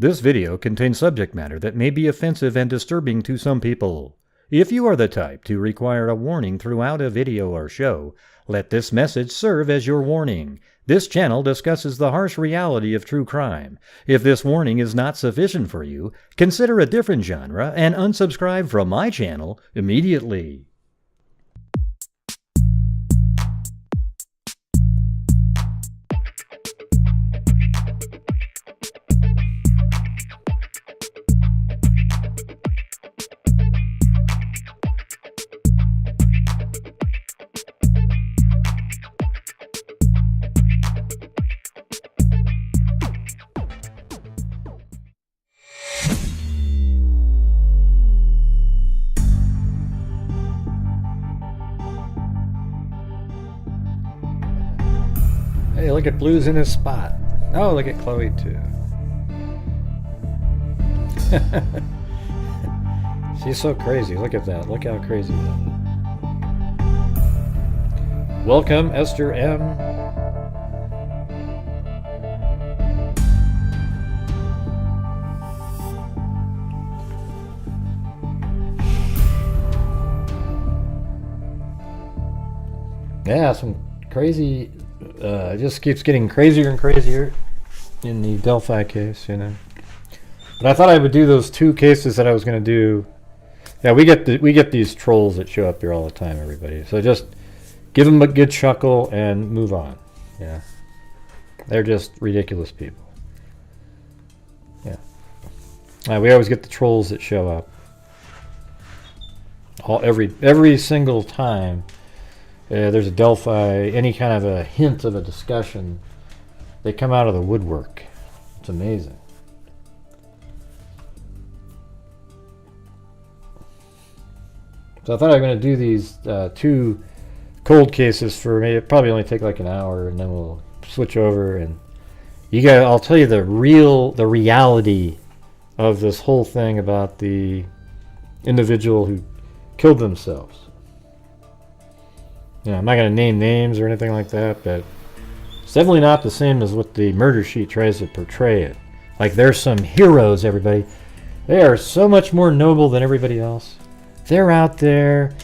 This video contains subject matter that may be offensive and disturbing to some people. If you are the type to require a warning throughout a video or show, let this message serve as your warning. This channel discusses the harsh reality of true crime. If this warning is not sufficient for you, consider a different genre and unsubscribe from my channel immediately. Hey, look at Blue's in his spot. Oh, look at Chloe too. She's so crazy. Look at that. Look how crazy that is. Welcome, Esther M. Yeah, some crazy. It just keeps getting crazier and crazier in the Delphi case, you know. But I thought I would do those two cases that I was going to do. Yeah, we get these trolls that show up here all the time, everybody. So just give them a good chuckle and move on. Yeah, they're just ridiculous people. Yeah, we always get the trolls that show up. Every single time. There's a Delphi, any kind of a hint of a discussion, they come out of the woodwork. It's amazing. So I thought I was going to do these two cold cases for maybe probably only take like an hour, and then we'll switch over and I'll tell you the reality of this whole thing about the individual who killed themselves. You know, I'm not going to name names or anything like that, but it's definitely not the same as what the murder sheet tries to portray it. Like they're some heroes, everybody. They are so much more noble than everybody else. They're out there.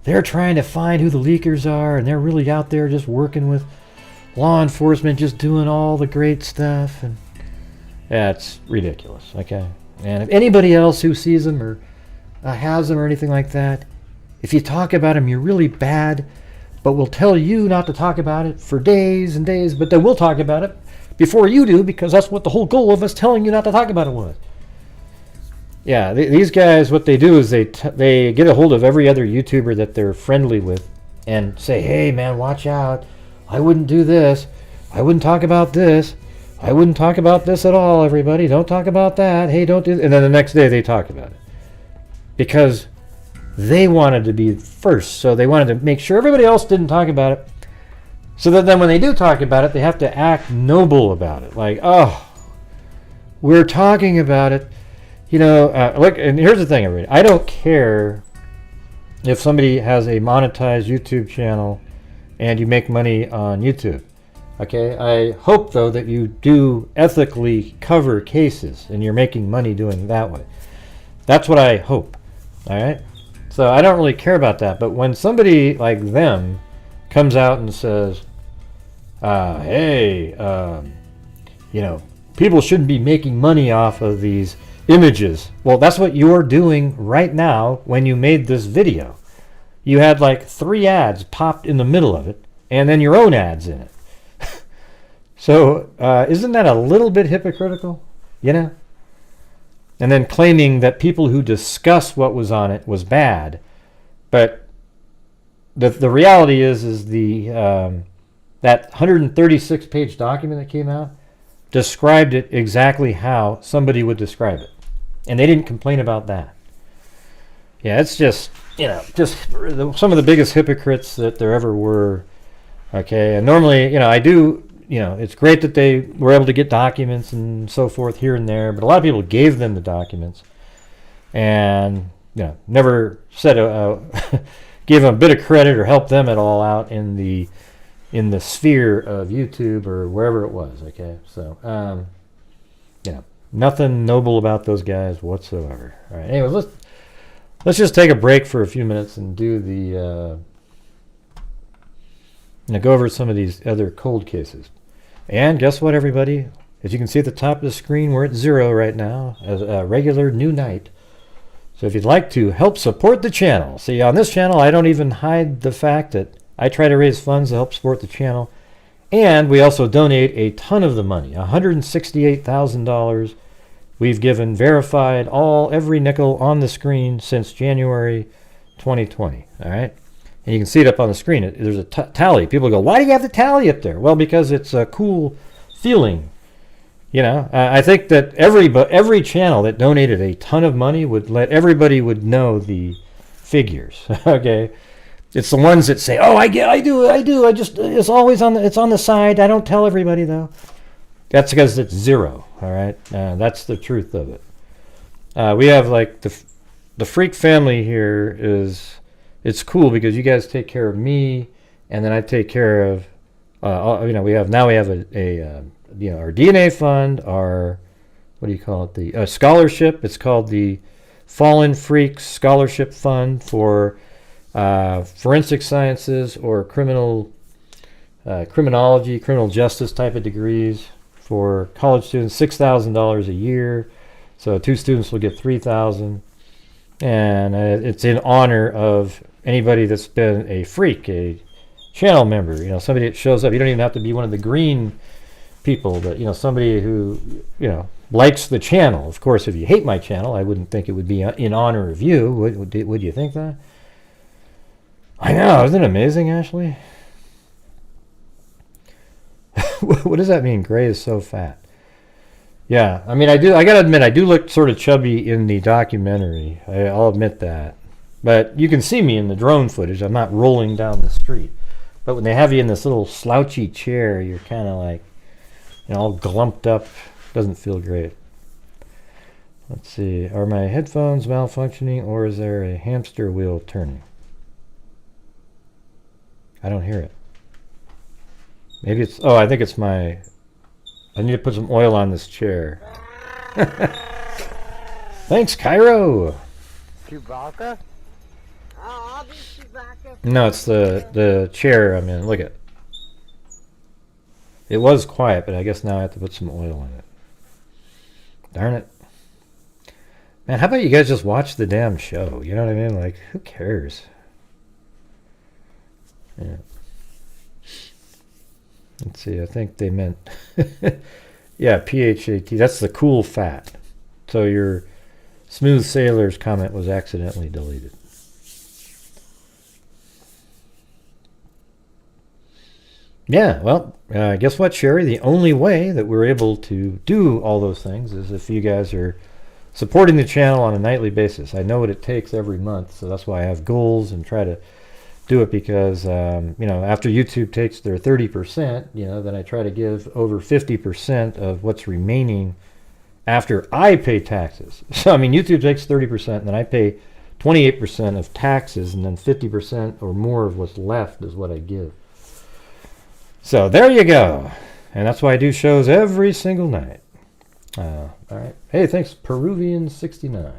They're trying to find who the leakers are, and they're really out there just working with law enforcement, just doing all the great stuff. And yeah, it's ridiculous, okay? And if anybody else who sees them or has them or anything like that, if you talk about them, you're really bad. But we'll tell you not to talk about it for days and days, but then we'll talk about it before you do, because that's what the whole goal of us telling you not to talk about it was. Yeah, these guys, what they do is they get a hold of every other YouTuber that they're friendly with and say, hey man, watch out. I wouldn't do this. I wouldn't talk about this. I wouldn't talk about this at all, everybody. Don't talk about that. Hey, don't do this. And then the next day they talk about it. Because they wanted to be first, so they wanted to make sure everybody else didn't talk about it, so that then when they do talk about it, they have to act noble about it. Like, oh, we're talking about it. You know, look, and here's the thing, everybody. I don't care if somebody has a monetized YouTube channel and you make money on YouTube. Okay, I hope, though, that you do ethically cover cases and you're making money doing it that way. That's what I hope, all right? So I don't really care about that, but when somebody like them comes out and says, hey, you know, people shouldn't be making money off of these images. Well, that's what you're doing right now when you made this video. You had like 3 ads popped in the middle of it, and then your own ads in it. So isn't that a little bit hypocritical, you know? And then claiming that people who discuss what was on it was bad. But the reality is the that 136-page document that came out described it exactly how somebody would describe it. And they didn't complain about that. Yeah, it's just, you know, just some of the biggest hypocrites that there ever were. Okay, and normally, you know, I do... You know, it's great that they were able to get documents and so forth here and there, but a lot of people gave them the documents and, you know, never said gave them a bit of credit or helped them at all out in the sphere of YouTube or wherever it was. Okay, so you know, Nothing noble about those guys whatsoever. All right. Anyways, let's just take a break for a few minutes and do the go over some of these other cold cases. And guess what, everybody? As you can see at the top of the screen, we're at 0 right now, as a regular new night. So if you'd like to help support the channel, see, on this channel, I don't even hide the fact that I try to raise funds to help support the channel. And we also donate a ton of the money, $168,000. We've given verified every nickel on the screen since January 2020. All right. And you can see it up on the screen. There's a tally. People go, why do you have the tally up there? Well, because it's a cool feeling. You know, I think that every channel that donated a ton of money would let everybody would know the figures. Okay. It's the ones that say, "Oh, I do. I just it's always on the side. I don't tell everybody though." That's because it's 0. All right, that's the truth of it. We have like the freak family here it's cool because you guys take care of me, and then I take care of we have a our DNA fund, our what do you call it, the scholarship. It's called the Fallen Freaks Scholarship Fund for forensic sciences or criminology, criminal justice type of degrees for college students, $6,000 a year. So 2 students will get $3,000, and it's in honor of anybody that's been a freak, a channel member. You know, somebody that shows up. You don't even have to be one of the green people, but somebody who likes the channel. Of course, if you hate my channel, I wouldn't think it would be in honor of you. Would you think that? I know, isn't it amazing, Ashley? What does that mean? Gray is so fat. Yeah, I mean, I gotta admit, I do look sort of chubby in the documentary. I'll admit that. But you can see me in the drone footage. I'm not rolling down the street. But when they have you in this little slouchy chair, you're kind of like, all glumped up. Doesn't feel great. Let's see. Are my headphones malfunctioning, or is there a hamster wheel turning? I don't hear it. Maybe it's... Oh, I think it's my... I need to put some oil on this chair. Thanks, Cairo! Chewbacca? Oh, I'll be Chewbacca. No, it's the chair I'm in. Look at it. It was quiet, but I guess now I have to put some oil in it. Darn it. Man, how about you guys just watch the damn show? You know what I mean? Like, who cares? Yeah. Let's see, I think they meant... yeah, PHAT. That's the cool fat. So your Smooth Sailor's comment was accidentally deleted. Yeah, well, guess what, Sherry? The only way that we're able to do all those things is if you guys are supporting the channel on a nightly basis. I know what it takes every month, so that's why I have goals and try to do it because, after YouTube takes their 30%, then I try to give over 50% of what's remaining after I pay taxes. So, I mean, YouTube takes 30%, and then I pay 28% of taxes, and then 50% or more of what's left is what I give. So there you go. And that's why I do shows every single night. All right. Hey, thanks, Peruvian69.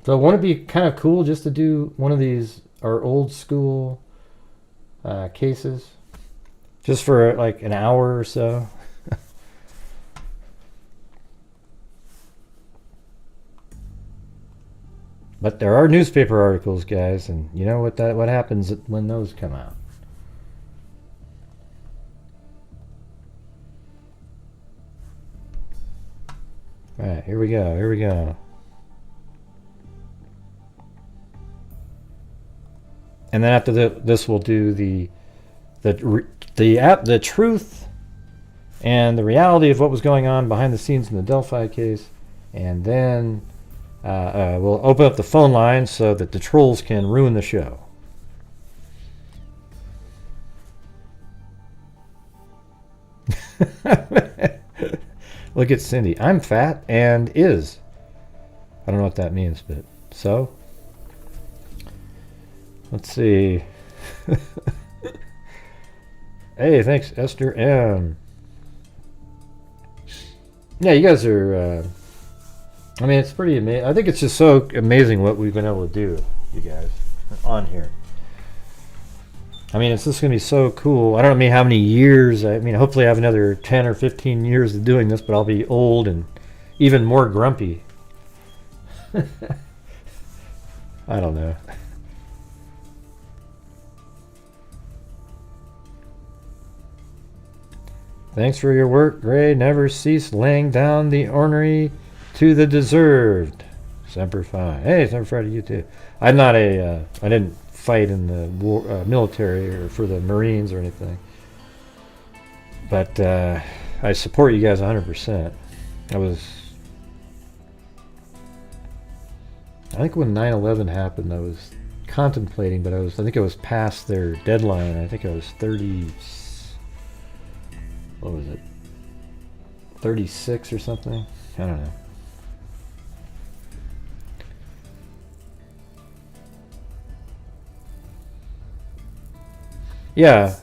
So won't it be kind of cool just to do one of these, our old school cases? Just for like an hour or so? But there are newspaper articles, guys, and you know what happens when those come out. All right, here we go. And then after this, we'll do the truth and the reality of what was going on behind the scenes in the Delphi case, and then we'll open up the phone line so that the trolls can ruin the show. Look at Cindy. I'm fat and is. I don't know what that means, but so. Let's see. Hey, thanks, Esther M. Yeah, you guys are. I mean, it's pretty amazing. I think it's just so amazing what we've been able to do, you guys, on here. I mean, it's just going to be so cool. I don't know how many years. I mean, hopefully I have another 10 or 15 years of doing this, but I'll be old and even more grumpy. I don't know. Thanks for your work, Gray. Never cease laying down the ornery to the deserved. Semper Fi. Hey, Semper Fi to you too. I'm not a. I didn't fight in the war, military or for the Marines or anything, but I support you guys 100%. I think when 9/11 happened, I was contemplating, but I think I was past their deadline. I think I was 30. What was it? 36 or something? I don't know. Yeah.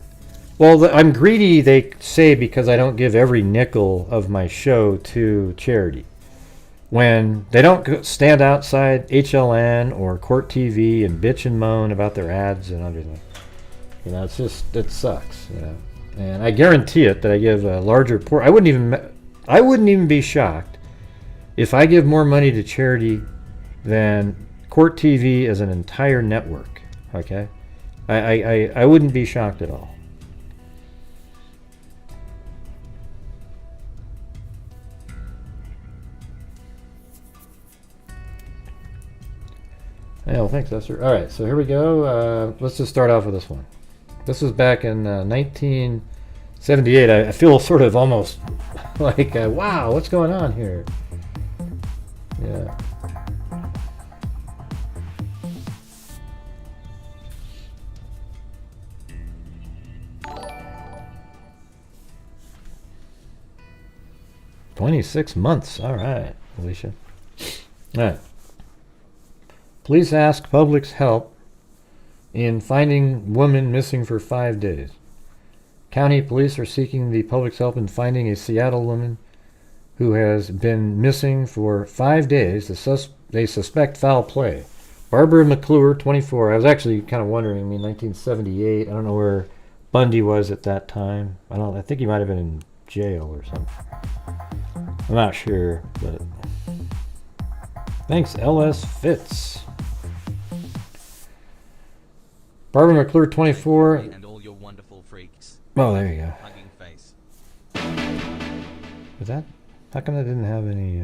Well, I'm greedy, they say, because I don't give every nickel of my show to charity. When they don't stand outside HLN or Court TV and bitch and moan about their ads and everything. You know, it's just, it sucks, you know. And I guarantee it that I give a larger portion. I wouldn't even be shocked if I give more money to charity than Court TV as an entire network. Okay, I wouldn't be shocked at all. Yeah, well, thanks, Esther. All right, so here we go. Let's just start off with this one. This was back in 1978. I feel sort of almost like, wow, what's going on here? Yeah. "26 months. All right, Alicia. All right. Police ask public's help in finding woman missing for 5 days. County police are seeking the public's help in finding a Seattle woman who has been missing for 5 days. They suspect foul play. Barbara McClure, 24. I was actually kind of wondering. I mean, 1978. I don't know where Bundy was at that time. I think he might have been in jail or something. I'm not sure, but thanks, LS Fitz. Barbara McClure, 24. And all your wonderful freaks. Oh, there you go. Hugging face. Is that? How come I didn't have any?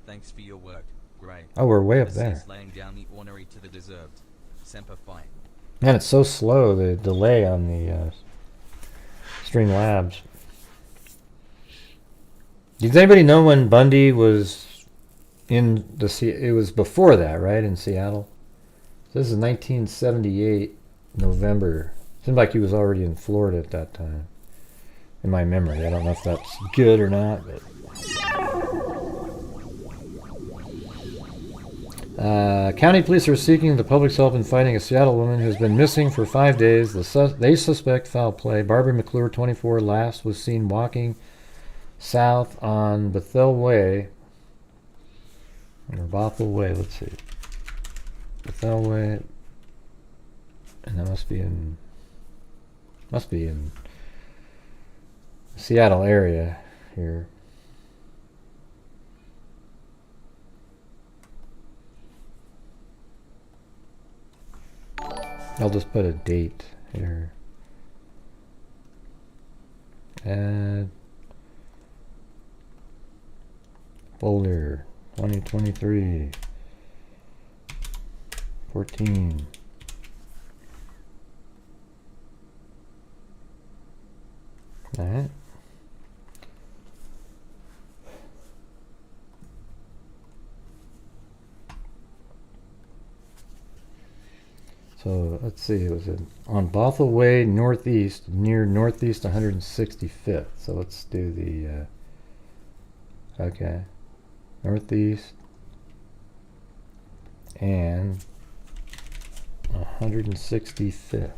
Thanks for your work. Great. Oh, we're way up there. Laying down the ornery to the deserved. Semper Fi. Man, it's so slow, the delay on the streamlabs. Does anybody know when Bundy was in the it was before that, right, in Seattle? This is 1978, November. Seemed like he was already in Florida at that time, in my memory. I don't know if that's good or not, but... county police are seeking the public's help in finding a Seattle woman who has been missing for 5 days. They suspect foul play. Barbara McClure, 24, last was seen walking south on Bethel Way, or Bothell Way, let's see. Bethel Way, and that must be in Seattle area here. I'll just put a date here. Add folder 2023 14. All right. So let's see, it was on Bothell Way Northeast, near Northeast 165th. So let's do the okay, Northeast and 165th.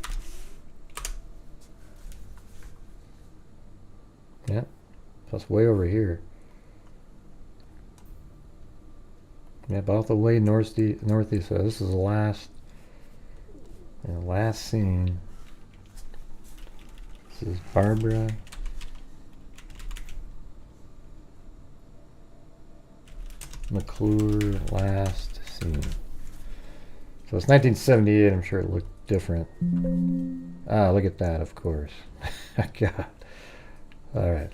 Yep, that's way over here. Yep, all the way northeast. So this is the last scene. This is Barbara. McClure, last scene. So it's 1978. I'm sure it looked different. Ah, look at that, of course. God. All right,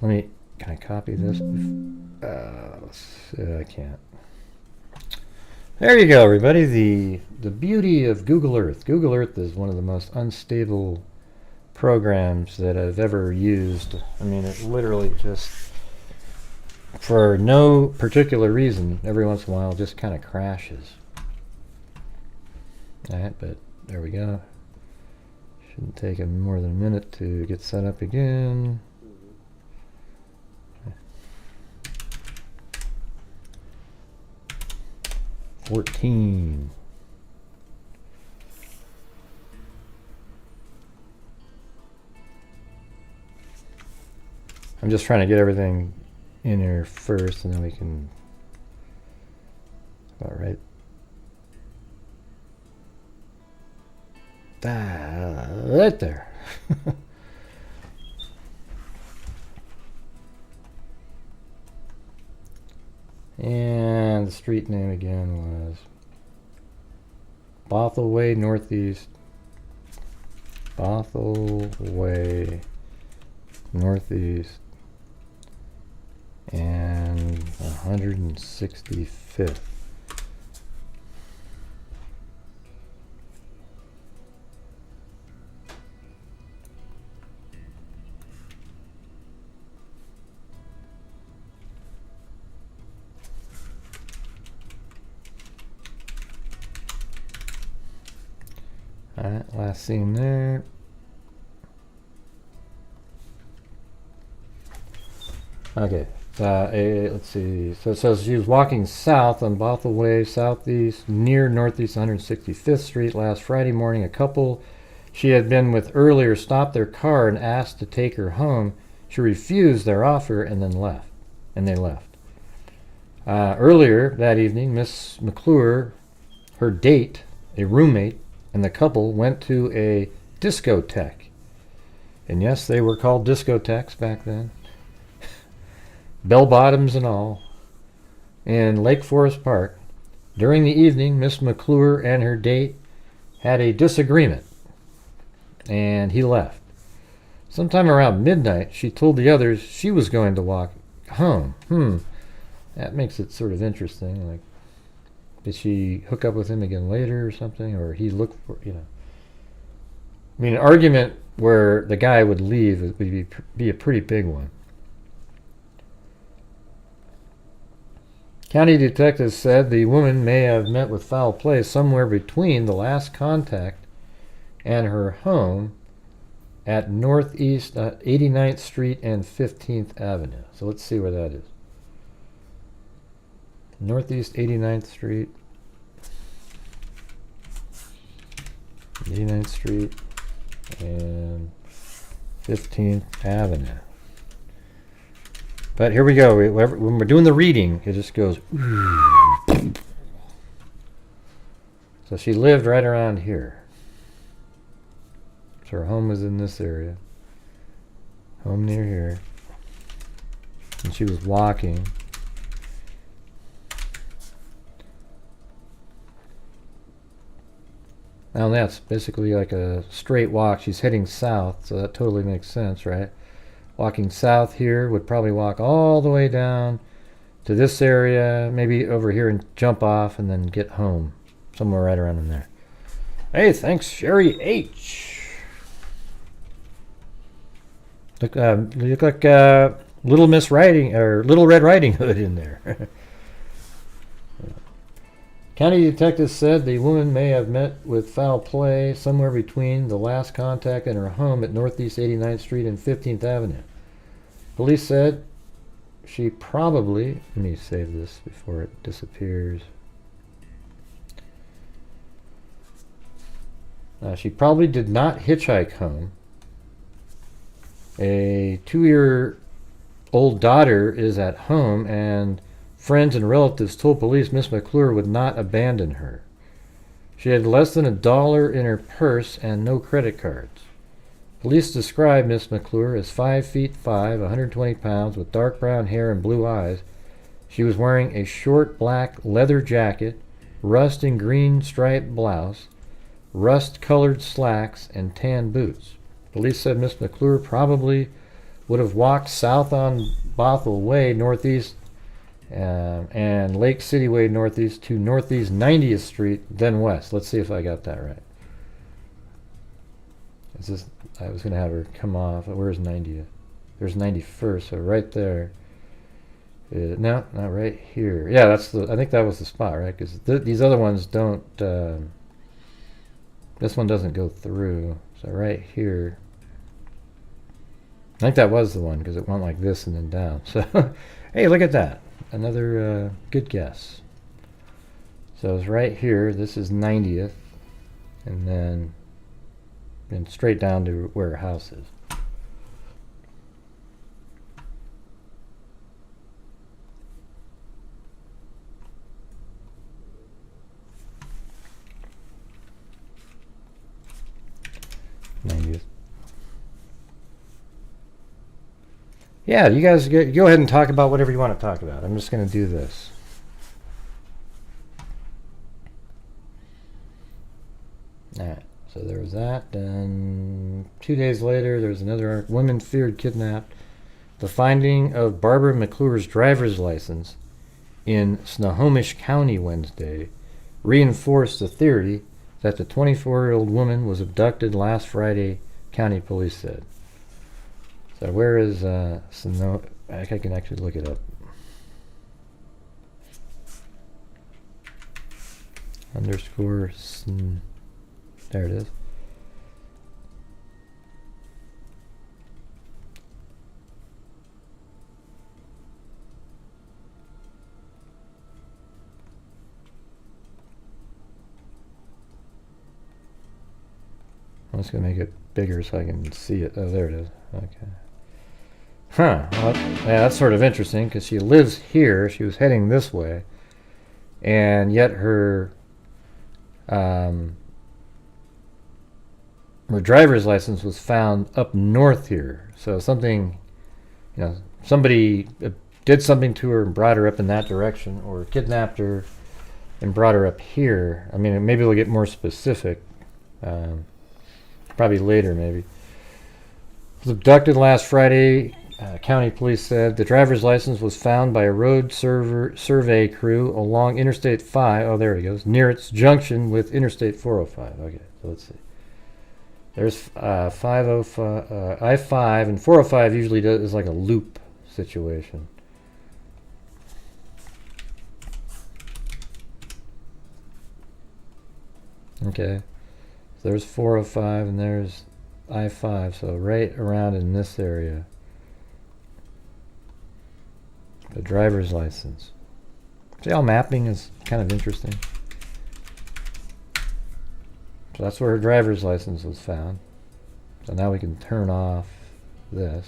can I copy this? I can't. There you go, everybody. The beauty of Google Earth. Google Earth is one of the most unstable programs that I've ever used. I mean, it literally just, for no particular reason, every once in a while, just kind of crashes. All right, but there we go. Shouldn't take more than a minute to get set up again. 14. I'm just trying to get everything in here first, and then we can. All right. Right there. And the street name again was Bothell Way Northeast. Bothell Way Northeast. And 165th. Alright, last scene there. Okay, let's see. So it says she was walking south on Bothell Way, southeast, near northeast 165th Street last Friday morning. A couple she had been with earlier stopped their car and asked to take her home. She refused their offer and then left. And they left. Earlier that evening, Miss McClure, her date, a roommate, and the couple went to a discotheque. And yes, they were called discotheques back then. Bell bottoms and all. In Lake Forest Park. During the evening, Miss McClure and her date had a disagreement. And he left. Sometime around midnight, she told the others she was going to walk home. That makes it sort of interesting. Like, did she hook up with him again later or something? Or he looked for, I mean, an argument where the guy would leave would be a pretty big one. County detectives said the woman may have met with foul play somewhere between the last contact and her home at Northeast 89th Street and 15th Avenue. So let's see where that is. Northeast 89th Street, 89th Street, and 15th Avenue. But here we go. When we're doing the reading, it just goes. So she lived right around here. So her home was in this area. Home near here. And she was walking. Now that's basically like a straight walk. She's heading south, so that totally makes sense, right? Walking south here would probably walk all the way down to this area, maybe over here and jump off and then get home. Somewhere right around in there. Hey, thanks, Sherry H. You look like Little Miss Riding, or Little Red Riding Hood in there. County detectives said the woman may have met with foul play somewhere between the last contact and her home at Northeast 89th Street and 15th Avenue. Police said she probably, let me save this before it disappears. She probably did not hitchhike home. A 2-year-old daughter is at home, and friends and relatives told police Miss McClure would not abandon her. She had less than $1 in her purse and no credit cards. Police described Miss McClure as 5 feet 5, 120 pounds, with dark brown hair and blue eyes. She was wearing a short black leather jacket, rust and green striped blouse, rust-colored slacks, and tan boots. Police said Miss McClure probably would have walked south on Bothell Way northeast and Lake City Way northeast to northeast 90th Street, then west. Let's see if I got that right. I was going to have her come off. Where's 90th? There's 91st, so right there. No, not right here. Yeah, I think that was the spot, right? Because these other ones don't. This one doesn't go through. So right here. I think that was the one because it went like this and then down. So, hey, look at that. Another good guess. So it's right here. This is 90th. And then straight down to where her house is. Yeah, you guys go ahead and talk about whatever you want to talk about. I'm just going to do this. Alright, so there was that. Then 2 days later, there was another woman feared kidnapped. The finding of Barbara McClure's driver's license in Snohomish County Wednesday reinforced the theory that the 24-year-old woman was abducted last Friday, county police said. So where is I can actually look it up. Underscore there it is. I'm just going to make it bigger so I can see it. Oh, there it is. Okay. Huh. Well, yeah, that's sort of interesting because she lives here. She was heading this way. And yet her driver's license was found up north here. So something, somebody did something to her and brought her up in that direction, or kidnapped her and brought her up here. I mean, maybe we'll get more specific. Probably later, maybe. Was abducted last Friday, county police said. The driver's license was found by a road survey crew along Interstate 5. Oh, there it goes. Near its junction with Interstate 405. Okay, so let's see. There's 505, I-5, and 405 usually is like a loop situation. Okay. So there's 405 and there's I-5, so right around in this area. The driver's license. See how mapping is kind of interesting? So that's where her driver's license was found. So now we can turn off this.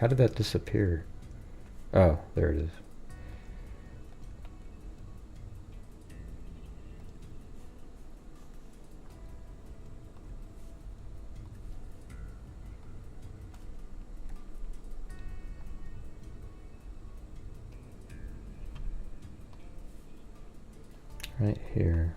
How did that disappear? Oh, there it is. Right here.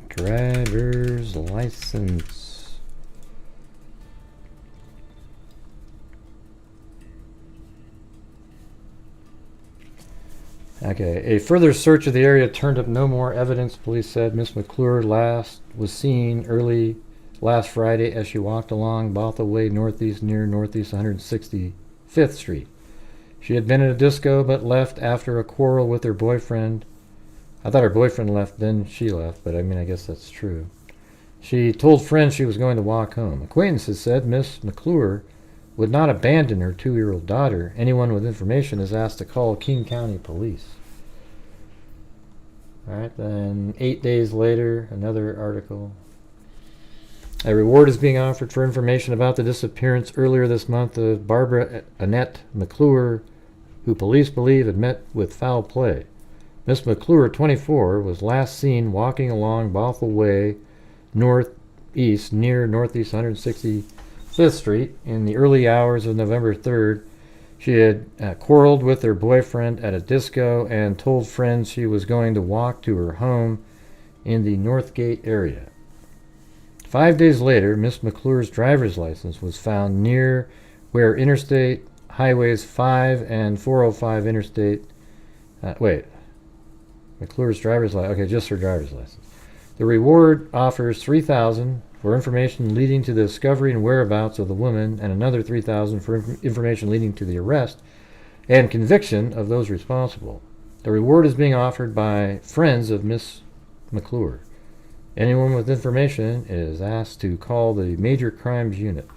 Driver's license. Okay, a further search of the area turned up no more evidence, police said. Miss McClure last was seen early last Friday as she walked along Bothell Way northeast near northeast 165th Street. She had been at a disco but left after a quarrel with her boyfriend. I thought her boyfriend left, then she left, but I mean, I guess that's true. She told friends she was going to walk home. Acquaintances said Miss McClure would not abandon her 2-year-old daughter. Anyone with information is asked to call King County Police. Alright, then 8 days later, another article. A reward is being offered for information about the disappearance earlier this month of Barbara Annette McClure, who police believe had met with foul play. Miss McClure, 24, was last seen walking along Bothell Way, northeast, near Northeast 165th Street, in the early hours of November 3rd. She had quarreled with her boyfriend at a disco and told friends she was going to walk to her home in the Northgate area. 5 days later, Miss McClure's driver's license was found near where Interstate Highways 5 and 405 Interstate... McClure's driver's license... Okay, just her driver's license. The reward offers $3,000 for information leading to the discovery and whereabouts of the woman, and another $3,000 for information leading to the arrest and conviction of those responsible. The reward is being offered by friends of Miss McClure. Anyone with information is asked to call the Major Crimes Unit.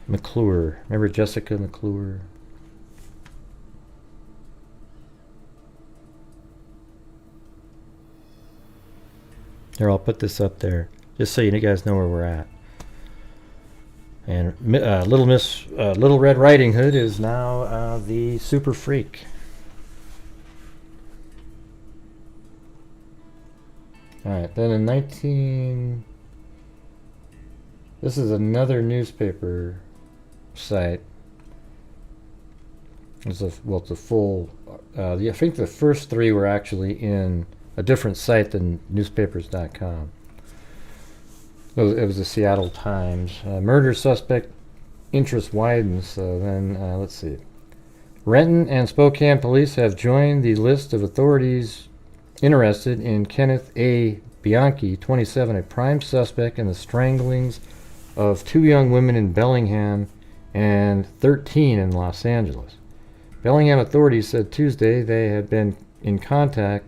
McClure. Remember Jessica McClure? Here, I'll put this up there, just so you guys know where we're at. And Little Red Riding Hood is now the super freak. Alright, then in this is another newspaper site. It's a full, I think the first three were actually in a different site than newspapers.com. It was the Seattle Times. Murder suspect interest widens. So then, let's see. Renton and Spokane police have joined the list of authorities interested in Kenneth A. Bianchi, 27, a prime suspect in the stranglings of 2 young women in Bellingham and 13 in Los Angeles. Bellingham authorities said Tuesday they had been contacted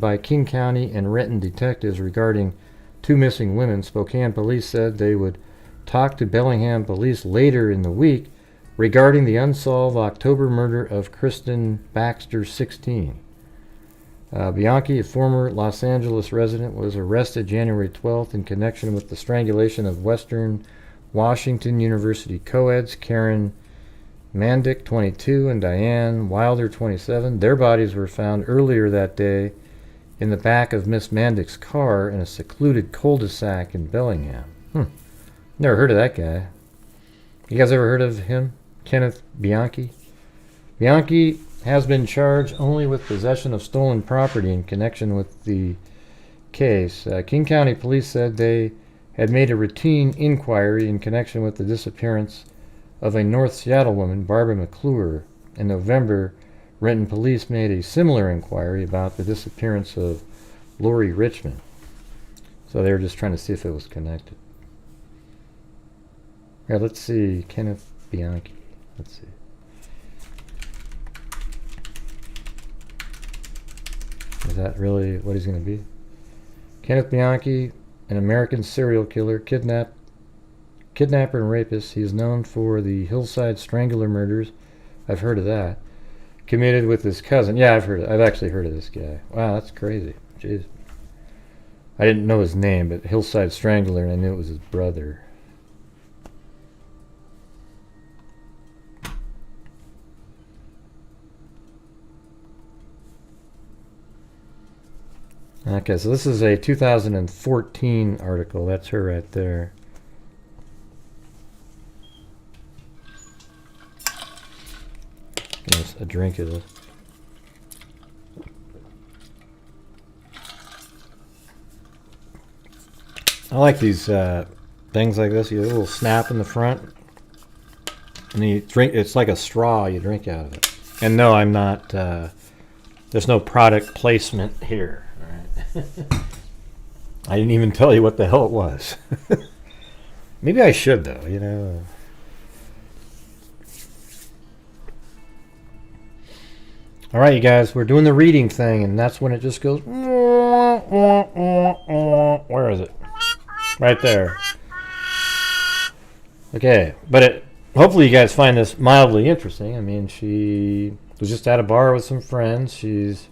by King County and Renton detectives regarding 2 missing women. Spokane police said they would talk to Bellingham police later in the week regarding the unsolved October murder of Kristen Baxter, 16. Bianchi, a former Los Angeles resident, was arrested January 12th in connection with the strangulation of Western Washington University co-eds Karen Mandick, 22, and Diane Wilder, 27. Their bodies were found earlier that day in the back of Miss Mandick's car in a secluded cul-de-sac in Bellingham. Never heard of that guy. You guys ever heard of him? Kenneth Bianchi? Bianchi has been charged only with possession of stolen property in connection with the case. King County police said they had made a routine inquiry in connection with the disappearance of a North Seattle woman, Barbara McClure. In November, Renton police made a similar inquiry about the disappearance of Lori Richmond. So they were just trying to see if it was connected. Yeah, let's see. Kenneth Bianchi. Let's see. Is that really what he's going to be? Kenneth Bianchi, an American serial killer, kidnapper and rapist. He is known for the Hillside Strangler murders. I've heard of that. Committed with his cousin. Yeah, I've actually heard of this guy. Wow, that's crazy. Jeez. I didn't know his name, but Hillside Strangler, and I knew it was his brother. Okay, so this is a 2014 article. That's her right there. There's a drink of this. I like these things like this. You have a little snap in the front, and you drink. It's like a straw. You drink out of it. And no, I'm not. There's no product placement here. I didn't even tell you what the hell it was. Maybe I should, though, you know. All right, you guys, we're doing the reading thing, and that's when it just goes. Where is it? Right there. Okay, but hopefully you guys find this mildly interesting. I mean, she was just at a bar with some friends. She's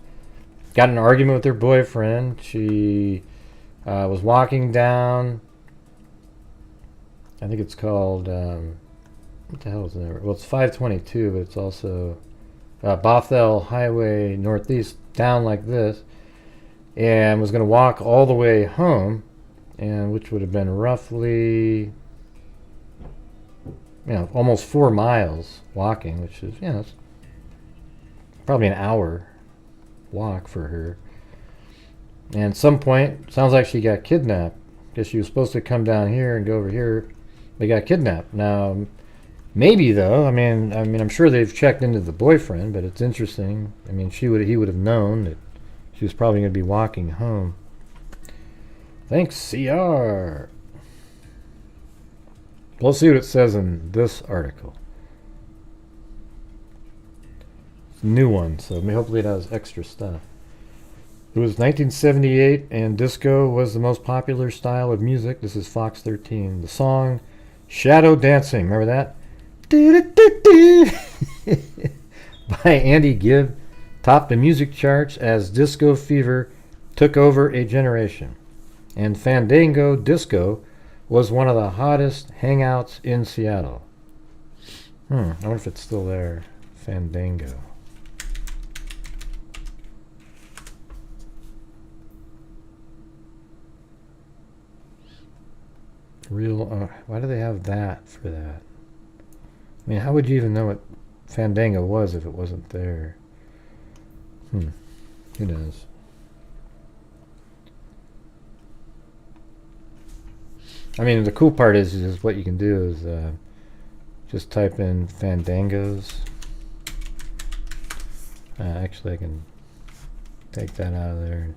got in an argument with her boyfriend. She was walking down, I think it's called, what the hell is it? Well, it's 522, but it's also Bothell Highway Northeast, down like this, and was going to walk all the way home, and which would have been roughly, almost 4 miles walking, which is, it's probably an hour walk for her. And at some point, sounds like she got kidnapped, because she was supposed to come down here and go over here. They got kidnapped. Now, maybe though, I mean, I'm sure they've checked into the boyfriend, but it's interesting. I mean, he would have known that she was probably going to be walking home. Thanks, CR. Let's see what it says in this article. It's a new one, so hopefully it has extra stuff. It was 1978, and disco was the most popular style of music. This is Fox 13. The song Shadow Dancing, remember that? By Andy Gibb topped the music charts as disco fever took over a generation. And Fandango Disco was one of the hottest hangouts in Seattle. I wonder if it's still there. Fandango. Why do they have that for that? I mean, how would you even know what Fandango was if it wasn't there? Who knows? I mean, the cool part is what you can do is just type in Fandangos. Actually, I can take that out of there.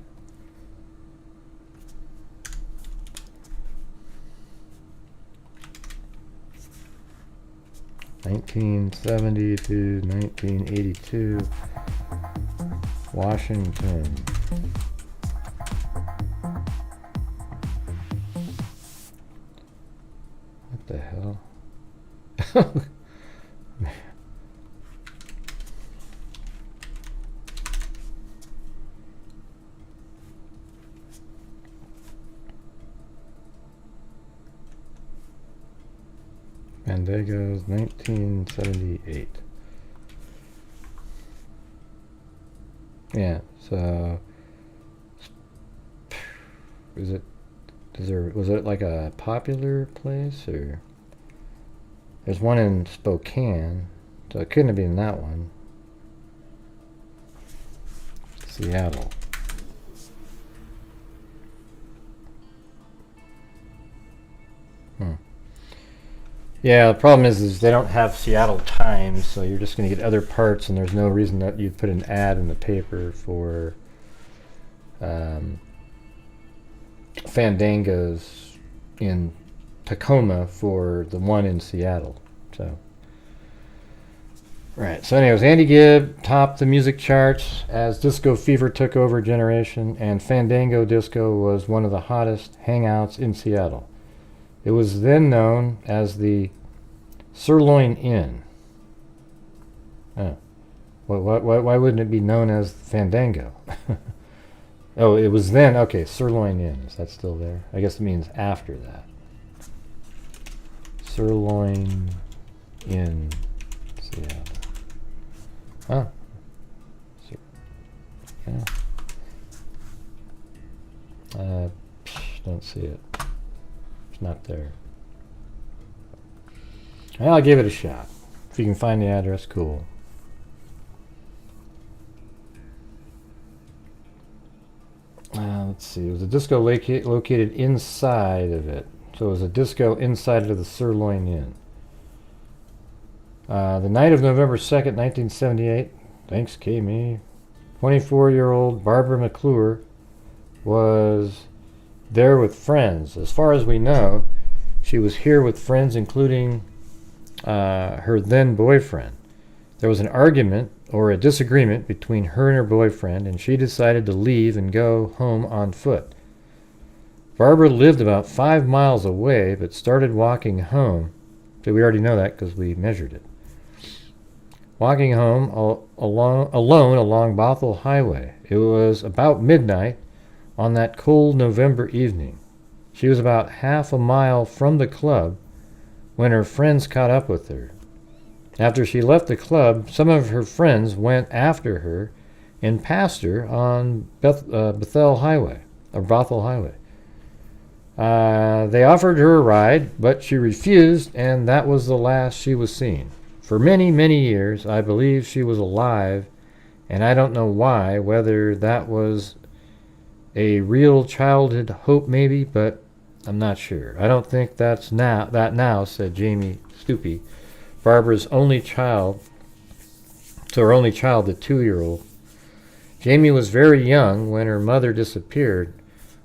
(1970 to 1982) Washington. What the hell? Fandango's 1978. Yeah, so was it like a popular place, or there's one in Spokane, so it couldn't have been that one. Seattle. Yeah, the problem is they don't have Seattle times, so you're just going to get other parts, and there's no reason that you'd put an ad in the paper for Fandangos in Tacoma for the one in Seattle. So, right. So, anyways, Andy Gibb topped the music charts as disco fever took over a generation, and Fandango Disco was one of the hottest hangouts in Seattle. It was then known as the Sirloin Inn. Oh. Why wouldn't it be known as Fandango? Oh, it was then. Okay, Sirloin Inn. Is that still there? I guess it means after that. Sirloin Inn, Seattle. Huh. Yeah. Don't see it. It's not there. Well, I'll give it a shot. If you can find the address, cool. Let's see. It was a disco located inside of it. So it was a disco inside of the Sirloin Inn. The night of November 2nd, 1978, thanks, Kami, 24-year-old Barbara McClure was there with friends. As far as we know, she was here with friends, including her then boyfriend. There was an argument or a disagreement between her and her boyfriend, and she decided to leave and go home on foot. Barbara lived about 5 miles away, but started walking home. So we already know that because we measured it. walking home alone along Bothell Highway. It was about midnight on that cold November evening. She was about half a mile from the club when her friends caught up with her. After she left the club, some of her friends went after her and passed her on Bothell Highway. They offered her a ride, but she refused, and that was the last she was seen. For many, many years, I believe she was alive, and I don't know why, whether that was a real childhood hope maybe, but I'm not sure. I don't think that now, said Jamie Stupi, Barbara's only child, the 2-year-old. Jamie was very young when her mother disappeared.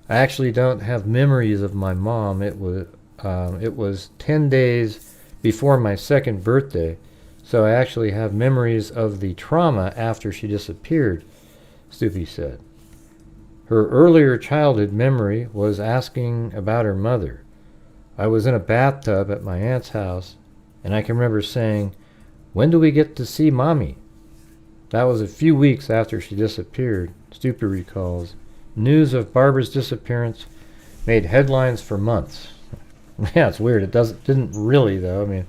I actually don't have memories of my mom. It was 10 days before my second birthday, so I actually have memories of the trauma after she disappeared, Stupi said. Her earlier childhood memory was asking about her mother. I was in a bathtub at my aunt's house, and I can remember saying, "When do we get to see Mommy?" That was a few weeks after she disappeared, Stupi recalls. News of Barbara's disappearance made headlines for months. Yeah, it's weird. Didn't really, though. I mean,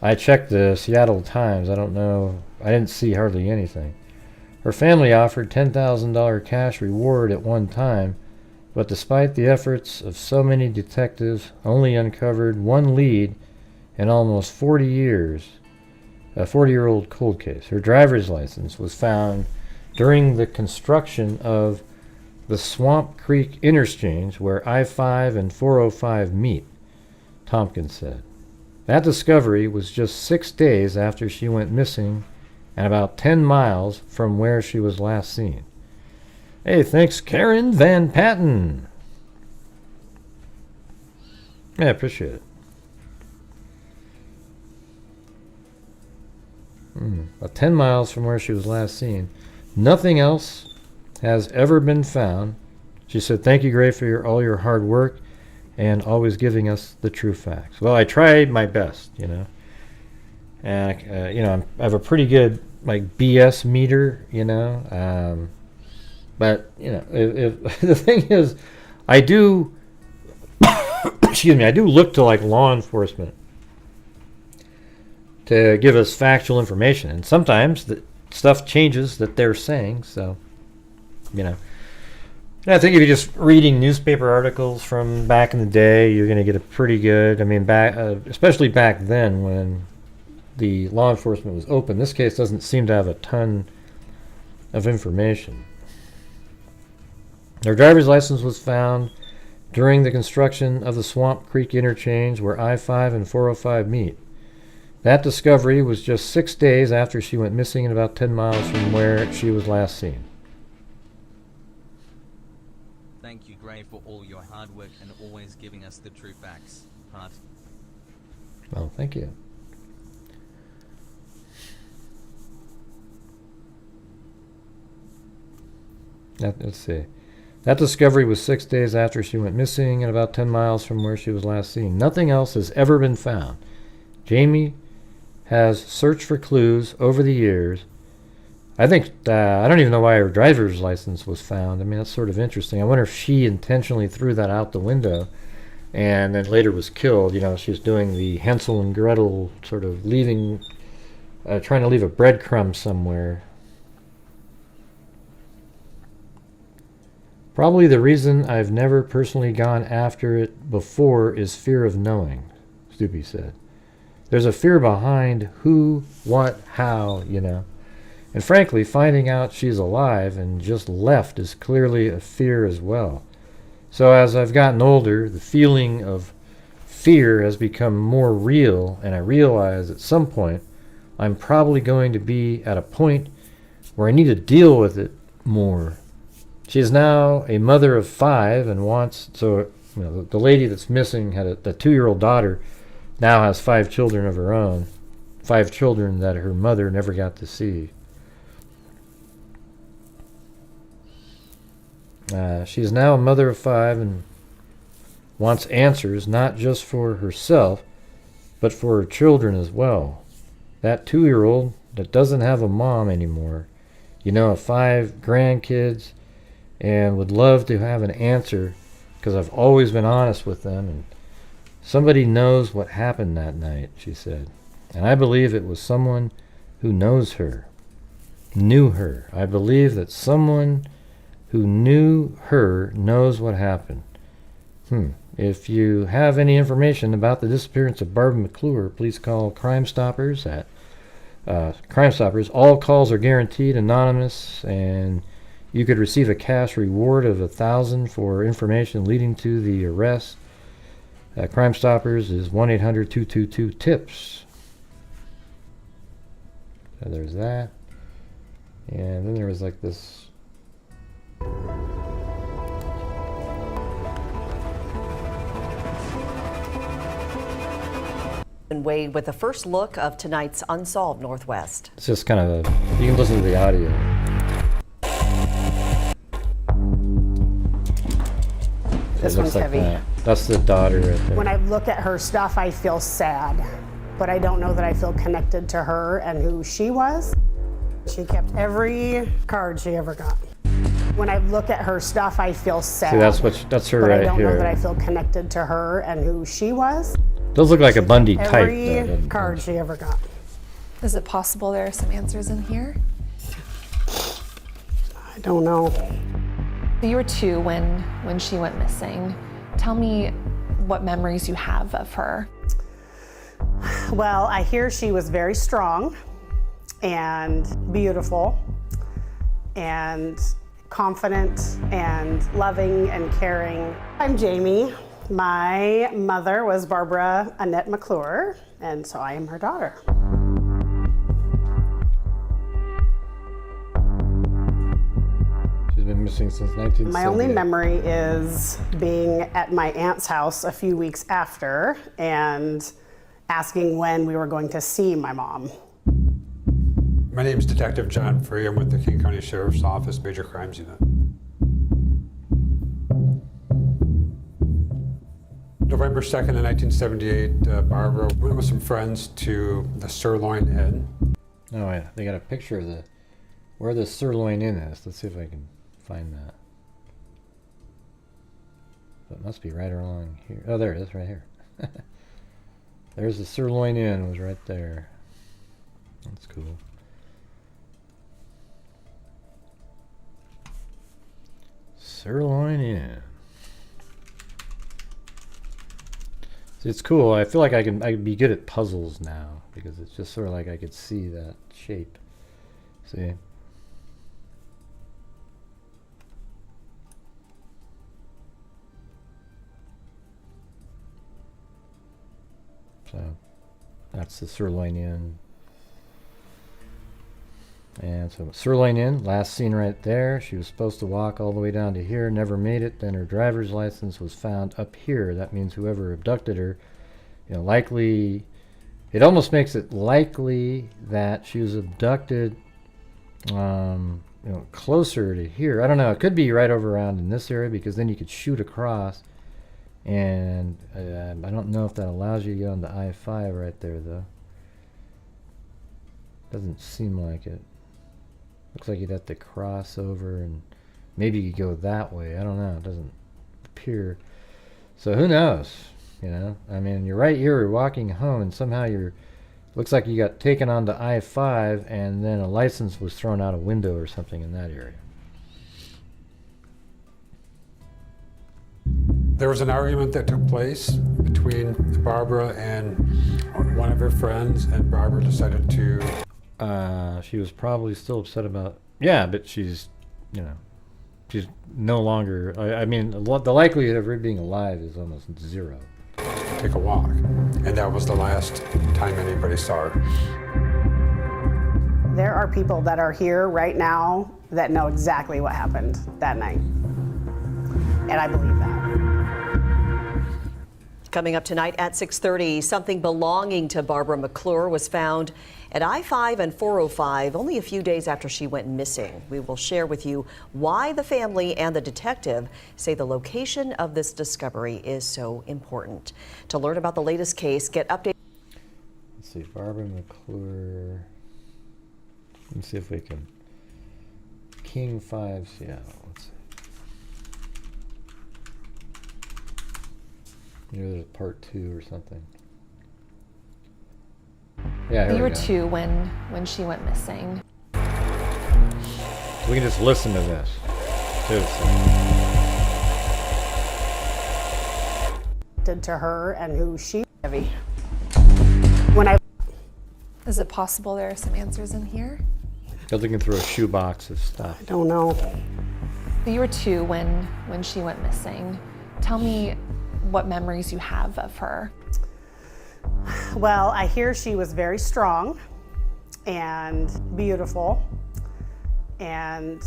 I checked the Seattle Times. I don't know. I didn't see hardly anything. Her family offered $10,000 cash reward at one time, but despite the efforts of so many detectives, only uncovered one lead in almost 40 years, a 40-year-old cold case. Her driver's license was found during the construction of the Swamp Creek interchange where I-5 and 405 meet, Tompkins said. That discovery was just 6 days after she went missing and about 10 miles from where she was last seen. Hey, thanks, Karen Van Patten. Yeah, I appreciate it. About 10 miles from where she was last seen. Nothing else has ever been found. She said, "Thank you, Gray, for all your hard work and always giving us the true facts." Well, I tried my best, and I have a pretty good BS meter, but if the thing is, I do I do look to law enforcement to give us factual information, and sometimes the stuff changes that they're saying, so I think if you're just reading newspaper articles from back in the day, you're going to get a pretty good, especially back then when the law enforcement was open. This case doesn't seem to have a ton of information. Their driver's license was found during the construction of the Swamp Creek interchange where I-5 and 405 meet. That discovery was just 6 days after she went missing and about 10 miles from where she was last seen. Thank you, Gray, for all your hard work and always giving us the true facts. Heart. Well, thank you. Let's see. That discovery was 6 days after she went missing and about 10 miles from where she was last seen. Nothing else has ever been found. Jamie has searched for clues over the years. I think, I don't even know why her driver's license was found. That's sort of interesting. I wonder if she intentionally threw that out the window and then later was killed. She was doing the Hansel and Gretel sort of trying to leave a breadcrumb somewhere. Probably the reason I've never personally gone after it before is fear of knowing, Stupi said. There's a fear behind who, what, how, And frankly, finding out she's alive and just left is clearly a fear as well. So as I've gotten older, the feeling of fear has become more real, and I realize at some point I'm probably going to be at a point where I need to deal with it more. She is now a mother of 5 and wants, the lady that's missing had a 2-year-old daughter, now has 5 children of her own, 5 children that her mother never got to see. She is now a mother of 5 and wants answers not just for herself, but for her children as well. That 2-year-old that doesn't have a mom anymore, of 5 grandkids, and would love to have an answer because I've always been honest with them, and somebody knows what happened that night, she said. And I believe it was someone who knows her, knew her. I believe that someone who knew her knows what happened. If you have any information about the disappearance of Barbara McClure, please call Crime Stoppers at Crime Stoppers. All calls are guaranteed anonymous, and you could receive a cash reward of $1,000 for information leading to the arrest. Crime Stoppers is 1-800-222-TIPS. So there's that. And then there was like this. Wade with the first look of tonight's Unsolved Northwest. It's just kind of you can listen to the audio. This one's like heavy. That's the daughter right there. When I look at her stuff, I feel sad, but I don't know that I feel connected to her and who she was. She kept every card she ever got. When I look at her stuff, I feel sad. See, that's her but right I don't here. know that I feel connected to her and who she was. Those look like a Bundy type. Every card she ever got. Is it possible there are some answers in here? I don't know. You were 2 when she went missing. Tell me what memories you have of her. Well, I hear she was very strong and beautiful and confident and loving and caring. I'm Jamie. My mother was Barbara Annette McClure, and so I am her daughter. She's been missing since 1978. My only memory is being at my aunt's house a few weeks after and asking when we were going to see my mom. My name is Detective John Free. I'm with the King County Sheriff's Office Major Crimes Unit. November 2nd of 1978, Barbara went with some friends to the Sirloin Inn. Oh yeah, they got a picture of where the Sirloin Inn is. Let's see if I can find that. So it must be right along here. Oh, there it is, right here. There's the Sirloin Inn, was right there. That's cool. Sirloin Inn. See, it's cool. I feel like I could be good at puzzles now because it's just sort of like I could see that shape. See? So that's the Sirloin Inn. And so Sirloin Inn, last seen right there. She was supposed to walk all the way down to here, never made it. Then her driver's license was found up here. That means whoever abducted her, likely, it almost makes it likely that she was abducted, closer to here. I don't know. It could be right over around in this area because then you could shoot across. And I don't know if that allows you to get on the I-5 right there, though. Doesn't seem like it. Looks like you'd have to cross over and maybe you go that way. I don't know. It doesn't appear. So who knows? I mean, you're right here, you're walking home, and somehow looks like you got taken onto I-5, and then a license was thrown out a window or something in that area. There was an argument that took place between Barbara and one of her friends, and Barbara decided to... She was probably still upset about... Yeah, but she's she's no longer... I mean, the likelihood of her being alive is almost zero. Take a walk, and that was the last time anybody saw her. There are people that are here right now that know exactly what happened that night. And I believe that. Coming up tonight at 6:30, something belonging to Barbara McClure was found at I-5 and 405 only a few days after she went missing. We will share with you why the family and the detective say the location of this discovery is so important. To learn about the latest case, get updated. Let's see, Barbara McClure. Let's see if we can. King 5 Seattle. Let's see. Maybe there's a part 2 or something. Yeah, here You we were go. 2 when she went missing. We can just listen to this. Too, Did to her and who she heavy. When I Is it possible there are some answers in here? They're looking through a shoebox of stuff. don't know. You were 2 when she went missing. Tell me what memories you have of her. Well, I hear she was very strong and beautiful and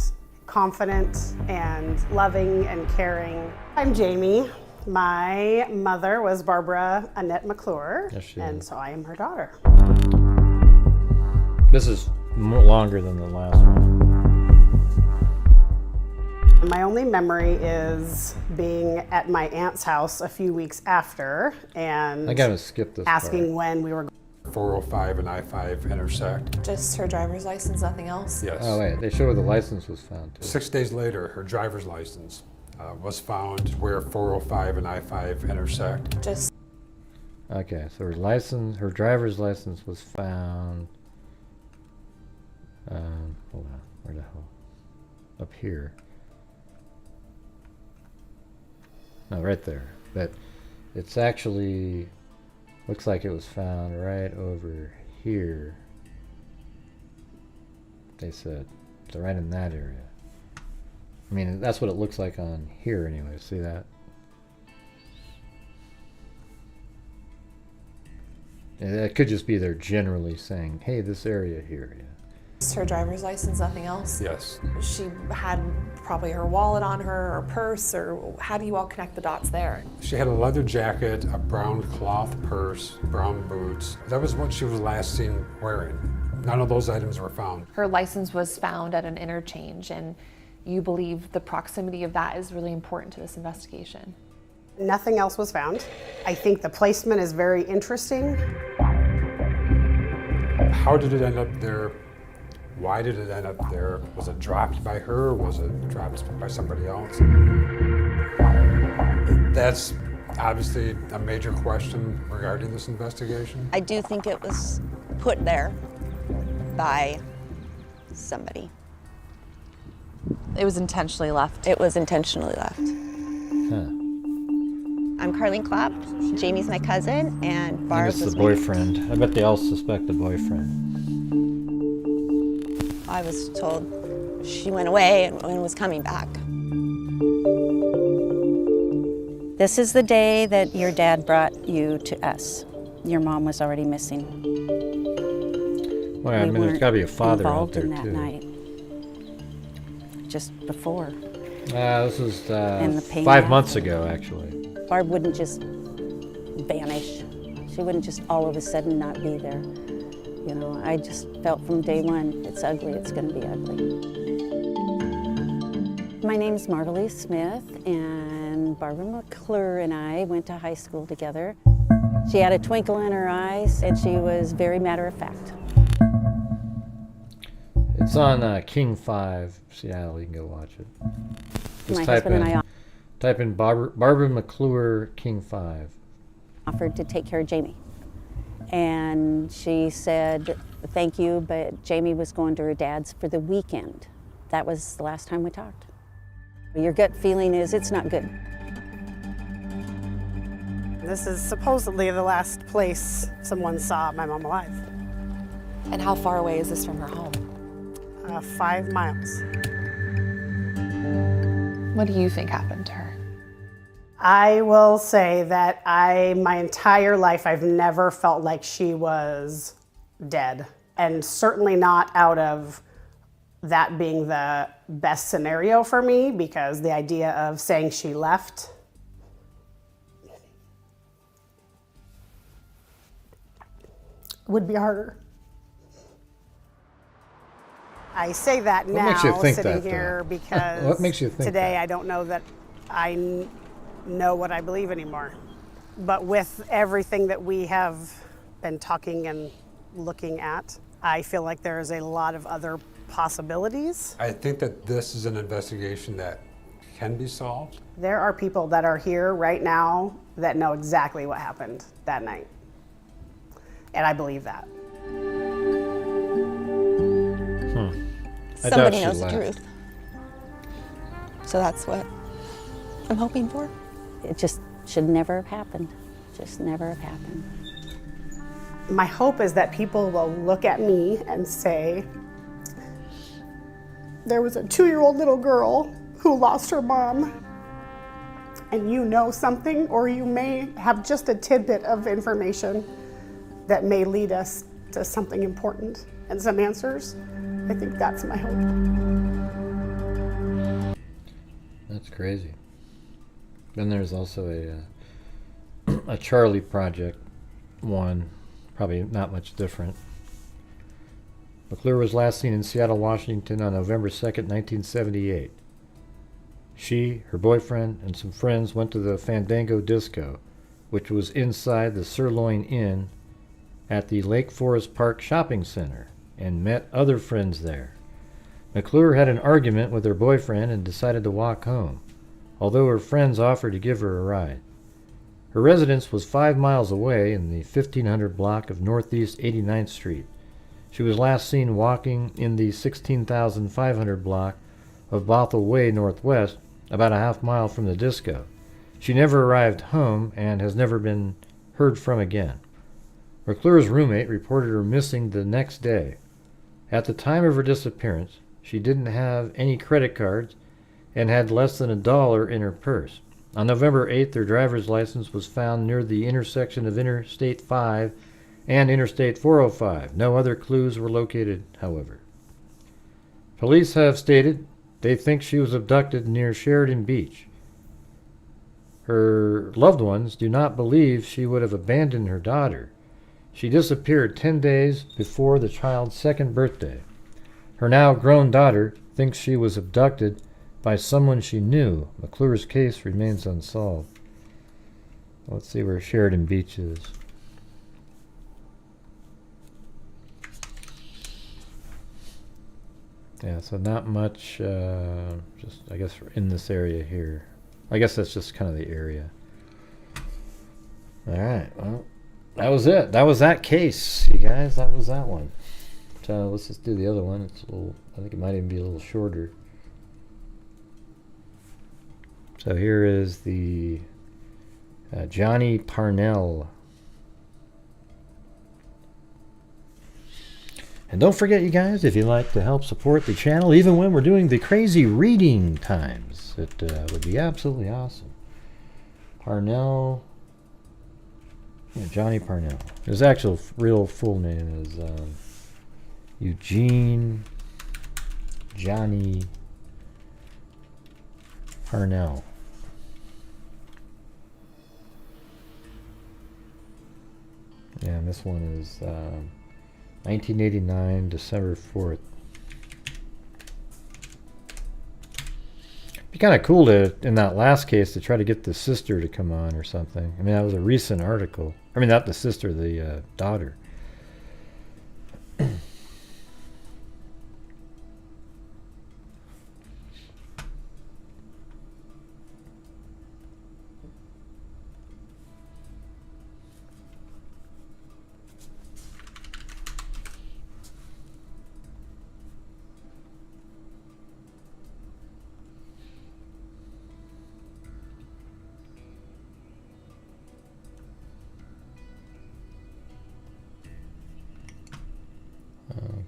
confident and loving and caring. I'm Jamie. My mother was Barbara Annette McClure, Yes, she and is. so I am her daughter. This is longer than the last one. My only memory is being at my aunt's house a few weeks after and I gotta skip this asking part. when we were 405 and I-5 intersect. Just her driver's license, nothing else? Yes. Oh wait, they show where the license was found too. 6 days later, her driver's license was found where 405 and I-5 intersect. Just Okay, so her driver's license was found. Hold on, where the hell? Up here. No, right there. But it's actually looks like it was found right over here. They said, so right in that area. I mean, that's what it looks like on here anyway. See that? It could just be they're generally saying, hey, this area here. Yeah. her driver's license, nothing else? Yes. She had probably her wallet on her or purse, or how do you all connect the dots there? She had a leather jacket, a brown cloth purse, brown boots. That was what she was last seen wearing. None of those items were found. Her license was found at an interchange, and you believe the proximity of that is really important to this investigation. Nothing else was found. I think the placement is very interesting. How did it end up there? Why did it end up there? Was it dropped by her? Was it dropped by somebody else? That's obviously a major question regarding this investigation. I do think it was put there by somebody. It was intentionally left. It was intentionally left. Huh. I'm Carlene Clapp. Jamie's my cousin, and I think Barb it's was the my boyfriend. I bet they all suspect the boyfriend. I was told she went away and was coming back. This is the day that your dad brought you to us. Your mom was already missing. Well, I mean, there's got to be a father out there in that too. night. Just before. This was And the pain 5 after. months ago, actually. Barb wouldn't just vanish. She wouldn't just all of a sudden not be there. You know, I just felt from day one, it's ugly, it's gonna be ugly. My name's Margalie Smith, and Barbara McClure and I went to high school together. She had a twinkle in her eyes, and she was very matter of fact. It's on King 5 Seattle. You can go watch it. Just My type husband and I type in Barbara McClure King 5. offered to take care of Jamie. And she said, thank you, but Jamie was going to her dad's for the weekend. That was the last time we talked. Your gut feeling is it's not good. This is supposedly the last place someone saw my mom alive. And how far away is this from her home? 5 miles. What do you think happened to her? I will say that my entire life, I've never felt like she was dead. And certainly not out of that being the best scenario for me, because the idea of saying she left would be harder. I say that What now, makes you think sitting that, though? here, because What makes you think today that? I don't know that I know what I believe anymore. But with everything that we have been talking and looking at, I feel like there is a lot of other possibilities. I think that this is an investigation that can be solved. There are people that are here right now that know exactly what happened that night. And I believe that. Somebody knows the truth. So that's what I'm hoping for. It just should never have happened. Just never have happened. My hope is that people will look at me and say, there was a 2-year-old little girl who lost her mom, and you know something, or you may have just a tidbit of information that may lead us to something important and some answers. I think that's my hope. That's crazy. Then there's also a Charlie Project one, probably not much different. McClure was last seen in Seattle, Washington on November 2nd, 1978. She, her boyfriend, and some friends went to the Fandango Disco, which was inside the Sirloin Inn at the Lake Forest Park Shopping Center, and met other friends there. McClure had an argument with her boyfriend and decided to walk home, although her friends offered to give her a ride. Her residence was 5 miles away in the 1500 block of Northeast 89th Street. She was last seen walking in the 16,500 block of Bothell Way Northwest, about a half mile from the disco. She never arrived home and has never been heard from again. McClure's roommate reported her missing the next day. At the time of her disappearance, she didn't have any credit cards and had less than $1 in her purse. On November 8th, her driver's license was found near the intersection of Interstate 5 and Interstate 405. No other clues were located, however. Police have stated they think she was abducted near Sheridan Beach. Her loved ones do not believe she would have abandoned her daughter. She disappeared 10 days before the child's second birthday. Her now grown daughter thinks she was abducted by someone she knew. McClure's case remains unsolved. Let's see where Sheridan Beach is. Yeah, so not much, just I guess in this area here. I guess that's just kind of the area. All right, well, that was it. That was that case, you guys. That was that one. So let's just do the other one. It's a little, I think it might even be a little shorter. So here is the Johnny Parnell. And don't forget, you guys, if you'd like to help support the channel, even when we're doing the crazy reading times, it would be absolutely awesome. Parnell. Yeah, Johnny Parnell. His actual real full name is Eugene Johnny Parnell. Yeah, and this one is 1989, December 4th. Be kind of cool to, in that last case, to try to get the sister to come on or something. I mean, that was a recent article. I mean, not the sister, the daughter.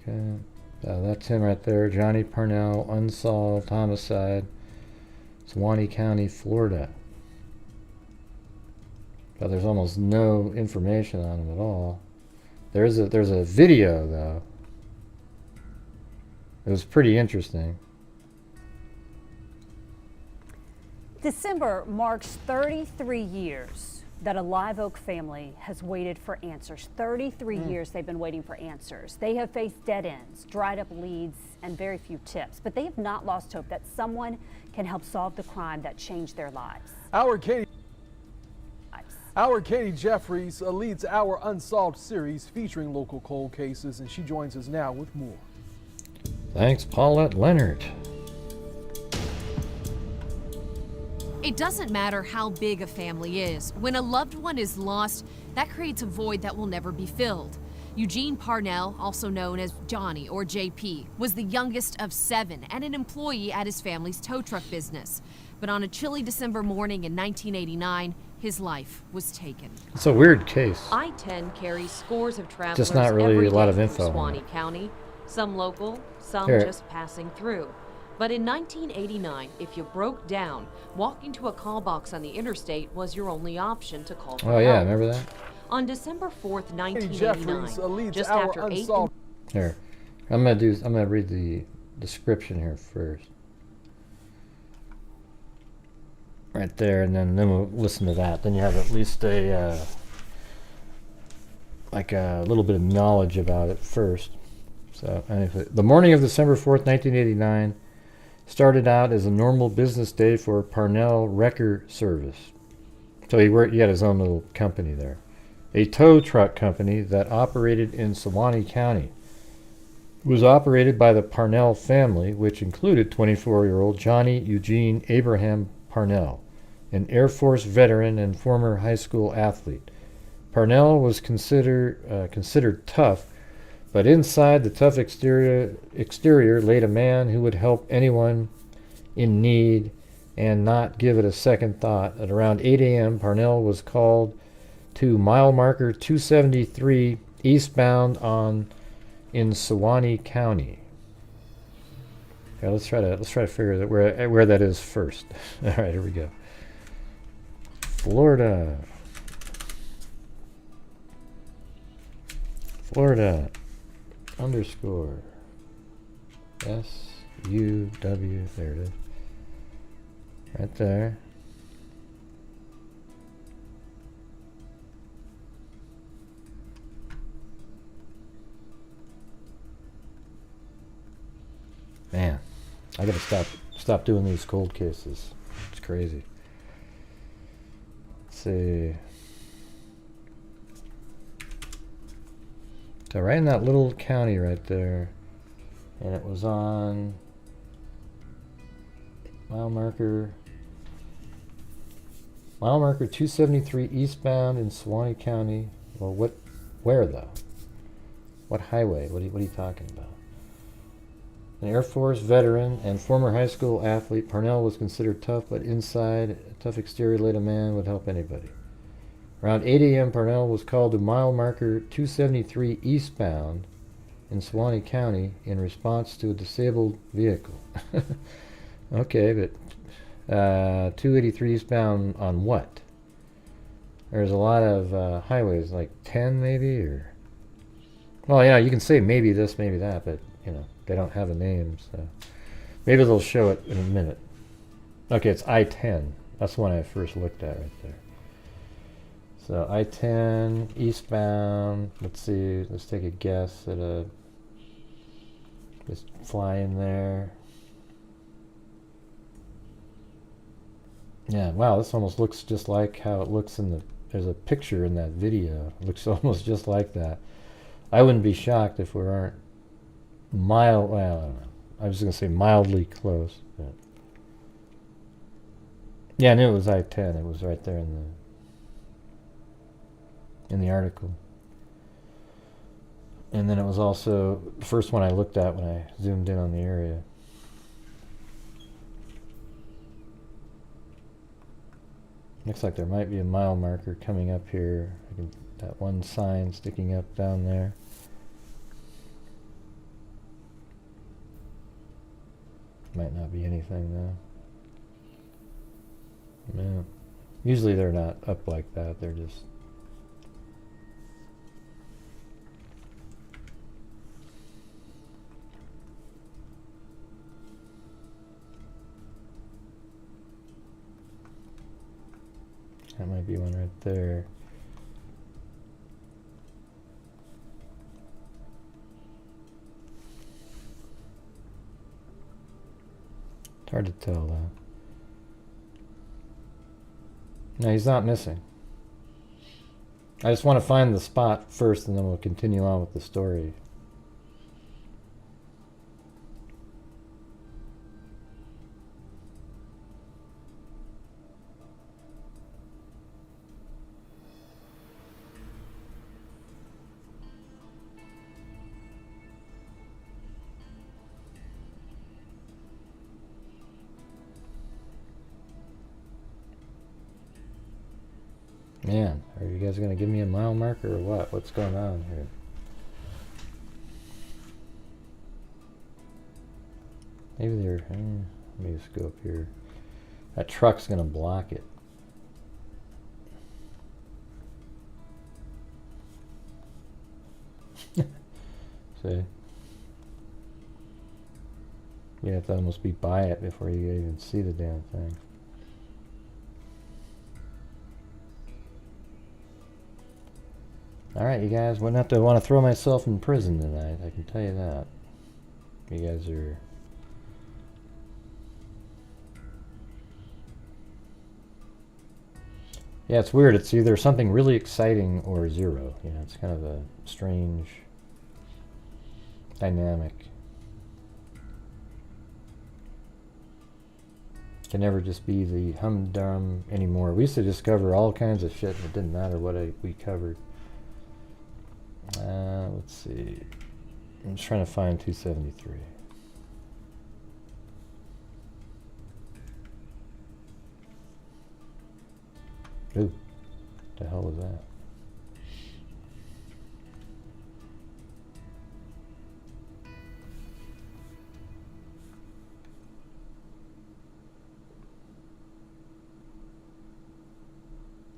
Okay, that's him right there. Johnny Parnell, unsolved homicide, Suwannee County, Florida. But there's almost no information on him at all. There's a video though. It was pretty interesting. December marks 33 years that a Live Oak family has waited for answers. 33 years they've been waiting for answers. They have faced dead ends, dried up leads, and very few tips, but they have not lost hope that someone can help solve the crime that changed their lives. Our Katie Jeffries leads our Unsolved series featuring local cold cases, and she joins us now with more. Thanks, Paulette Leonard. It doesn't matter how big a family is. When a loved one is lost, that creates a void that will never be filled. Eugene Parnell, also known as Johnny or JP, was the youngest of 7 and an employee at his family's tow truck business. But on a chilly December morning in 1989, his life was taken. It's a weird case. I-10 carries scores of travelers Just not really every a lot day of through info on Suwannee it. County, some local, some Here. just passing through. But in 1989, if you broke down, walking to a call box on the interstate was your only option to call for Oh yeah, help. remember that? On December 4th, Katie Jeffries 1989, leads just our after 8 Unsolved. Here, I'm gonna read the description here first. Right there, and then we'll listen to that. Then you have at least a like a little bit of knowledge about it first. So, anyway, the morning of December 4th, 1989, started out as a normal business day for Parnell Wrecker Service. So he had his own little company there, a tow truck company that operated in Suwannee County. It was operated by the Parnell family, which included 24-year-old Johnny Eugene Abraham Parnell, an Air Force veteran and former high school athlete. Parnell was considered tough, but inside the tough exterior laid a man who would help anyone in need and not give it a second thought. At around 8 a.m., Parnell was called to mile marker 273 eastbound in Suwannee County. Okay, let's try to figure out where that is first. All right, here we go. Florida. Underscore SUW. There it is. Right there. Man, I gotta stop doing these cold cases. It's crazy. Let's see. So right in that little county right there, and it was on mile marker 273 eastbound in Suwannee County. Well, where though? What highway? What are you talking about? An Air Force veteran and former high school athlete, Parnell was considered tough, but inside a tough exterior laid a man would help anybody. Around 8 a.m., Parnell was called to mile marker 273 eastbound in Suwannee County in response to a disabled vehicle. Okay, but 283 eastbound on what? There's a lot of highways, like 10 maybe, or... Well, yeah, you can say maybe this, maybe that, but, you know, they don't have a name, so... Maybe they'll show it in a minute. Okay, it's I-10. That's the one I first looked at right there. So I-10 eastbound. Let's see. Let's take a guess at a. Just fly in there. Yeah. Wow. This almost looks just like how it looks in the. There's a picture in that video. It looks almost just like that. I wouldn't be shocked if we aren't well, I don't know. I was gonna say mildly close. But yeah, I knew it was I-10. It was right there in the article. And then it was also the first one I looked at when I zoomed in on the area. Looks like there might be a mile marker coming up here. That one sign sticking up down there. Might not be anything though. No. Usually they're not up like that. They're just... That might be one right there. It's hard to tell though. No, he's not missing. I just want to find the spot first, and then we'll continue on with the story. Man, are you guys going to give me a mile marker or what? What's going on here? Maybe they're... let me just go up here. That truck's going to block it. See? You have to almost be by it before you even see the damn thing. Alright, you guys, wouldn't have to want to throw myself in prison tonight, I can tell you that. You guys are... Yeah, it's weird. It's either something really exciting or zero. You know, it's kind of a strange dynamic. Can never just be the humdrum anymore. We used to discover all kinds of shit and it didn't matter what we covered. Let's see. I'm just trying to find 273. Ooh, what the hell was that?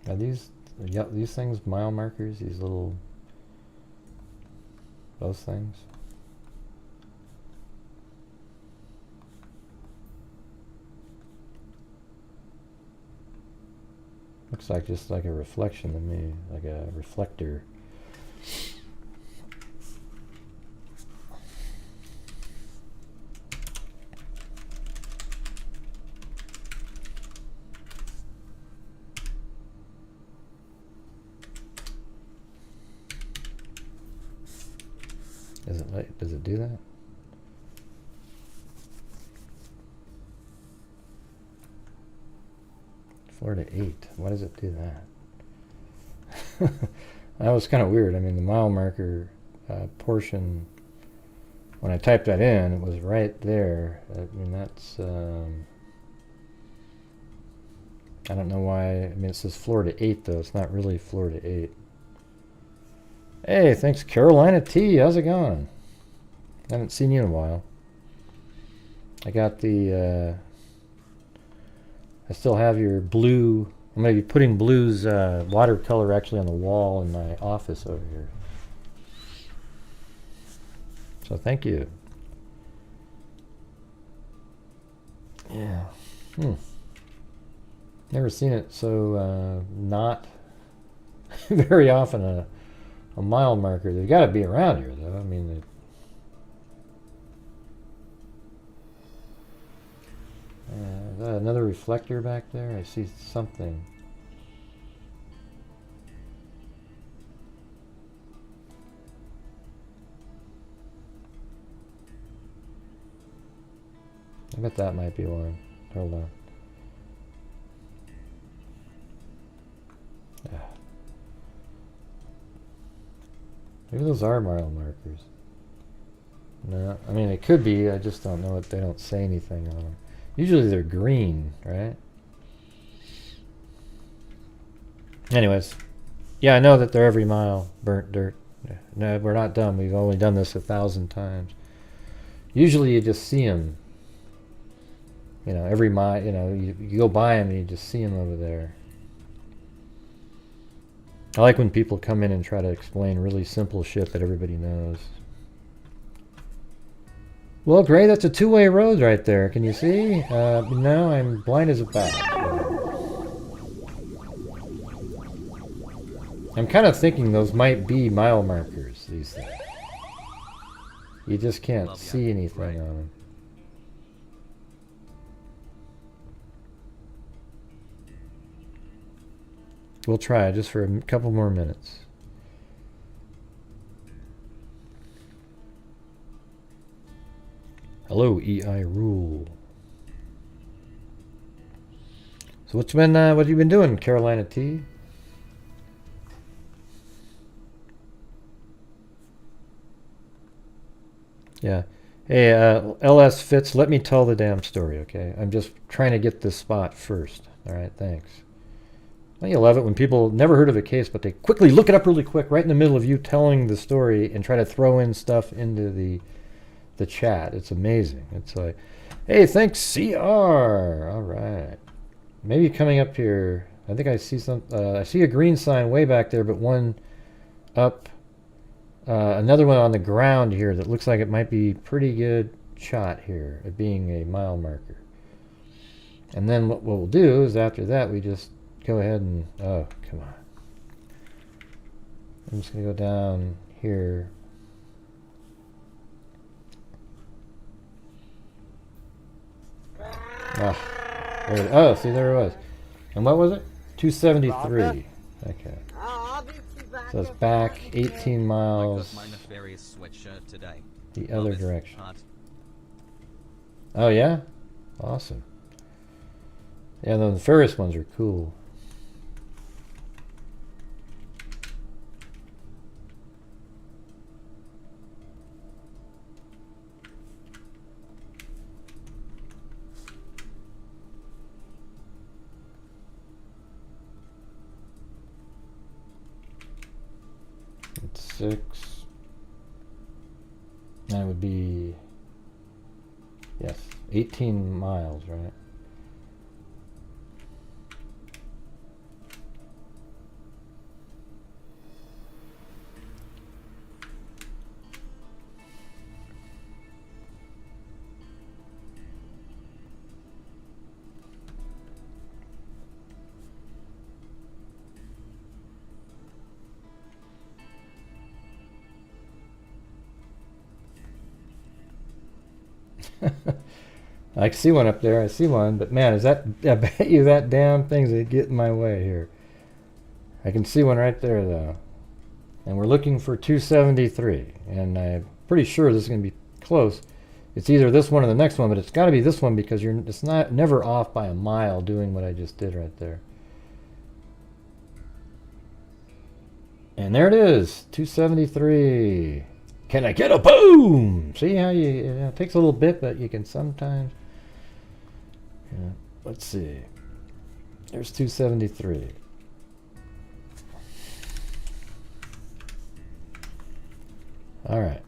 Are these things mile markers? These little... those things? Looks like just like a reflection to me, like a reflector. Does it do that? Florida 8. Why does it do that? That was kind of weird. I mean, the mile marker portion, when I typed that in, it was right there. I mean, that's... I don't know why. I mean, it says Florida 8, though. It's not really Florida 8. Hey, thanks, Carolina T. How's it going? I haven't seen you in a while. I got the... I still have your blue... I'm going to be putting blue's watercolor actually on the wall in my office over here. So thank you. Yeah. Never seen it so not very often a mile marker. They've got to be around here though. I mean, is that another reflector back there? I see something. I bet that might be one. Hold on. Yeah. Maybe those are mile markers. No, I mean it could be. I just don't know it. They don't say anything on them. Usually they're green, right? Anyways, yeah, I know that they're every mile. Burnt dirt. No, we're not done. We've only done this 1,000 times. Usually you just see them. You know, every mile. You know, you go by them and you just see them over there. I like when people come in and try to explain really simple shit that everybody knows. Well, Gray, that's a two-way road right there. Can you see? No, I'm blind as a bat. I'm kind of thinking those might be mile markers, these things. You just can't see anything on them. We'll try just for a couple more minutes. Hello, EI Rule. So what have you been doing, Carolina T? Yeah. Hey, LS Fitz, let me tell the damn story, okay? I'm just trying to get this spot first. All right, thanks. Don't you love it when people never heard of a case, but they quickly look it up really quick, right in the middle of you telling the story, and try to throw in stuff into the chat. It's amazing. It's like, hey, thanks, CR. All right. Maybe coming up here, I think I see I see a green sign way back there, but one up, another one on the ground here that looks like it might be pretty good shot here at being a mile marker. And then what we'll do is after that, we just go ahead and, oh, come on. I'm just going to go down here. Oh, see, there it was. And what was it? 273. Okay. So it's back 18 miles I got my Nefarious sweatshirt today. the other direction. Oh, yeah? Awesome. Yeah, the Nefarious ones are cool. It's 6. That would be, yes, 18 miles, right? I see one up there. I see one, but man, is that? I bet you that damn thing's gonna get in my way here. I can see one right there though, and we're looking for 273, and I'm pretty sure this is gonna be close. It's either this one or the next one, but it's got to be this one because it's never off by a mile doing what I just did right there. And there it is, 273. Can I get a boom? See how it takes a little bit, but you can sometimes. Yeah, let's see. There's 273. All right.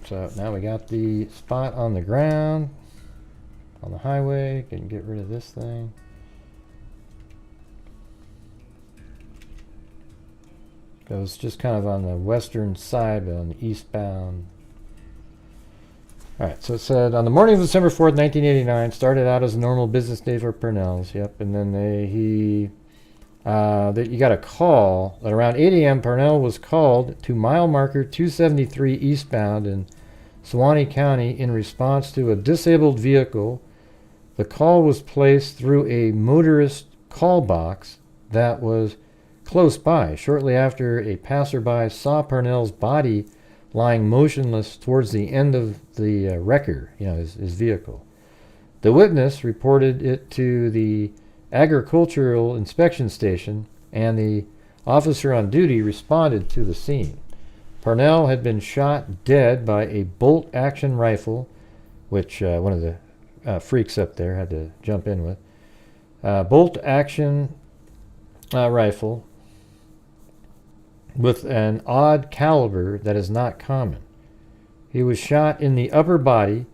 So now we got the spot on the ground, on the highway. Can get rid of this thing. Goes just kind of on the western side, but on the eastbound. All right, so it said, on the morning of December 4th, 1989, started out as a normal business day for Parnell's. Yep, and then you got a call at around 8 a.m. Parnell was called to mile marker 273 eastbound in Suwannee County in response to a disabled vehicle. The call was placed through a motorist call box that was close by, shortly after a passerby saw Parnell's body lying motionless towards the end of the wrecker, his vehicle. The witness reported it to the agricultural inspection station, and the officer on duty responded to the scene. Parnell had been shot dead by a bolt-action rifle, which one of the freaks up there had to jump in with. Bolt-action rifle with an odd caliber that is not common. He was shot in the upper body,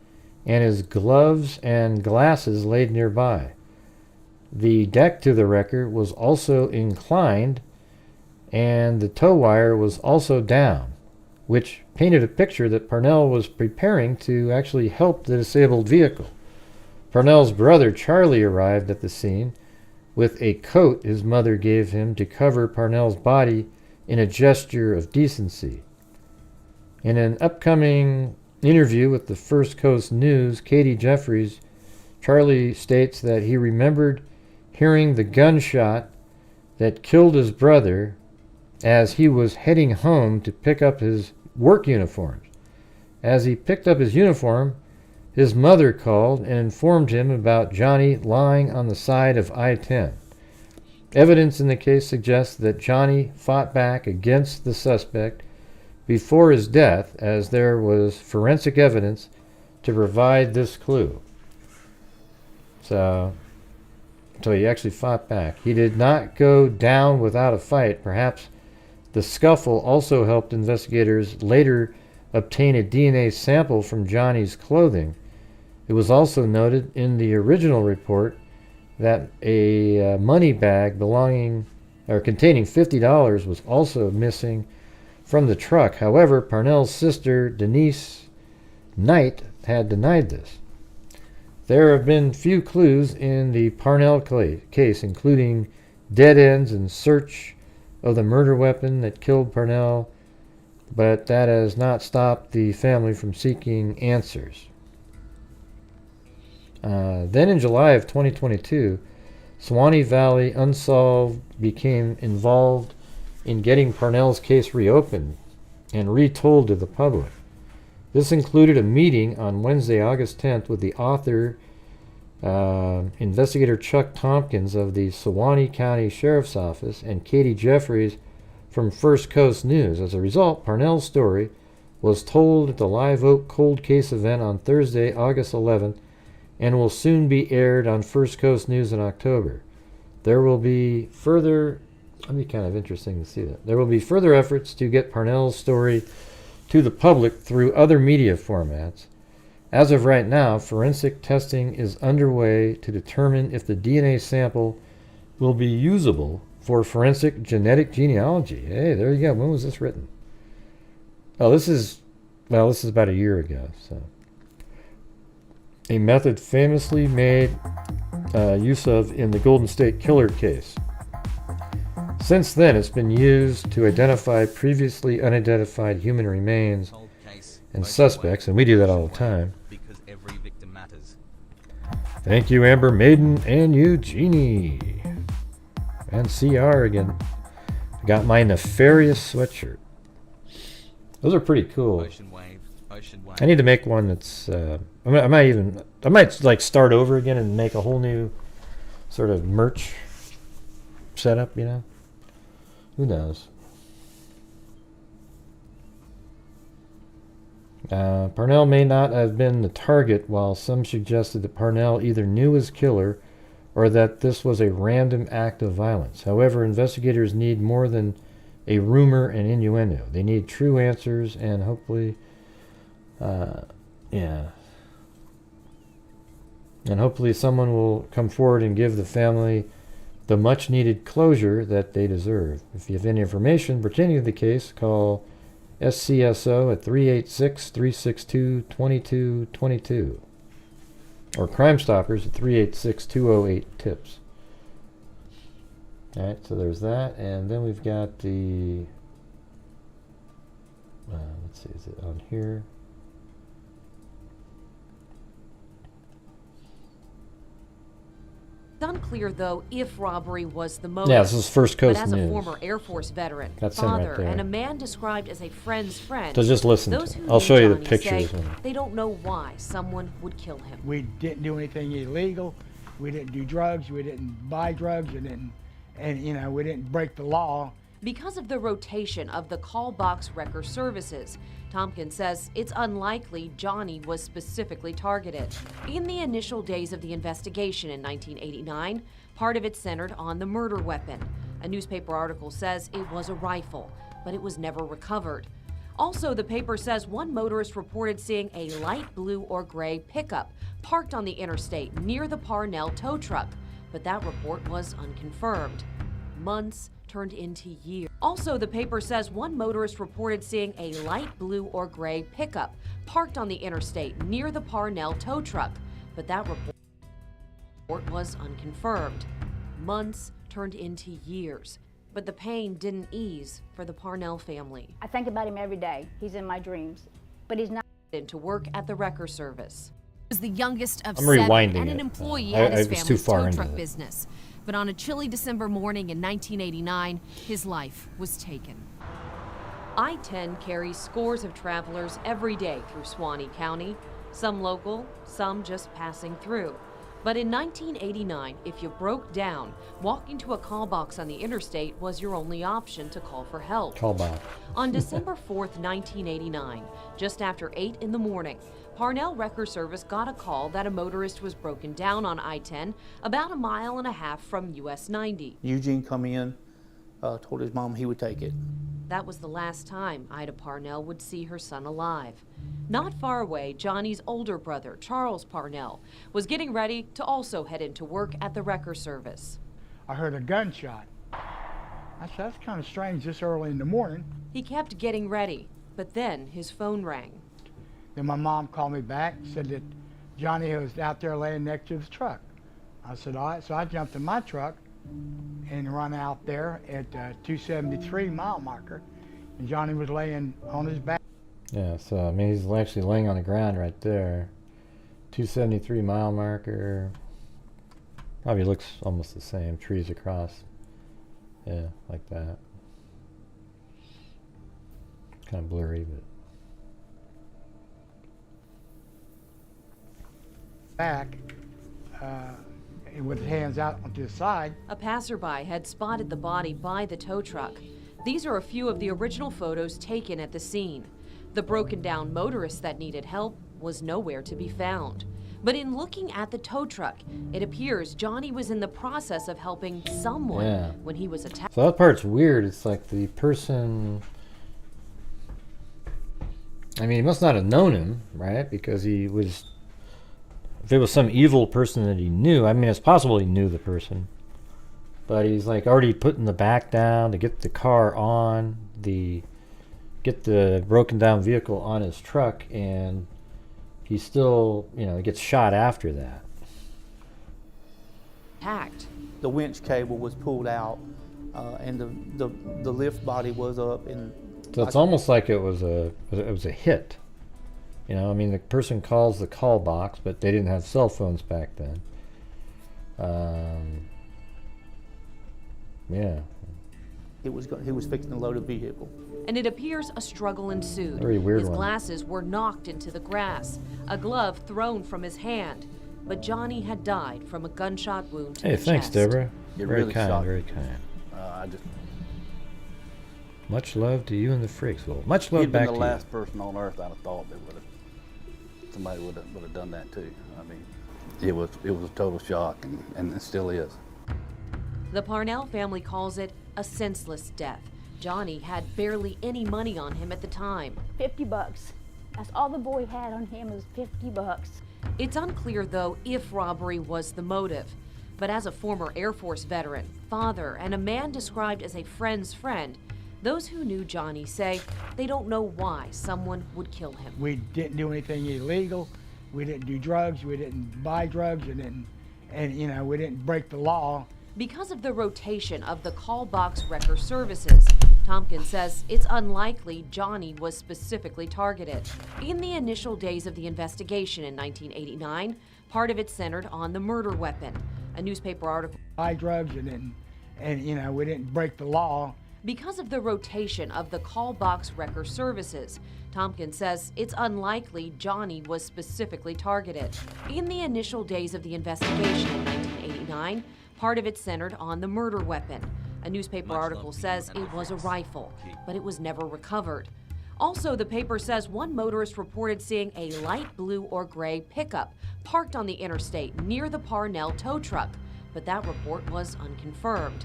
and his gloves and glasses laid nearby. The deck to the wrecker was also inclined, and the tow wire was also down, which painted a picture that Parnell was preparing to actually help the disabled vehicle. Parnell's brother Charlie arrived at the scene with a coat his mother gave him to cover Parnell's body in a gesture of decency. In an upcoming interview with the First Coast News, Katie Jeffries, Charlie states that he remembered hearing the gunshot that killed his brother as he was heading home to pick up his work uniforms. As he picked up his uniform, his mother called and informed him about Johnny lying on the side of I-10. Evidence in the case suggests that Johnny fought back against the suspect before his death, as there was forensic evidence to provide this clue. So he actually fought back. He did not go down without a fight. Perhaps the scuffle also helped investigators later obtain a DNA sample from Johnny's clothing. It was also noted in the original report that a money bag containing $50 was also missing from the truck. However, Parnell's sister, Denise Knight, had denied this. There have been few clues in the Parnell case, including dead ends in search of the murder weapon that killed Parnell, but that has not stopped the family from seeking answers. Then in July of 2022, Swanee Valley Unsolved became involved in getting Parnell's case reopened and retold to the public. This included a meeting on Wednesday, August 10th with the author, investigator Chuck Tompkins of the Suwannee County Sheriff's Office, and Katie Jeffries from First Coast News. As a result, Parnell's story was told at the Live Oak Cold Case event on Thursday, August 11th, and will soon be aired on First Coast News in October. There will be further, that'd be kind of interesting to see that. There will be further efforts to get Parnell's story to the public through other media formats. As of right now, forensic testing is underway to determine if the DNA sample will be usable for forensic genetic genealogy. Hey, there you go. When was this written? Oh, this is about a year ago. So, a method famously made use of in the Golden State Killer case. Since then, it's been used to identify previously unidentified human remains and suspects, and we do that all the time. Because every victim matters. Thank you, Amber Maiden and Eugenie. And CR again. I got my Nefarious sweatshirt. Those are pretty cool. Ocean wave, ocean wave. I need to make one that's I might like start over again and make a whole new sort of merch setup, you know? Who knows? Parnell may not have been the target, while some suggested that Parnell either knew his killer or that this was a random act of violence. However, investigators need more than a rumor and innuendo. They need true answers, and hopefully, and hopefully someone will come forward and give the family the much-needed closure that they deserve. If you have any information pertaining to the case, call SCSO at 386-362-2222 or Crime Stoppers at 386-208-TIPS. Alright, so there's that, and then we've got the, let's see, is it on here? It's unclear, though, if robbery was the motive. Yeah, this is First Coast But as News. a former Air Force veteran, That's him right father, there. and a man described as a friend's friend, So just listen those to who it. I'll knew show you the Johnny pictures. say they don't know why someone would kill him. We didn't do anything illegal. We didn't do drugs. We didn't buy drugs. We didn't break the law. Because of the rotation of the call box wrecker services, Tompkins says it's unlikely Johnny was specifically targeted. In the initial days of the investigation in 1989, part of it centered on the murder weapon. A newspaper article says it was a rifle, but it was never recovered. Also, the paper says one motorist reported seeing a light blue or gray pickup parked on the interstate near the Parnell tow truck, but that report was unconfirmed. Months turned into years. Also, the paper says one motorist reported seeing a light blue or gray pickup parked on the interstate near the Parnell tow truck, but that report was unconfirmed. Months turned into years, but the pain didn't ease for the Parnell family. I think about him every day. He's in my dreams, but he's not. To work at the wrecker service. Was the youngest of I'm 7 rewinding and an it. employee I at his was too family's far tow into truck it. business. But on a chilly December morning in 1989, his life was taken. I-10 carries scores of travelers every day through Suwannee County, some local, some just passing through. But in 1989, if you broke down, walking to a call box on the interstate was your only option to call for help. Call box. On December 4th, 1989, just after 8 in the morning, Parnell Wrecker Service got a call that a motorist was broken down on I-10 about 1.5 miles from US 90. Eugene come in, told his mom he would take it. That was the last time Ida Parnell would see her son alive. Not far away, Johnny's older brother, Charles Parnell, was getting ready to also head into work at the Wrecker Service. I heard a gunshot. I said, that's kind of strange this early in the morning. He kept getting ready, but then his phone rang. Then my mom called me back, said that Johnny was out there laying next to his truck. I said, all right, so I jumped in my truck and run out there at 273 mile marker, and Johnny was laying on his back. Yeah, so I mean he's actually laying on the ground right there. 273 mile marker. Probably looks almost the same. Trees across. Yeah, like that. Kind of blurry, but. Back. With his hands out onto the side. A passerby had spotted the body by the tow truck. These are a few of the original photos taken at the scene. The broken down motorist that needed help was nowhere to be found. But in looking at the tow truck, it appears Johnny was in the process of helping someone when he was attacked. So that part's weird. It's like the person, I mean, he must not have known him, right? Because he was, if it was some evil person that he knew, I mean, it's possible he knew the person. But he's like already putting the back down to get the car on, get the broken down vehicle on his truck, and he still, you know, gets shot after that. Attacked. The winch cable was pulled out, and the lift body was up, and so it's almost like it was a hit. You know, I mean, the person calls the call box, but they didn't have cell phones back then. Yeah. He was fixing to load a vehicle. And it appears a struggle ensued. Very weird his one. glasses were knocked into the grass, a glove thrown from his hand. But Johnny had died from a gunshot wound to Hey, the thanks, chest. Deborah. It Very really kind, shocked very me. kind. Much love to you and the freaks. Well, much love He'd back been to the you. last person on earth I'd have thought that somebody would have done that too. I mean, it was a total shock, and it still is. The Parnell family calls it a senseless death. Johnny had barely any money on him at the time. $50. That's all the boy had on him was $50. It's unclear, though, if robbery was the motive. But as a former Air Force veteran, father, and a man described as a friend's friend, those who knew Johnny say they don't know why someone would kill him. We didn't do anything illegal. We didn't do drugs. We didn't buy drugs, and you know, we didn't break the law. Because of the rotation of the call box wrecker services, Tompkins says it's unlikely Johnny was specifically targeted. In the initial days of the investigation in 1989, part of it centered on the murder weapon. A newspaper article. Buy drugs, and you know, we didn't break the law. Because of the rotation of the call box wrecker services, Tompkins says it's unlikely Johnny was specifically targeted. In the initial days of the investigation in 1989, part of it centered on the murder weapon. A newspaper article says it was a rifle, but it was never recovered. Also, the paper says one motorist reported seeing a light blue or gray pickup parked on the interstate near the Parnell tow truck, but that report was unconfirmed.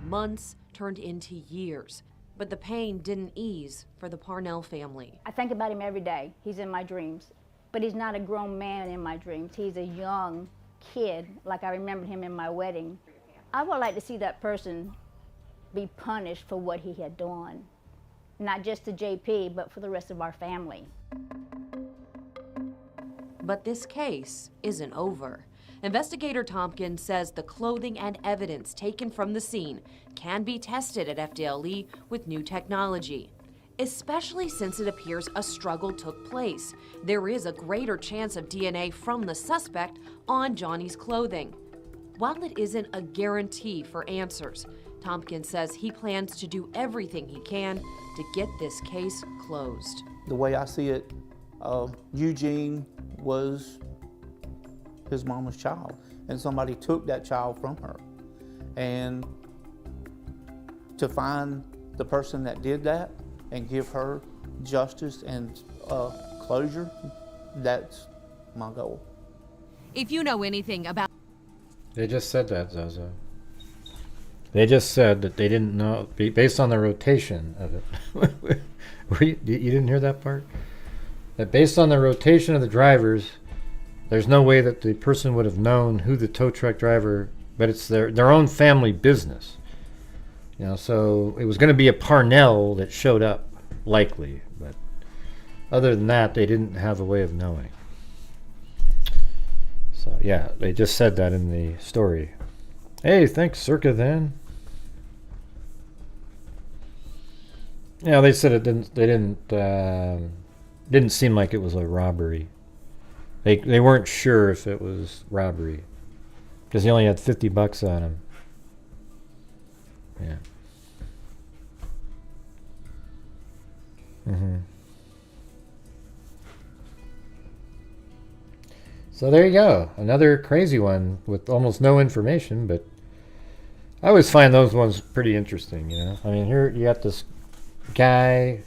Months turned into years, but the pain didn't ease for the Parnell family. I think about him every day. He's in my dreams. But he's not a grown man in my dreams. He's a young kid, like I remembered him in my wedding. I would like to see that person be punished for what he had done. Not just to JP, but for the rest of our family. But this case isn't over. Investigator Tompkins says the clothing and evidence taken from the scene can be tested at FDLE with new technology. Especially since it appears a struggle took place. There is a greater chance of DNA from the suspect on Johnny's clothing. While it isn't a guarantee for answers, Tompkins says he plans to do everything he can to get this case closed. The way I see it, Eugene was his mama's child, and somebody took that child from her. And to find the person that did that and give her justice and closure, that's my goal. If you know anything about... They just said that, Zozo. They just said that they didn't know, based on the rotation of it. You didn't hear that part? That based on the rotation of the drivers, there's no way that the person would have known who the tow truck driver, but it's their own family business. You know, so it was going to be a Parnell that showed up, likely, but other than that, they didn't have a way of knowing. So yeah, they just said that in the story. Hey, thanks, Circa then. Yeah, they said it didn't. They didn't seem like it was a robbery. They weren't sure if it was robbery because he only had $50 on him. Yeah. So there you go. Another crazy one with almost no information, but I always find those ones pretty interesting, you know. I mean, here you got this guy,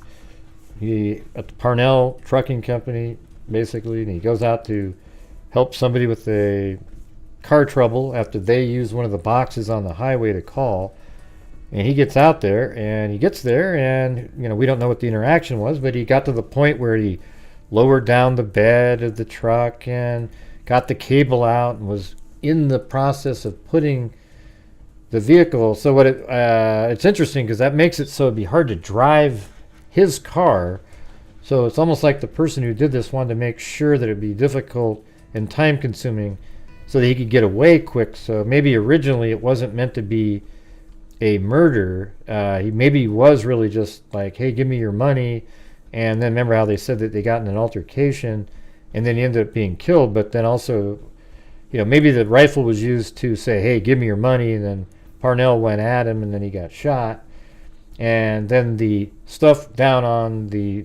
he at the Parnell trucking company, basically, and he goes out to help somebody with a car trouble after they use one of the boxes on the highway to call. And he gets out there, and he gets there, and, you know, we don't know what the interaction was, but he got to the point where he lowered down the bed of the truck and got the cable out and was in the process of putting the vehicle. So what it's interesting because that makes it so it'd be hard to drive his car. So it's almost like the person who did this wanted to make sure that it'd be difficult and time consuming so that he could get away quick. So maybe originally it wasn't meant to be a murder. He maybe was really just like, hey, give me your money. And then remember how they said that they got in an altercation and then he ended up being killed. But then also, you know, maybe the rifle was used to say, hey, give me your money. And then Parnell went at him and then he got shot. And then the stuff down on the,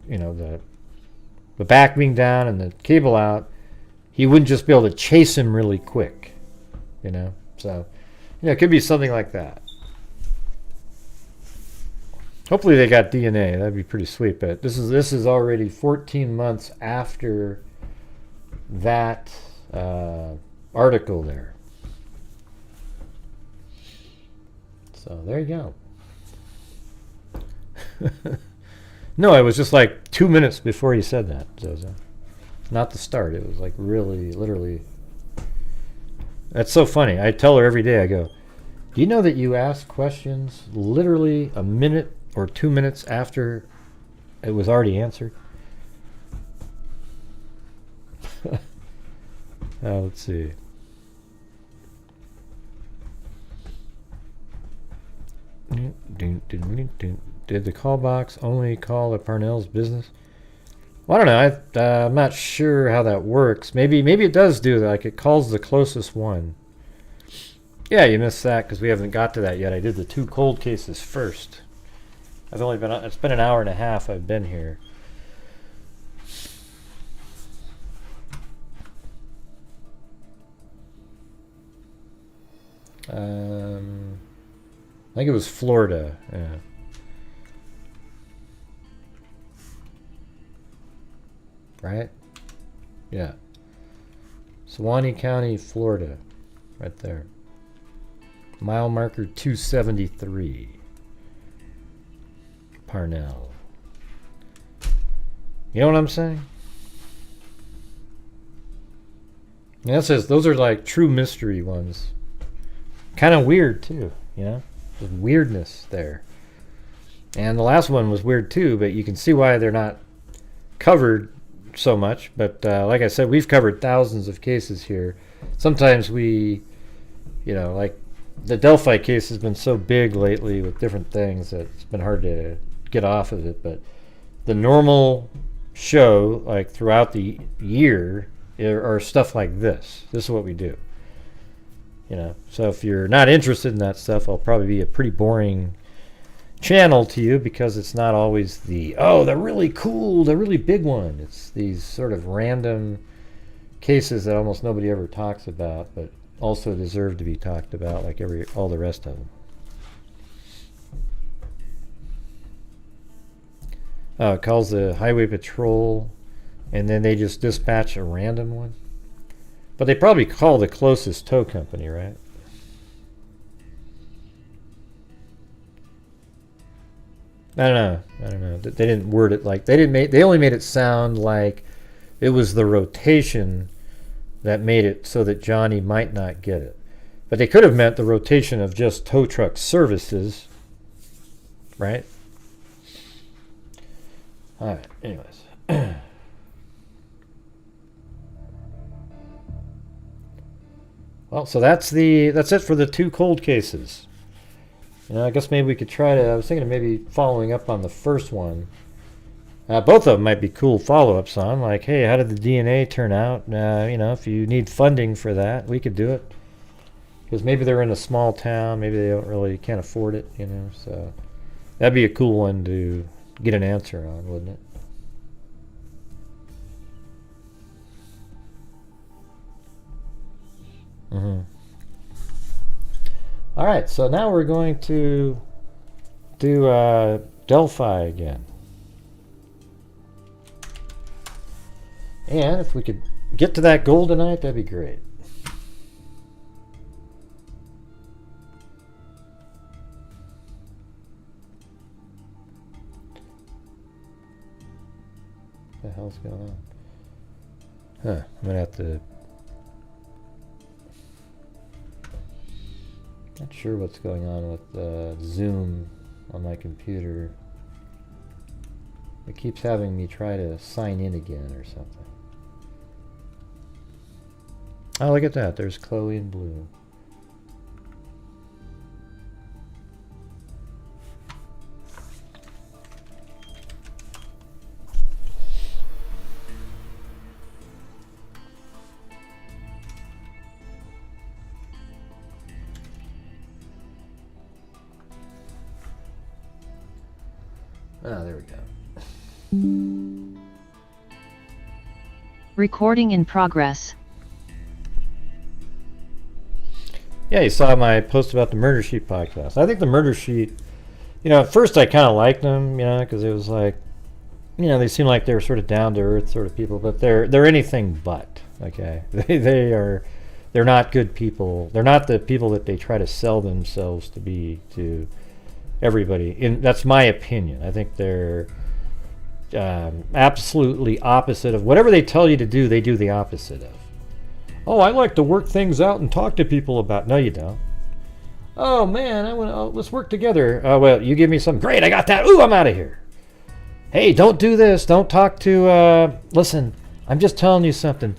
you know, the back being down and the cable out, he wouldn't just be able to chase him really quick, you know. So, you know, it could be something like that. Hopefully they got DNA. That'd be pretty sweet. But this is already 14 months after that article there. So there you go. No, it was just like 2 minutes before he said that, Zozo. Not the start. It was like really, literally. That's so funny. I tell her every day, I go, do you know that you ask questions literally a minute or 2 minutes after it was already answered? Let's see. Did the call box only call the Parnell's business? Well, I don't know. I'm not sure how that works. Maybe it does do that. Like it calls the closest one. Yeah, you missed that because we haven't got to that yet. I did the 2 cold cases first. It's been an hour and a half I've been here. I think it was Florida. Yeah. Right? Yeah. Suwannee County, Florida. Right there. Mile marker 273. Parnell. You know what I'm saying? Yeah, it says those are like true mystery ones. Kind of weird too, you know? There's weirdness there. And the last one was weird too, but you can see why they're not covered so much. But like I said, we've covered thousands of cases here. Sometimes we, you know, like the Delphi case has been so big lately with different things that it's been hard to get off of it. But the normal show, like throughout the year, are stuff like this. This is what we do. You know, so if you're not interested in that stuff, I'll probably be a pretty boring channel to you, because it's not always the really cool, the really big one. It's these sort of random cases that almost nobody ever talks about, but also deserve to be talked about, like all the rest of them. It calls the highway patrol, and then they just dispatch a random one. But they probably call the closest tow company, right? I don't know. They didn't word it like they only made it sound like it was the rotation that made it so that Johnny might not get it. But they could have meant the rotation of just tow truck services, right? All right, anyways. Well, so that's it for the 2 cold cases. You know, I guess maybe we could try to, I was thinking of maybe following up on the first one. Both of them might be cool follow-ups on, like, hey, how did the DNA turn out? You know, if you need funding for that, we could do it. Because maybe they're in a small town, maybe they can't afford it, you know, so that'd be a cool one to get an answer on, wouldn't it? All right, so now we're going to do Delphi again. And if we could get to that goal tonight, that'd be great. What the hell's going on? Huh, I'm gonna have to... Not sure what's going on with Zoom on my computer. It keeps having me try to sign in again or something. Oh, look at that. There's Chloe in blue. Ah, there we go. Recording in progress. Yeah, you saw my post about the Murder Sheet podcast. I think the Murder Sheet, you know, at first I kind of liked them, you know, because it was like, you know, they seem like they're sort of down to earth sort of people, but they're anything but, okay? They're not good people. They're not the people that they try to sell themselves to be to everybody. And that's my opinion. I think they're absolutely opposite of whatever they tell you to do. They do the opposite of. Oh, I like to work things out and talk to people about. No, you don't. Oh man, let's work together. Oh well, you give me some. Great, I got that. Ooh, I'm out of here. Hey, don't do this. Don't talk to. Listen, I'm just telling you something.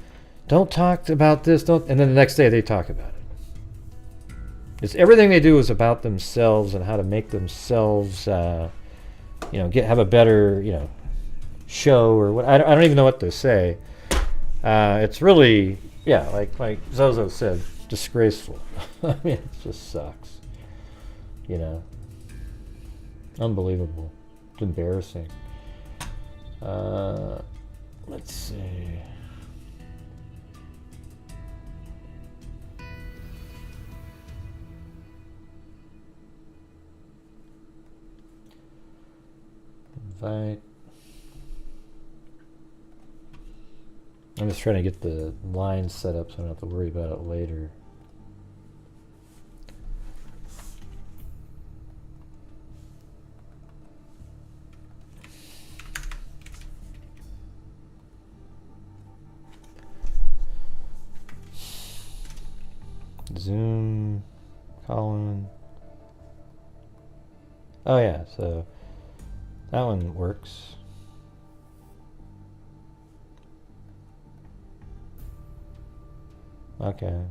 Don't talk about this. Don't. And then the next day they talk about it. It's everything they do is about themselves and how to make themselves, you know, have a better, you know, show or what. I don't even know what to say. It's really, yeah, like Zozo said, disgraceful. I mean, it just sucks. You know, unbelievable. It's embarrassing. Let's see. Invite. I'm just trying to get the line set up so I don't have to worry about it later. Zoom, Colin. Oh yeah, so that one works. Okay.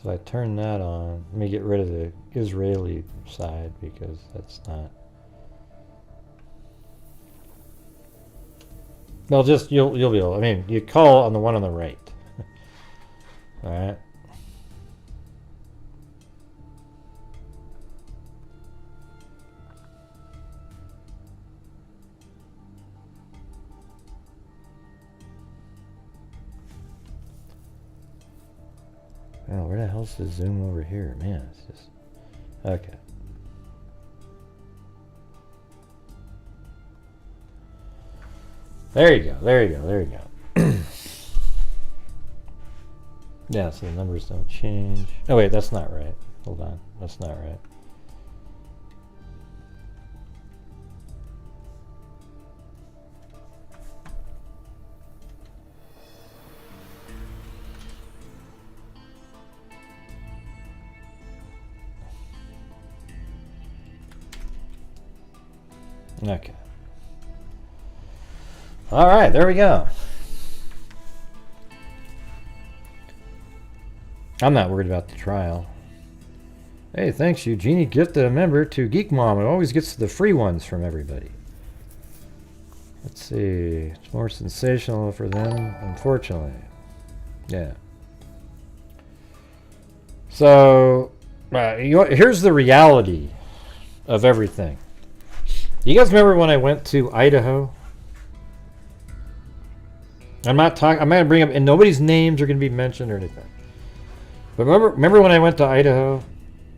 So I turn that on. Let me get rid of the Israeli side because that's not. Well, just you'll be able. I mean, you call on the one on the right. All right. Oh, where the hell's the zoom over here? Man, it's just... Okay. There you go, there you go, there you go. Yeah, so the numbers don't change. Oh wait, that's not right. Hold on, that's not right. Okay. All right, there we go. I'm not worried about the trial. Hey, thanks, Eugenie. Gifted a member to Geek Mom. It always gets the free ones from everybody. Let's see. It's more sensational for them, unfortunately. Yeah. So, here's the reality of everything. You guys remember when I went to Idaho? I'm not talking. I'm going to bring up, and nobody's names are going to be mentioned or anything. But remember when I went to Idaho,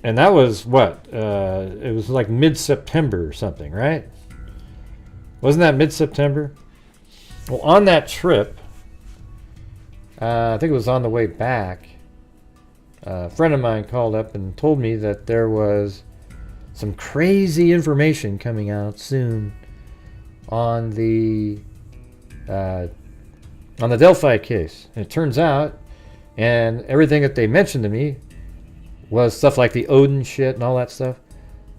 and that was what? It was like mid-September or something, right? Wasn't that mid-September? Well, on that trip, I think it was on the way back. A friend of mine called up and told me that there was some crazy information coming out soon on the Delphi case. And it turns out, and everything that they mentioned to me was stuff like the Odin shit and all that stuff.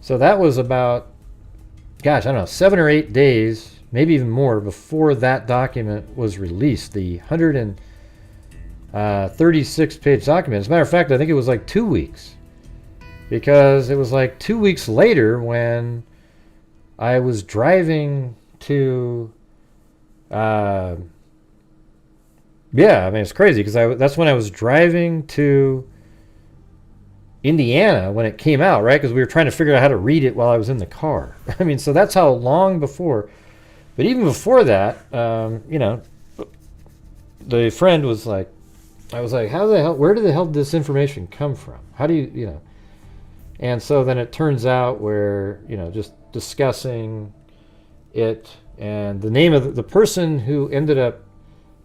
So that was about, gosh, I don't know, 7 or 8 days, maybe even more, before that document was released. The 136-page document. As a matter of fact, I think it was like 2 weeks. Because it was like 2 weeks later when I was driving to... yeah, I mean, it's crazy because that's when I was driving to Indiana when it came out, right? Because we were trying to figure out how to read it while I was in the car. I mean, so that's how long before. But even before that, you know, the friend was like, I was like, how the hell, where did the hell did this information come from? How do you, you know? And so then it turns out we're, you know, just discussing it, and the name of the person who ended up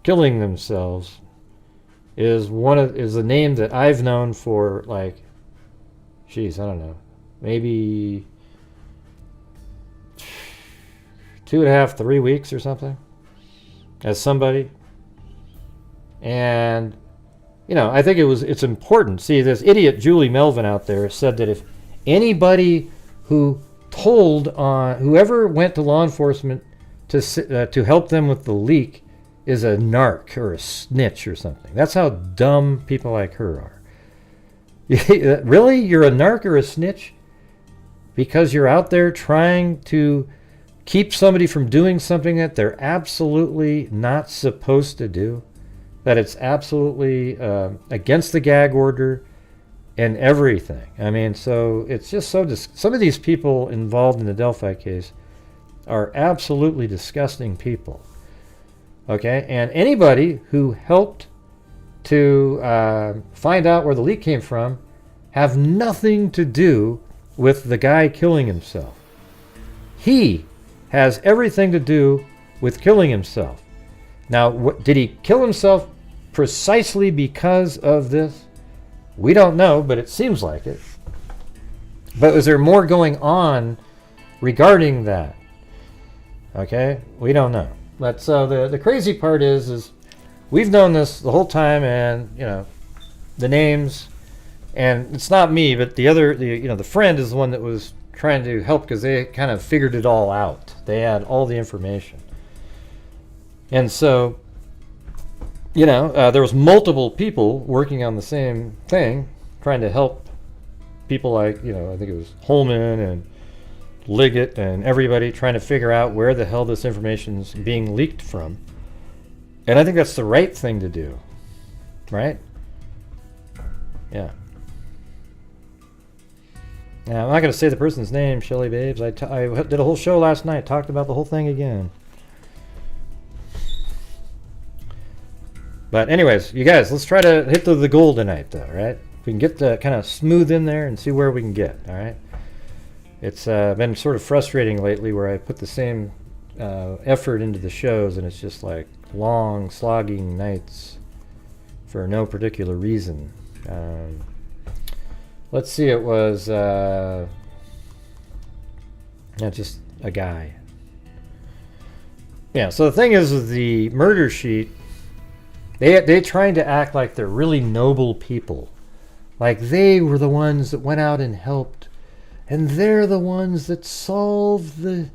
killing themselves is the name that I've known for like, geez, I don't know, maybe 2.5, 3 weeks or something, as somebody. And you know, I think it's important. See, this idiot Julie Melvin out there said that if anybody who told on whoever went to law enforcement to help them with the leak is a narc or a snitch or something. That's how dumb people like her are. Really? You're a narc or a snitch because you're out there trying to keep somebody from doing something that they're absolutely not supposed to do? That it's absolutely against the gag order and everything. I mean, so it's just so... some of these people involved in the Delphi case are absolutely disgusting people. Okay? And anybody who helped to find out where the leak came from have nothing to do with the guy killing himself. He has everything to do with killing himself. Now, did he kill himself precisely because of this? We don't know, but it seems like it. But is there more going on regarding that? Okay, we don't know. But so the crazy part is we've known this the whole time, and you know, the names, and it's not me, but the friend is the one that was trying to help because they kind of figured it all out. They had all the information, and so you know, there was multiple people working on the same thing, trying to help people like, you know, I think it was Holman and Liggett and everybody trying to figure out where the hell this information is being leaked from. And I think that's the right thing to do. Right? Yeah. Now, I'm not going to say the person's name, Shelly Babes. I did a whole show last night, talked about the whole thing again. But anyways, you guys, let's try to hit the goal tonight, though, right? We can get the kind of smooth in there and see where we can get, all right? It's been sort of frustrating lately where I put the same effort into the shows and it's just like long, slogging nights for no particular reason. Let's see, it was just a guy. Yeah, so the thing is with the murder sheet, they're trying to act like they're really noble people. Like they were the ones that went out and helped. And they're the ones that solved the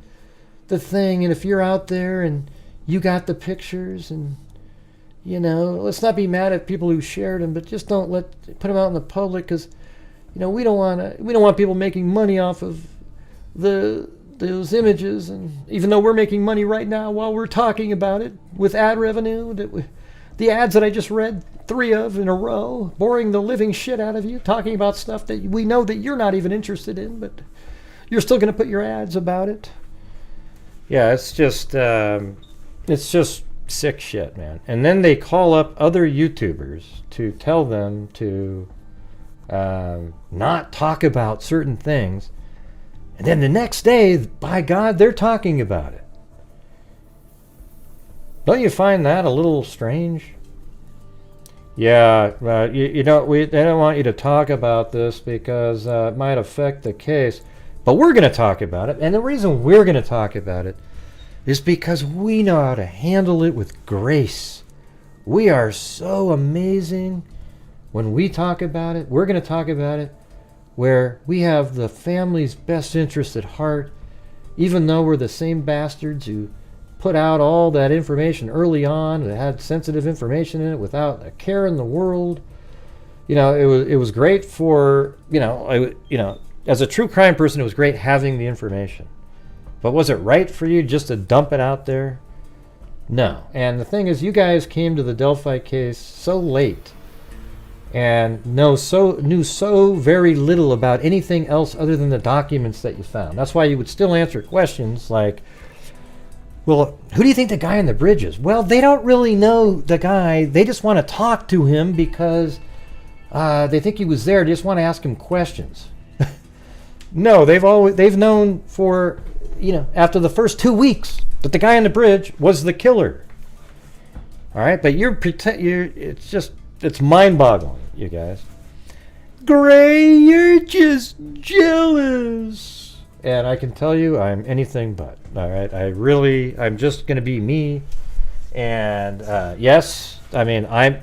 thing. And if you're out there and you got the pictures and, you know, let's not be mad at people who shared them, but just don't put them out in the public because, you know, we don't want people making money off of those images. And even though we're making money right now while we're talking about it with ad revenue, the ads that I just read 3 of in a row, boring the living shit out of you, talking about stuff that we know that you're not even interested in, but you're still going to put your ads about it. Yeah, it's just sick shit, man. And then they call up other YouTubers to tell them to not talk about certain things. And then the next day, by God, they're talking about it. Don't you find that a little strange? Yeah, they don't want you to talk about this because it might affect the case. But we're going to talk about it. And the reason we're going to talk about it is because we know how to handle it with grace. We are so amazing when we talk about it. We're going to talk about it where we have the family's best interest at heart, even though we're the same bastards who put out all that information early on that had sensitive information in it without a care in the world. You know, it was great for, as a true crime person, it was great having the information. But was it right for you just to dump it out there? No. And the thing is, you guys came to the Delphi case so late and knew so very little about anything else other than the documents that you found. That's why you would still answer questions like, well, who do you think the guy on the bridge is? Well, they don't really know the guy. They just want to talk to him because they think he was there. They just want to ask him questions. No, they've known for, after the first 2 weeks that the guy on the bridge was the killer. All right, but it's mind-boggling, you guys. Gray, you're just jealous. And I can tell you, I'm anything but. All right, I'm just going to be me. And yes, I mean, I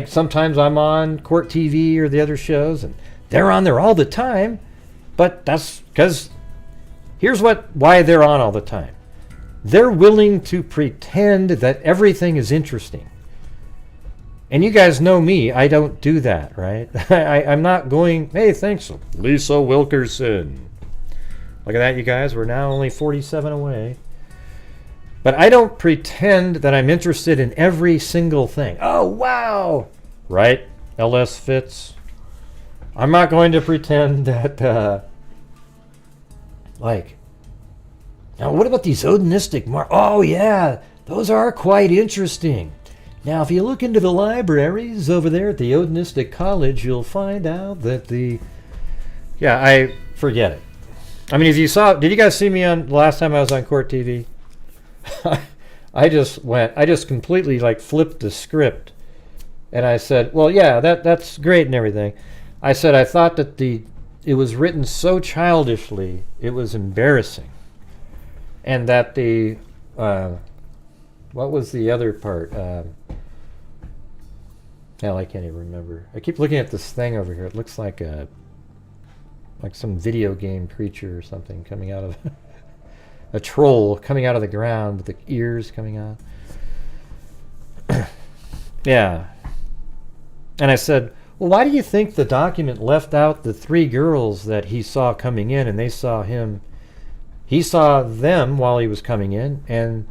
sometimes I'm on Court TV or the other shows, and they're on there all the time. But that's because here's why they're on all the time. They're willing to pretend that everything is interesting. And you guys know me, I don't do that, right? I'm not going, hey, thanks, Lisa Wilkerson. Look at that, you guys. We're now only 47 away. But I don't pretend that I'm interested in every single thing. Oh, wow. Right? LS fits. I'm not going to pretend that, now what about these Odinistic oh, yeah. Those are quite interesting. Now, if you look into the libraries over there at the Odinistic College, you'll find out that I forget it. I mean, did you guys see me on the last time I was on Court TV? I just completely flipped the script. And I said, well, yeah, that's great and everything. I said, I thought that it was written so childishly, it was embarrassing. And that what was the other part? Hell, I can't even remember. I keep looking at this thing over here. It looks like some video game creature or something coming out of a troll coming out of the ground with the ears coming out. Yeah. And I said, well, why do you think the document left out the 3 girls that he saw coming in and they saw him? He saw them while he was coming in, and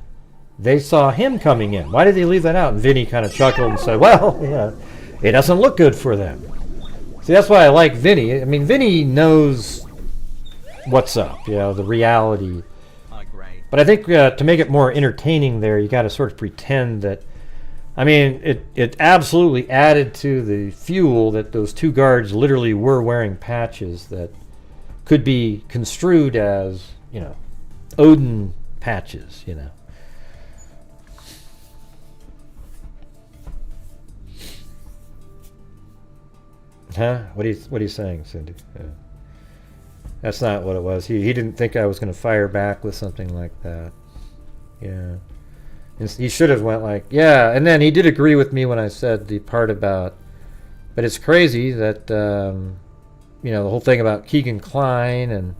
they saw him coming in. Why did they leave that out? And Vinny kind of chuckled and said, well, it doesn't look good for them. See, that's why I like Vinny. I mean, Vinny knows what's up, the reality. But I think to make it more entertaining there, you got to sort of pretend that, I mean, it absolutely added to the fuel that those two guards literally were wearing patches that could be construed as, Odin patches, Huh? What are you saying, Cindy? Yeah. That's not what it was. He didn't think I was going to fire back with something like that. Yeah. He should have went like, yeah. And then he did agree with me when I said the part about, but it's crazy that, the whole thing about Keegan Kline and,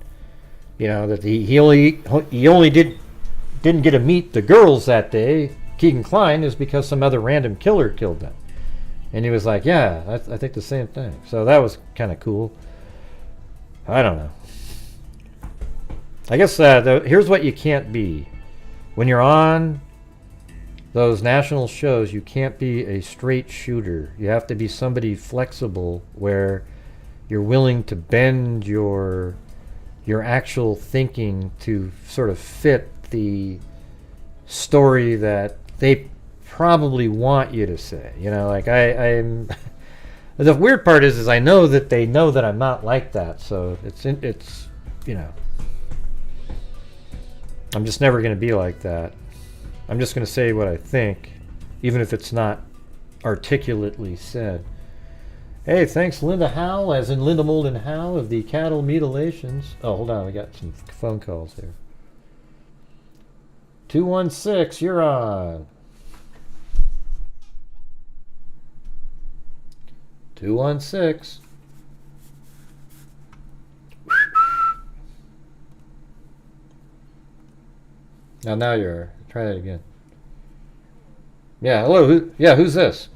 that he only didn't get to meet the girls that day. Keegan Kline is because some other random killer killed them. And he was like, yeah, I think the same thing. So that was kind of cool. I don't know. I guess here's what you can't be. When you're on those national shows, you can't be a straight shooter. You have to be somebody flexible where you're willing to bend your actual thinking to sort of fit the story that they probably want you to say. I'm the weird part is I know that they know that I'm not like that, so it's I'm just never going to be like that. I'm just going to say what I think, even if it's not articulately said. Hey, thanks Linda Howe, as in Linda Molden Howe of the Cattle Mutilations. Oh, hold on, we got some phone calls here. 216, you're on. 216. Now you're. Try that again. Yeah, hello. Who's this?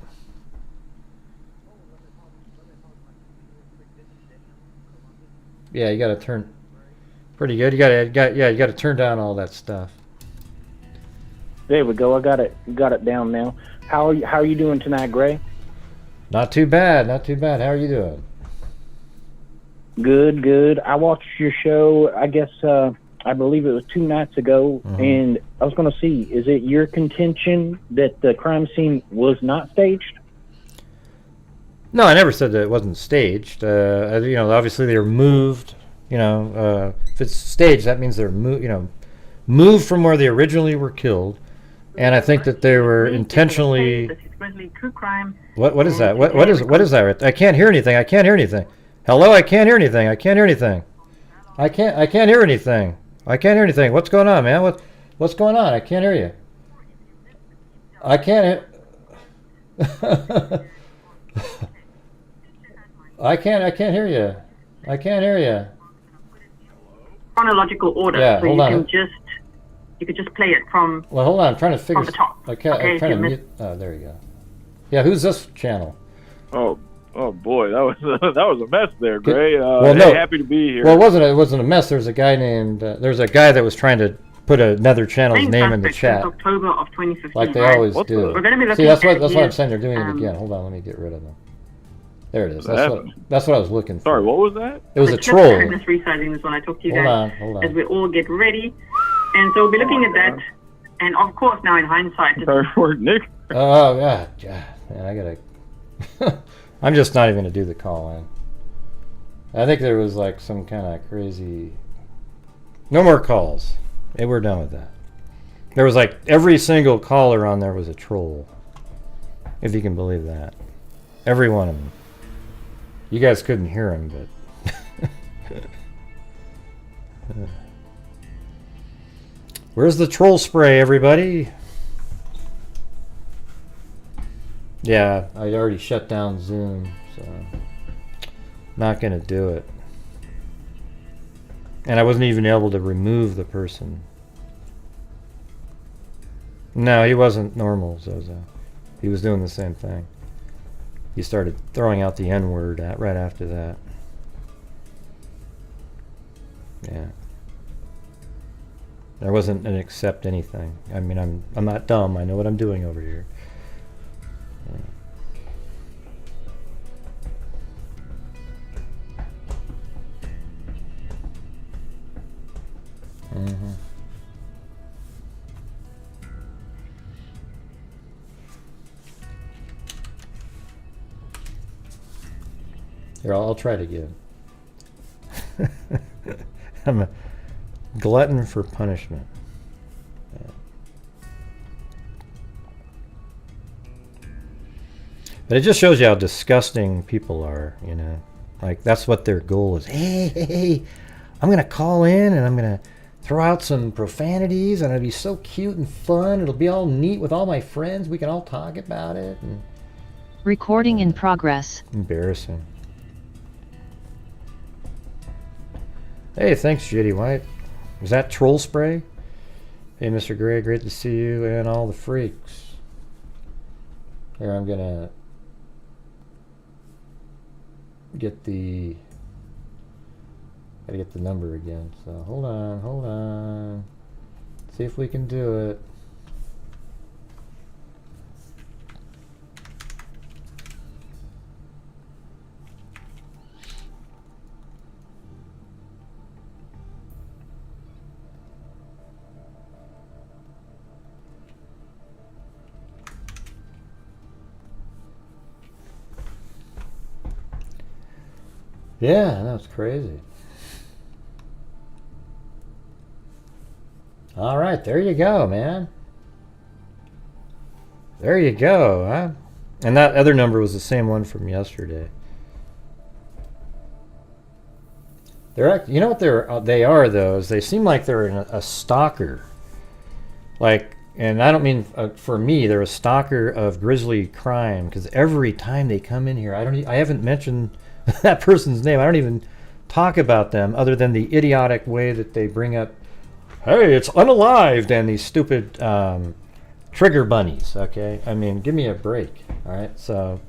Yeah, you got to turn. Pretty good. You got to turn down all that stuff. There we go. I got it down now. How are you doing tonight, Gray? Not too bad. How are you doing? Good. I watched your show, I guess, I believe it was 2 nights ago, and I was going to see, is it your contention that the crime scene was not staged? No, I never said that it wasn't staged. Obviously they were moved. If it's staged, that means they're moved from where they originally were killed. And I think that they were intentionally. What is that? What is that? I can't hear anything. Hello, I can't hear anything. I can't hear anything. What's going on, man? What's going on? I can't hear you. I can't hear you. Chronological order, yeah, so you could just play it from. Well, hold on, I'm trying to figure. From the top. I'm trying to mute. Oh, there you go. Yeah, who's this channel? Oh boy, that was a mess there, Gray. Well, no. Happy to be here. Well, it wasn't a mess. There's a guy named. There's a guy that was trying to put another channel's name in the chat. October of 2015. Like they always do. We're going to be looking See, that's what at I'm saying. They're doing it again. Hold on, let me get rid of them. There it is. That's what I was looking for. Sorry, what was that? It was a troll. This resizing is when I talk to you guys. Hold on. As we all get ready, and so we'll be looking at that. And of course, now in hindsight, sorry for it, Nick. Oh yeah, man, I gotta. I'm just not even gonna do the call in. I think there was like some kind of crazy. No more calls. Hey, we're done with that. There was like every single caller on there was a troll. If you can believe that. Every one of them. You guys couldn't hear him, but. Where's the troll spray, everybody? Yeah, I already shut down Zoom, so not gonna do it. And I wasn't even able to remove the person. No, he wasn't normal, Zozo. He was doing the same thing. He started throwing out the N-word right after that. Yeah. There wasn't an accept anything. I mean, I'm not dumb. I know what I'm doing over here. Mm-hmm. Here, I'll try it again. I'm a glutton for punishment. Yeah. But it just shows you how disgusting people are, you know. Like, that's what their goal is. Hey, I'm going to call in and I'm going to throw out some profanities and it'll be so cute and fun. It'll be all neat with all my friends. We can all talk about it. And recording in progress. Embarrassing. Hey, thanks, JD White. Is that troll spray? Hey, Mr. Gray, great to see you and all the freaks. Here, I'm gonna get the... Gotta get the number again. So, hold on. See if we can do it. Yeah, that's crazy. All right, there you go, man. There you go, huh? And that other number was the same one from yesterday. They're, you know what they are though, is they seem like they're a stalker. Like, and I don't mean for me, they're a stalker of grisly crime, because every time they come in here, I haven't mentioned that person's name. I don't even talk about them other than the idiotic way that they bring up, hey, it's unalived, and these stupid trigger bunnies, okay? I mean, give me a break, all right? So,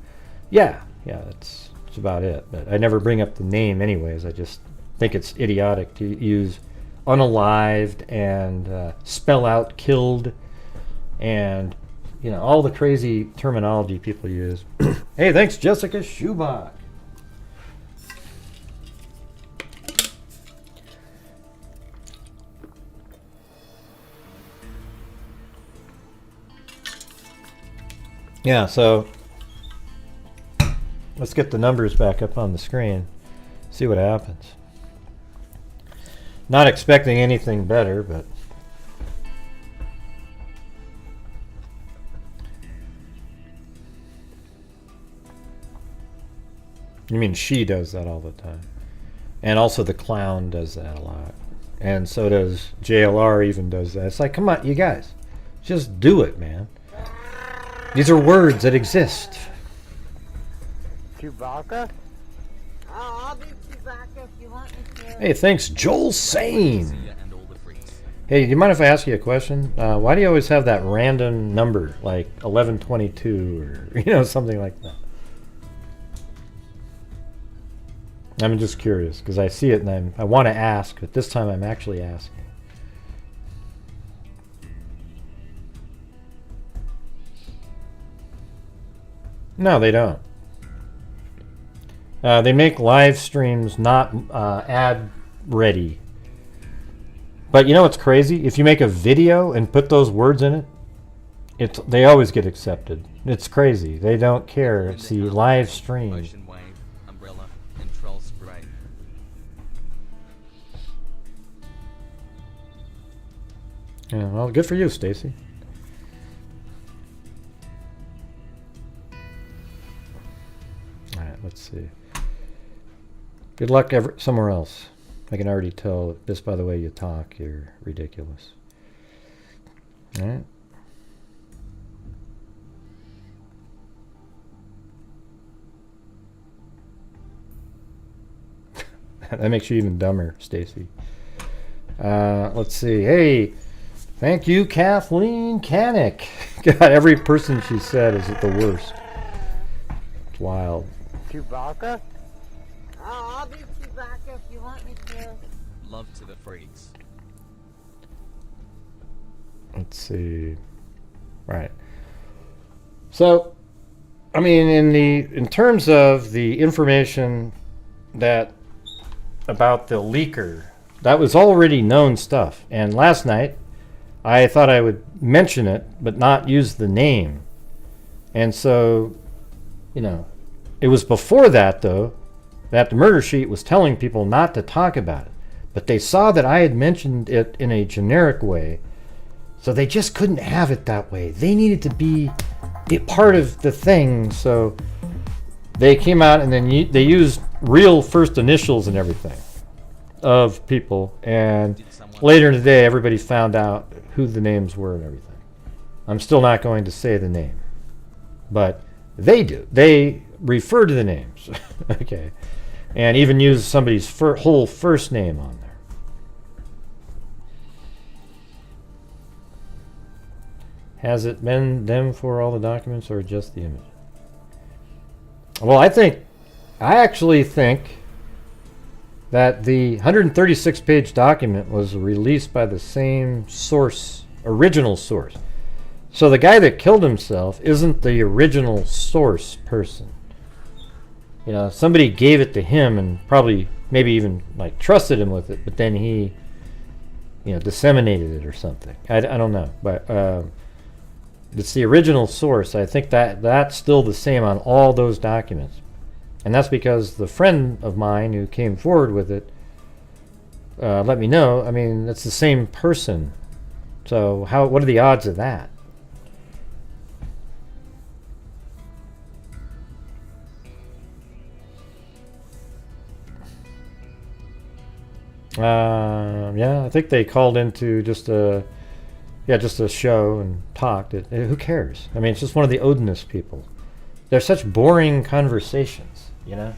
yeah, that's about it. But I never bring up the name anyways. I just think it's idiotic to use unalived and spell out killed and, you know, all the crazy terminology people use. Hey, thanks, Jessica Schubach. Yeah, so let's get the numbers back up on the screen, see what happens. Not expecting anything better, but you mean she does that all the time. And also the clown does that a lot. And so does JLR, even does that. It's like, come on, you guys, just do it, man. These are words that exist. Chewbacca? Oh, I'll be Chewbacca if you want me to. Hey, thanks, Joel Sane. Hey, do you mind if I ask you a question? Why do you always have that random number, like 1122 or, you know, something like that? I'm just curious, because I see it and I want to ask, but this time I'm actually asking. No, they don't. They make live streams not ad ready. But you know what's crazy? If you make a video and put those words in it, they always get accepted. It's crazy. They don't care. It's the live stream. Ocean wave, umbrella, and troll spray. Yeah, well, good for you, Stacy. Let's see. Good luck somewhere else. I can already tell just by the way you talk, you're ridiculous. All right. That makes you even dumber, Stacy. Let's see. Hey, thank you, Kathleen Canick. God, every person she said is the worst. It's wild. Chewbacca? Oh, I'll be Chewbacca if you want me to. Love to the freaks. let's see. Right. So, I mean, in terms of the information that about the leaker, that was already known stuff. And last night, I thought I would mention it, but not use the name. And so, you know, it was before that, though, that the murder sheet was telling people not to talk about it. But they saw that I had mentioned it in a generic way, so they just couldn't have it that way. They needed to be a part of the thing, so they came out and then they used real first initials and everything of people. And later in the day, everybody found out who the names were and everything. I'm still not going to say the name, but they do. They refer to the names, okay, and even use somebody's whole first name on there. Has it been them for all the documents or just the image? Well, I actually think that the 136-page document was released by the same source, original source. So the guy that killed himself isn't the original source person. You know, somebody gave it to him and probably maybe even like trusted him with it, but then he, you know, disseminated it or something. I don't know, but it's the original source. I think that's still the same on all those documents. And that's because the friend of mine who came forward with it let me know. I mean, it's the same person. So what are the odds of that? Yeah, I think they called into just a show and talked. Who cares? I mean, it's just one of the Odinist people. They're such boring conversations, you know?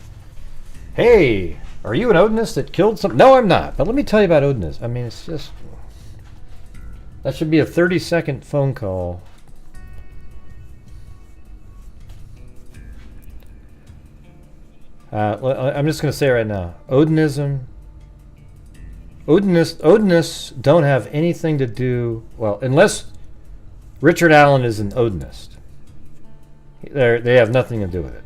Hey, are you an Odinist that killed some? No, I'm not. But let me tell you about Odinist. I mean, it's just... That should be a 30-second phone call. I'm just going to say right now, Odinism... Odinists don't have anything to do... Well, unless Richard Allen is an Odinist. They have nothing to do with it.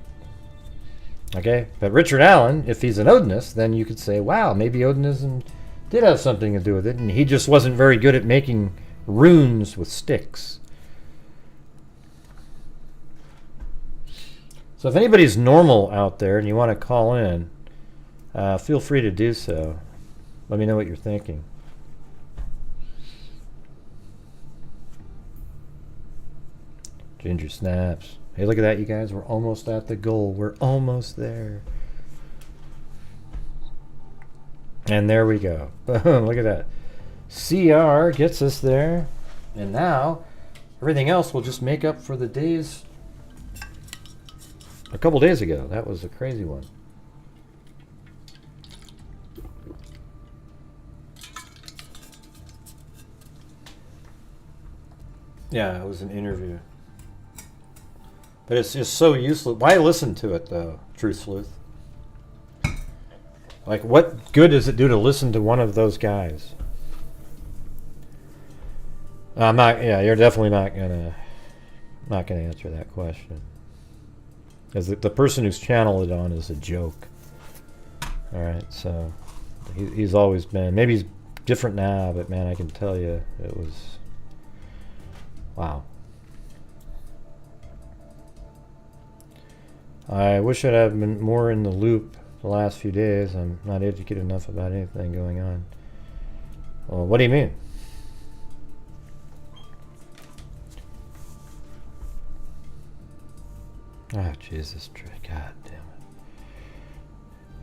Okay? But Richard Allen, if he's an Odinist, then you could say, wow, maybe Odinism did have something to do with it, and he just wasn't very good at making runes with sticks. So if anybody's normal out there and you want to call in, feel free to do so. Let me know what you're thinking. Ginger snaps. Hey, look at that, you guys. We're almost at the goal. We're almost there. And there we go. Look at that. CR gets us there. And now, everything else will just make up for the days a couple days ago. That was a crazy one. Yeah, it was an interview. But it's just so useless. Why listen to it, though, Truth Sleuth? Like, what good does it do to listen to one of those guys? I'm not. Yeah, you're definitely not gonna answer that question, because the person who's channeled it on is a joke. All right, so he's always been. Maybe he's different now, but man, I can tell you, it was. Wow. I wish I'd have been more in the loop the last few days. I'm not educated enough about anything going on. Well, what do you mean? Oh, Jesus, God damn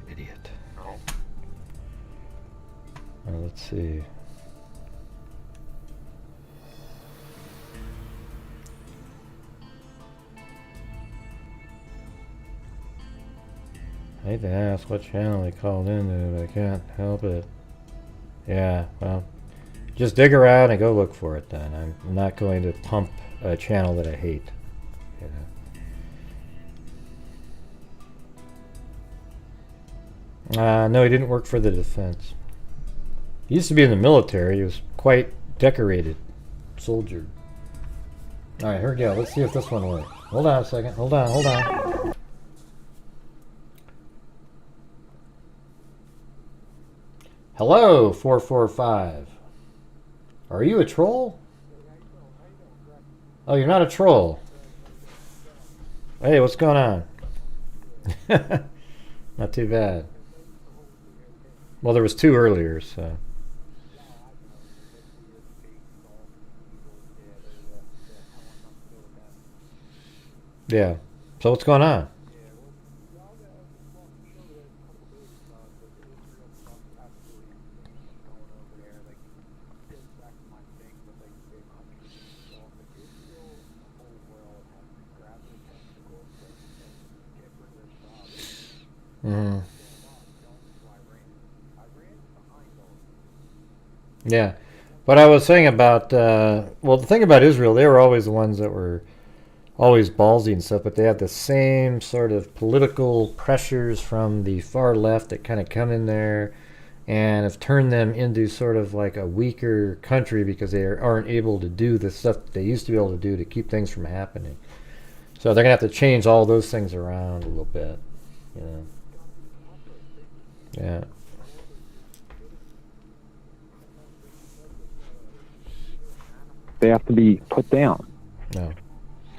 it. Idiot. Let's see. I hate to ask what channel they called into, but I can't help it. Yeah, well, just dig around and go look for it then. I'm not going to pump a channel that I hate. You know. No, he didn't work for the defense. He used to be in the military. He was quite decorated. soldier. All right, here we go. Let's see if this one works. Hold on a second. Hold on. Hello, 445. Are you a troll? Oh, you're not a troll. Hey, what's going on? Not too bad. Well, there was 2 earlier, so. Yeah. So what's going on? Mm. Yeah. What I was saying about, well, the thing about Israel, they were always the ones that were always ballsy and stuff, but they have the same sort of political pressures from the far left that kind of come in there and have turned them into sort of like a weaker country because they aren't able to do the stuff that they used to be able to do to keep things from happening. So they're going to have to change all those things around a little bit, you know. Yeah. They have to be put down. No.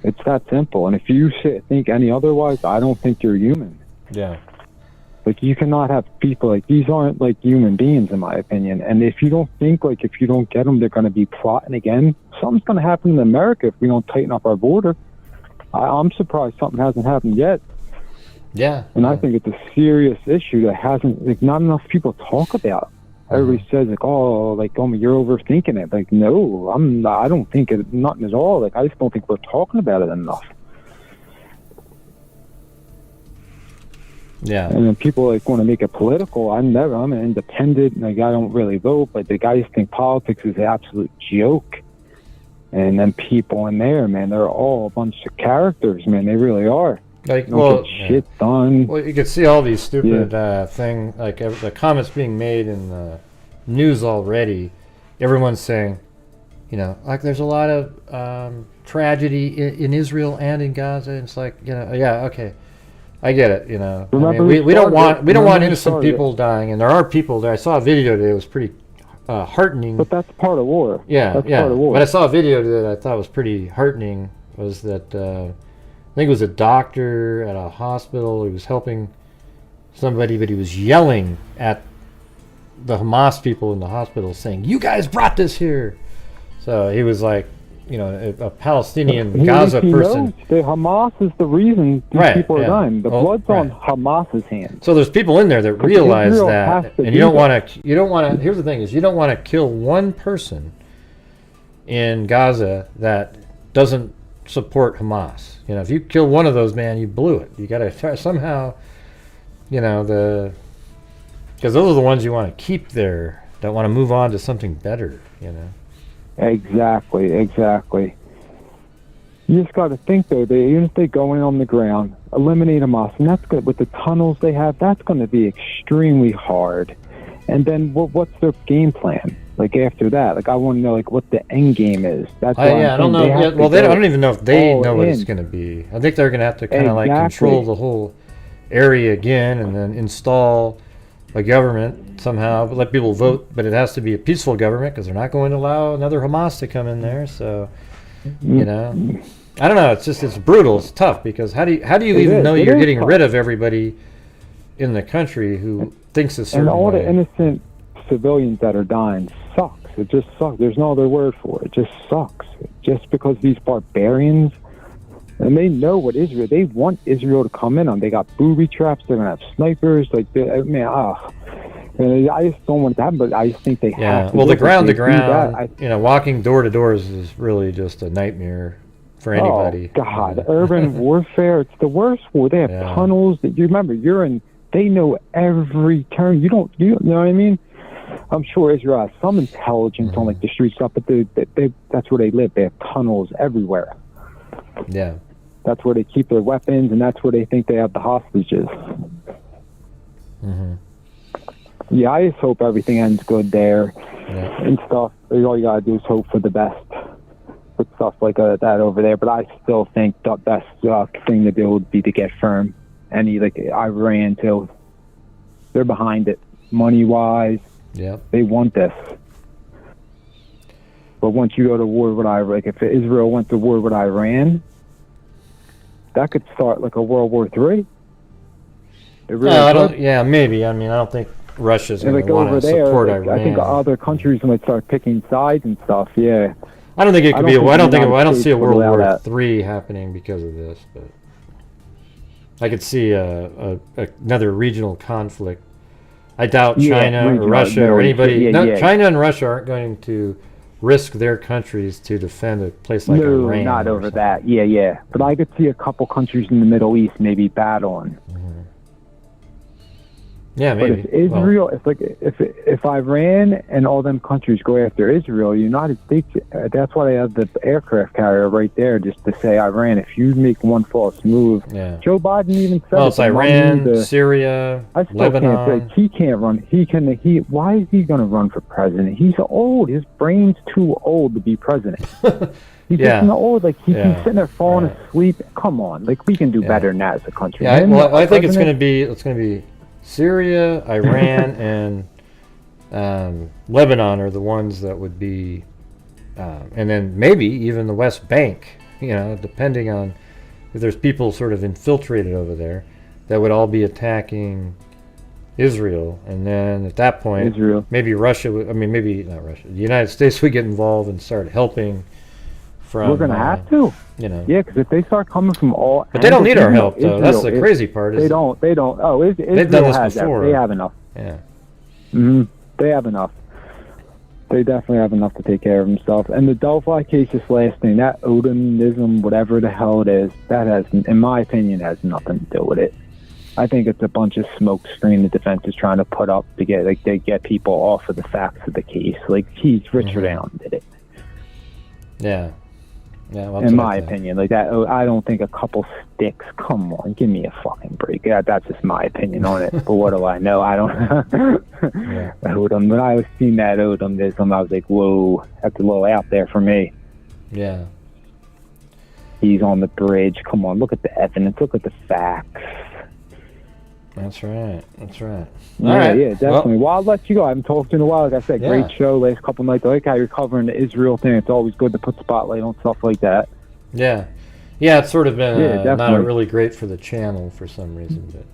It's that simple. And if you think any otherwise, I don't think you're human. Yeah. Like, you cannot have people like these aren't like human beings, in my opinion. And if you don't think like if you don't get them, they're going to be plotting again. Something's going to happen in America if we don't tighten up our border. I'm surprised something hasn't happened yet. Yeah. And I think it's a serious issue that hasn't, like, not enough people talk about. Everybody says like, oh, like, oh, you're overthinking it. Like, no, I don't think it, nothing at all. Like, I just don't think we're talking about it enough. Yeah. And then people like want to make it political. I'm an independent. Like, I don't really vote, but the guys think politics is an absolute joke. And then people in there, man, they're all a bunch of characters, man. They really are. Like, Don't well, get shit done. Well, you could see all these stupid thing, like the comments being made in the news already. Everyone's saying, you know, like there's a lot of tragedy in Israel and in Gaza. And it's like, you know, yeah, okay, I get it. You know, I mean, we don't want innocent people dying, and there are people there. I saw a video today. It was pretty heartening. But that's part of war. Yeah, that's yeah. part of war. But I saw a video that I thought was pretty heartening. Was that I think it was a doctor at a hospital. He was helping somebody, but he was yelling at the Hamas people in the hospital saying, "You guys brought this here." So he was like, you know, a Palestinian Gaza person. The Hamas is the reason these people are dying. The blood's on Hamas's hands. So there's people in there that realize Israel that, has to and do you don't that. want to. Here's the thing: is you don't want to kill one person in Gaza that doesn't support Hamas. You know, if you kill one of those, man, you blew it. You got to try somehow, you know, because those are the ones you want to keep there. Don't want to move on to something better. You know. Exactly. You just got to think, though, even if they go in on the ground, eliminate Hamas, and that's good. With the tunnels they have, that's going to be extremely hard. And then what's their game plan? Like, after that, like, I want to know, like, what the end game is. That's I don't know. I don't even know if they know what it's going to be. I think they're going to have to kind of like control the whole area again, and then install a government somehow, let people vote, but it has to be a peaceful government because they're not going to allow another Hamas to come in there. So, you know, I don't know. It's brutal. It's tough because how do you even know you're getting rid of everybody in the country who thinks a certain way? And all the innocent civilians that are dying sucks. It just sucks. There's no other word for it. It just sucks. Just because these barbarians, and they know what Israel, they want Israel to come in on. They got booby traps. They're gonna have snipers. Like, man, I just don't want that, but I just think they have to. Well, the ground, you know, walking door to doors is really just a nightmare for anybody. Oh God, urban warfare. It's the worst war. They have tunnels that you remember. They know every turn. You know what I mean? I'm sure Israel has some intelligence on like the street stuff, but that's where they live. They have tunnels everywhere. Yeah. That's where they keep their weapons, and that's where they think they have the hostages. Mm-hmm. Yeah, I just hope everything ends good there and stuff. All you gotta do is hope for the best. stuff like that over there. But I still think the best thing to do would be to get firm. Any like Iran too. They're behind it, money wise. Yep. They want this. But once you go to war with Iran, like if Israel went to war with Iran, that could start like a World War III. It really No, I could. don't. Yeah, maybe. I mean, I don't think Russia's And going like to want over to there, support like, Iran. I think other countries might start picking sides and stuff. Yeah. I don't think it could be. I don't see a World War that. III happening because of this, but I could see another regional conflict. I doubt China or regional, Russia or anybody. yeah. China and Russia aren't going to risk their countries to defend a place like No, Iran. not over that. Yeah. But I could see a couple countries in the Middle East maybe battling. Yeah, maybe. But if Israel, if Iran and all them countries go after Israel, United States, that's why they have the aircraft carrier right there, just to say Iran. If you make one false move, Joe Biden even said. Well, it's Iran, Syria, I still Lebanon. can't say he can't run. Why is he going to run for president? He's old. His brain's too old to be president. He's getting old. Like he's sitting there falling asleep. Come on, like we can do better than that as a country. Yeah, I think it's going to be Syria, Iran, and Lebanon are the ones that would be, and then maybe even the West Bank. Depending on if there's people sort of infiltrated over there, that would all be attacking Israel, and then at that point, maybe Russia. Maybe not Russia. The United States would get involved and start helping. We're going to have to. Yeah, because if they start coming from all... But they don't need our help, though. That's the crazy part. They don't. Oh, they've done this before. They have enough. Yeah. They have enough. They definitely have enough to take care of themselves. And the Delphi case, this last thing, that Odonism, whatever the hell it is, that has, in my opinion, has nothing to do with it. I think it's a bunch of smoke screen the defense is trying to put up to get people off of the facts of the case. Like, Richard Allen did it. Yeah. Yeah, well, in my opinion, like that, I don't think a couple sticks. Come on, give me a fucking break. Yeah, that's just my opinion on it. But what do I know? I don't. Odom. When I was seeing that Odomism, I was like, whoa, that's a little out there for me. Yeah. He's on the bridge. Come on, look at the evidence. Look at the facts. That's right. Yeah, definitely. Well, I'll let you go. I haven't talked to you in a while. Like I said, great show last couple nights. I like how you're covering the Israel thing. It's always good to put spotlight on stuff like that. Yeah, it's sort of been not really great for the channel for some reason, but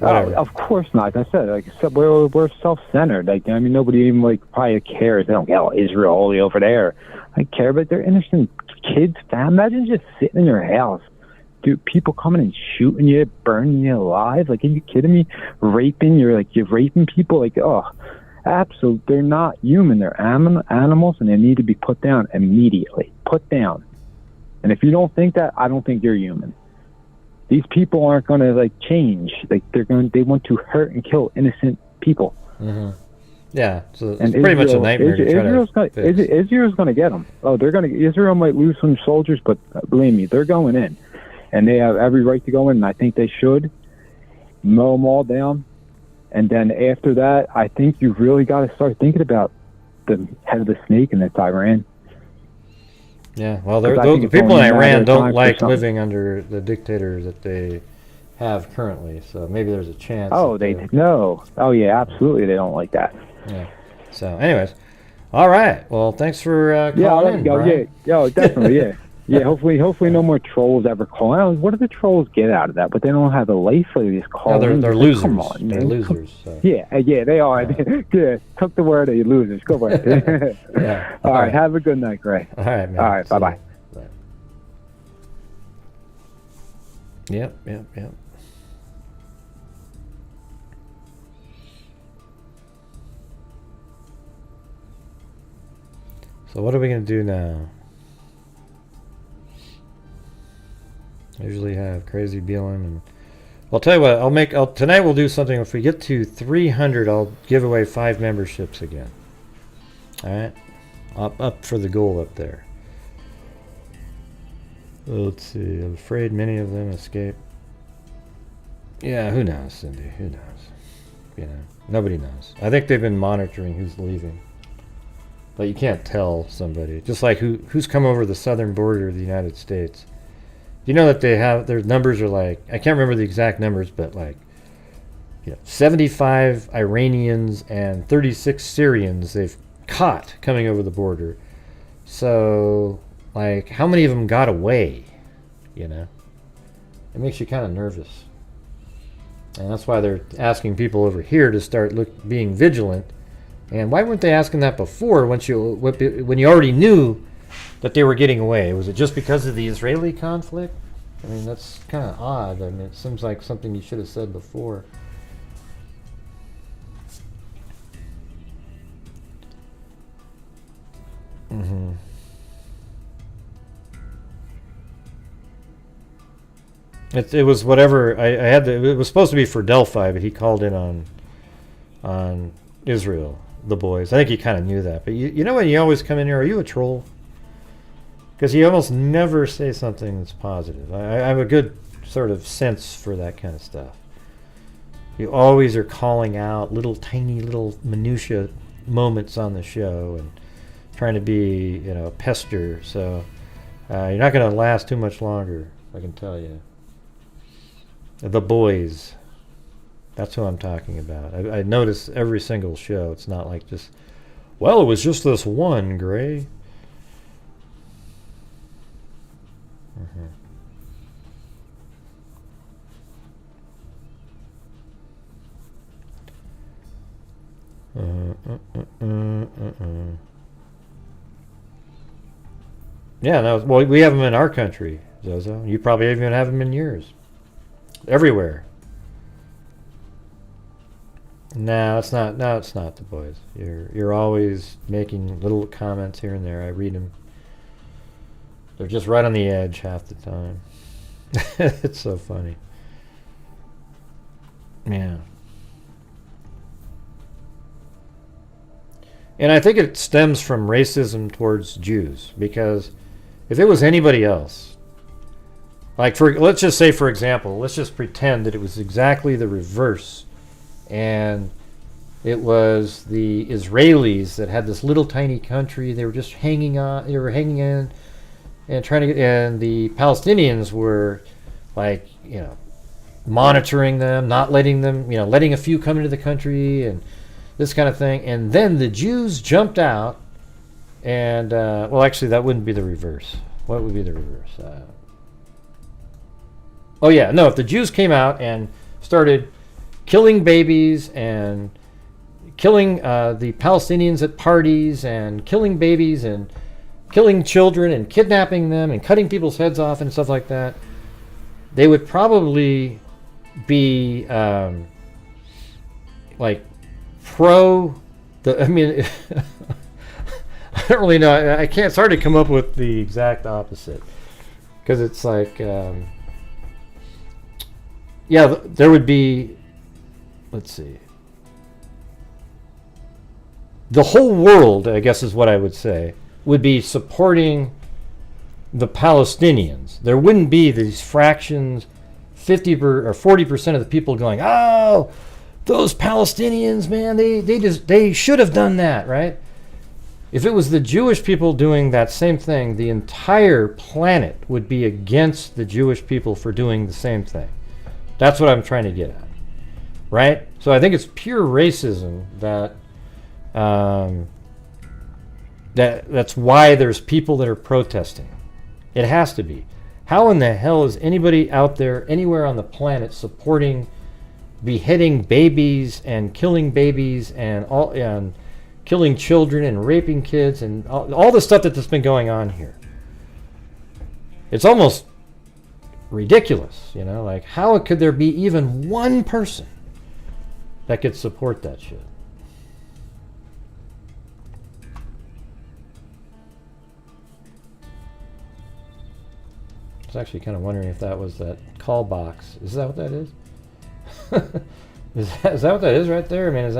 whatever. Of course not. Like I said, we're self-centered. Like nobody even probably cares. They don't get Israel all the way over there. I care, but they're innocent kids. Imagine just sitting in your house. Dude, people coming and shooting you, burning you alive. Like, are you kidding me? You're raping people. Like, absolutely. They're not human. They're animals, and they need to be put down immediately. Put down. And if you don't think that, I don't think you're human. These people aren't going to change. They want to hurt and kill innocent people. Mm-hmm. Yeah, so it's pretty much a nightmare to try to fix. Israel's going to get them. Israel might lose some soldiers, but believe me, they're going in. And they have every right to go in, and I think they should mow them all down. And then after that, I think you've really got to start thinking about the head of the snake, and that's Iran. Yeah, well, the people in Iran don't like living under the dictator that they have currently, so maybe there's a chance. No. Oh, yeah, absolutely, they don't like that. Yeah. So, anyways, all right. Well, thanks for calling I'll let you go. Brian. Yeah, definitely, yeah. Yeah, hopefully no more trolls ever call. What do the trolls get out of that? But they don't have a life, so they just call. They're losers. Come on, man. They're losers. So. Yeah, they are. Good. Took the word of you losers. Go for it. Yeah. All right. Have a good night, Gray. All right, man. All right. Bye-bye. Yep. So what are we going to do now? I usually have Crazy Beeline, and I'll tell you what, tonight we'll do something. If we get to 300, I'll give away 5 memberships again. Alright? Up for the goal up there. Let's see, I'm afraid many of them escape. Yeah, who knows, Cindy? Who knows? Nobody knows. I think they've been monitoring who's leaving. But you can't tell somebody. Just like who's come over the southern border of the United States. You know that they have, their numbers are like, I can't remember the exact numbers, but like, 75 Iranians and 36 Syrians they've caught coming over the border. So, like, how many of them got away? It makes you kind of nervous. And that's why they're asking people over here to start being vigilant. And why weren't they asking that before when you already knew that they were getting away? Was it just because of the Israeli conflict? I mean, that's kind of odd. I mean, it seems like something you should have said before. Mm-hmm. It was whatever I had. It was supposed to be for Delphi, but he called in on Israel, the boys. I think he kind of knew that. But you know when you always come in here, are you a troll? Because you almost never say something that's positive. I have a good sort of sense for that kind of stuff. You always are calling out tiny little minutia moments on the show and trying to be, pester. So you're not going to last too much longer, I can tell you. The boys. That's who I'm talking about. I notice every single show. It's not like just, well, it was just this one, Gray. Yeah, well, we have them in our country, Zozo. You probably even have them in yours. Everywhere. No, it's not. No, it's not the boys. You're always making little comments here and there. I read them. They're just right on the edge half the time. It's so funny. Yeah. And I think it stems from racism towards Jews, because if it was anybody else, like let's just say, for example, let's just pretend that it was exactly the reverse, and it was the Israelis that had this little tiny country. They were just hanging in and trying to, and the Palestinians were like, monitoring them, not letting them, letting a few come into the country and this kind of thing. And then the Jews jumped out and, well, actually that wouldn't be the reverse. What would be the reverse? Oh yeah, no, if the Jews came out and started killing babies and killing the Palestinians at parties and killing babies and killing children and kidnapping them and cutting people's heads off and stuff like that, they would probably be like pro the, I mean, I don't really know. I can't, it's hard to come up with the exact opposite, because it's like, yeah, there would be, let's see, the whole world, I guess is what I would say, would be supporting the Palestinians. There wouldn't be these fractions, 50 or 40% of the people going, oh, those Palestinians, man, they should have done that, right? If it was the Jewish people doing that same thing, the entire planet would be against the Jewish people for doing the same thing. That's what I'm trying to get at, right? So I think it's pure racism that that's why there's people that are protesting. It has to be. How in the hell is anybody out there anywhere on the planet supporting beheading babies and killing babies and killing children and raping kids and all the stuff that's been going on here? It's almost ridiculous, like how could there be even one person that could support that shit? I was actually kind of wondering if that was that call box. Is that what that is? Is that what that is right there? I mean, is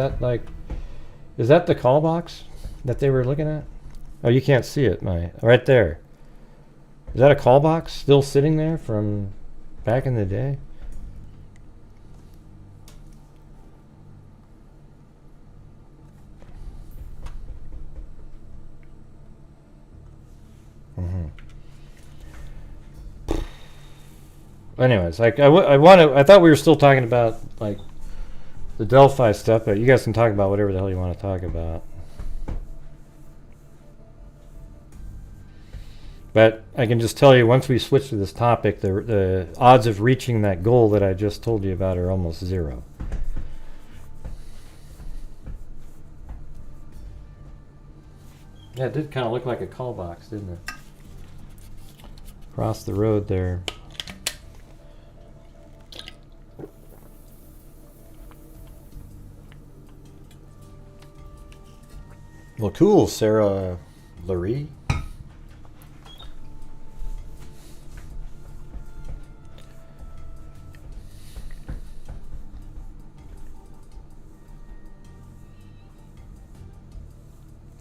that the call box that they were looking at? Oh, you can't see it, right there. Is that a call box still sitting there from back in the day? Anyways, like I thought we were still talking about like the Delphi stuff, but you guys can talk about whatever the hell you want to talk about. But I can just tell you, once we switch to this topic, the odds of reaching that goal that I just told you about are almost zero. Yeah, it did kind of look like a call box, didn't it? Across the road there. Well, cool, Sarah Larry.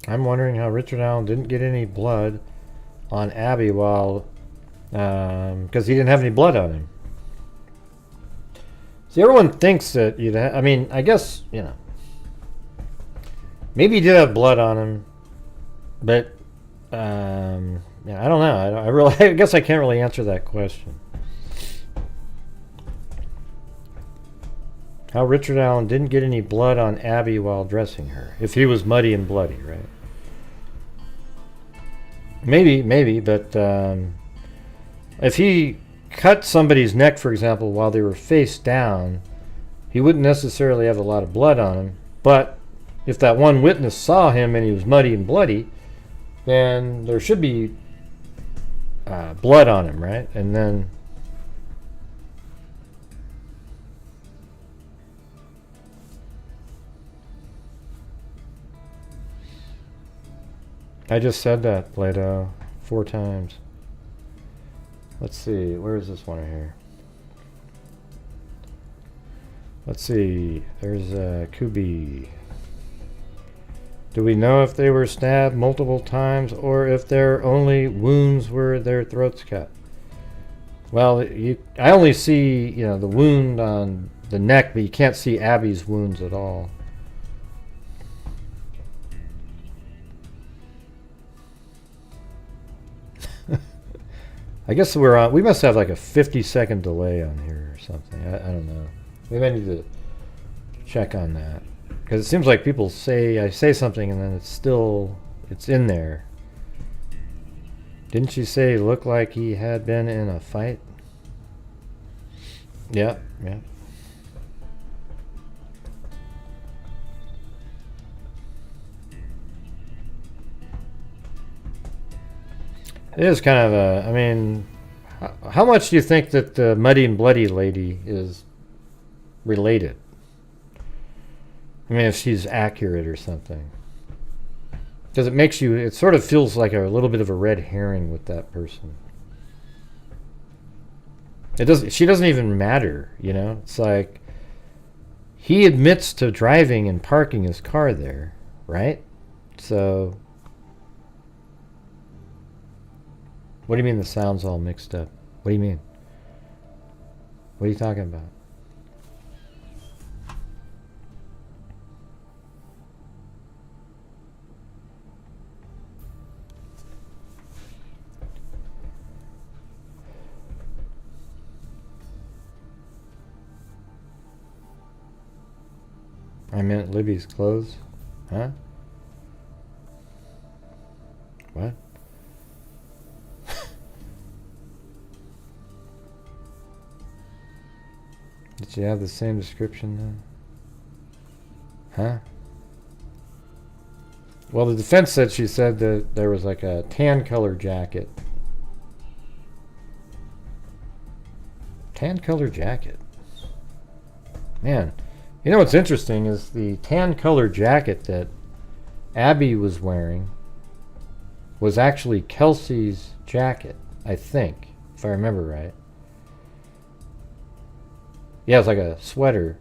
I'm wondering how Richard Allen didn't get any blood on Abby while, because he didn't have any blood on him. See, everyone thinks that you'd I mean, I guess, you know, maybe he did have blood on him, but, yeah, I don't know. I guess I can't really answer that question. How Richard Allen didn't get any blood on Abby while dressing her. If he was muddy and bloody, right? Maybe, but if he cut somebody's neck, for example, while they were face down, he wouldn't necessarily have a lot of blood on him. But if that one witness saw him and he was muddy and bloody, then there should be blood on him, right? And then I just said that, Plato, 4 times. Let's see, where is this one right here? Let's see, there's Kubi. Do we know if they were stabbed multiple times or if their only wounds were their throats cut? Well, I only see, you know, the wound on the neck, but you can't see Abby's wounds at all. I guess we must have like a 50-second delay on here or something. I don't know. Maybe I need to check on that. Because it seems like people say, I say something and then it's in there. Didn't she say it looked like he had been in a fight? Yeah. It is kind of a, I mean, how much do you think that the muddy and bloody lady is related? I mean, if she's accurate or something. Because it makes you, it sort of feels like a little bit of a red herring with that person. She doesn't even matter, you know? It's like, he admits to driving and parking his car there, right? So, what do you mean the sound's all mixed up? What do you mean? What are you talking about? I meant Libby's clothes. Huh? What? Did she have the same description then? Huh? Well, the defense said she said that there was like a tan color jacket. Tan color jacket. Man, you know what's interesting is the tan color jacket that Abby was wearing was actually Kelsey's jacket, I think, if I remember right. Yeah, it's like a sweater.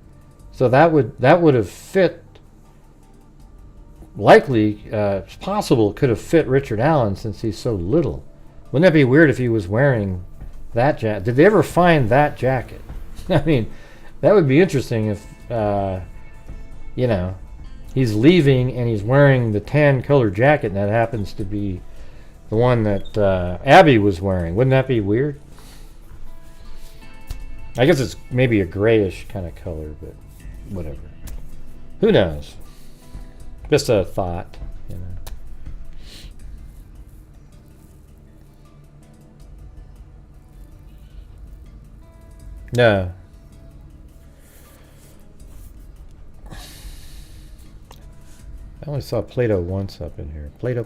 So that would have fit, likely, it's possible, could have fit Richard Allen since he's so little. Wouldn't that be weird if he was wearing that jacket? Did they ever find that jacket? I mean, that would be interesting if, you know, he's leaving and he's wearing the tan colored jacket and that happens to be The one that Abby was wearing. Wouldn't that be weird? I guess it's maybe a grayish kind of color, but whatever. Who knows? Just a thought, you know. No. I only saw Plato once up in here. Plato.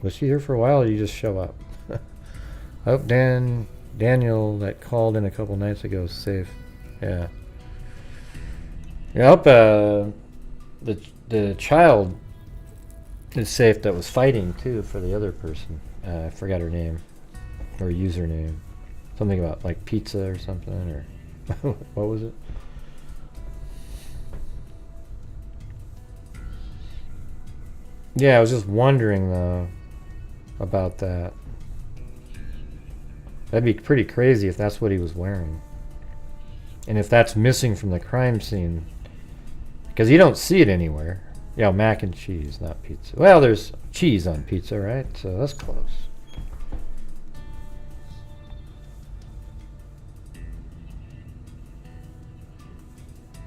Was she here for a while, or did you just show up? I hope Daniel that called in a couple nights ago is safe. Yeah. I hope the child is safe that was fighting too for the other person. I forgot her name or username. Something about like pizza or something, or what was it? Yeah, I was just wondering though about that. That'd be pretty crazy if that's what he was wearing. And if that's missing from the crime scene. Because you don't see it anywhere. Yeah, mac and cheese, not pizza. Well, there's cheese on pizza, right? So that's close.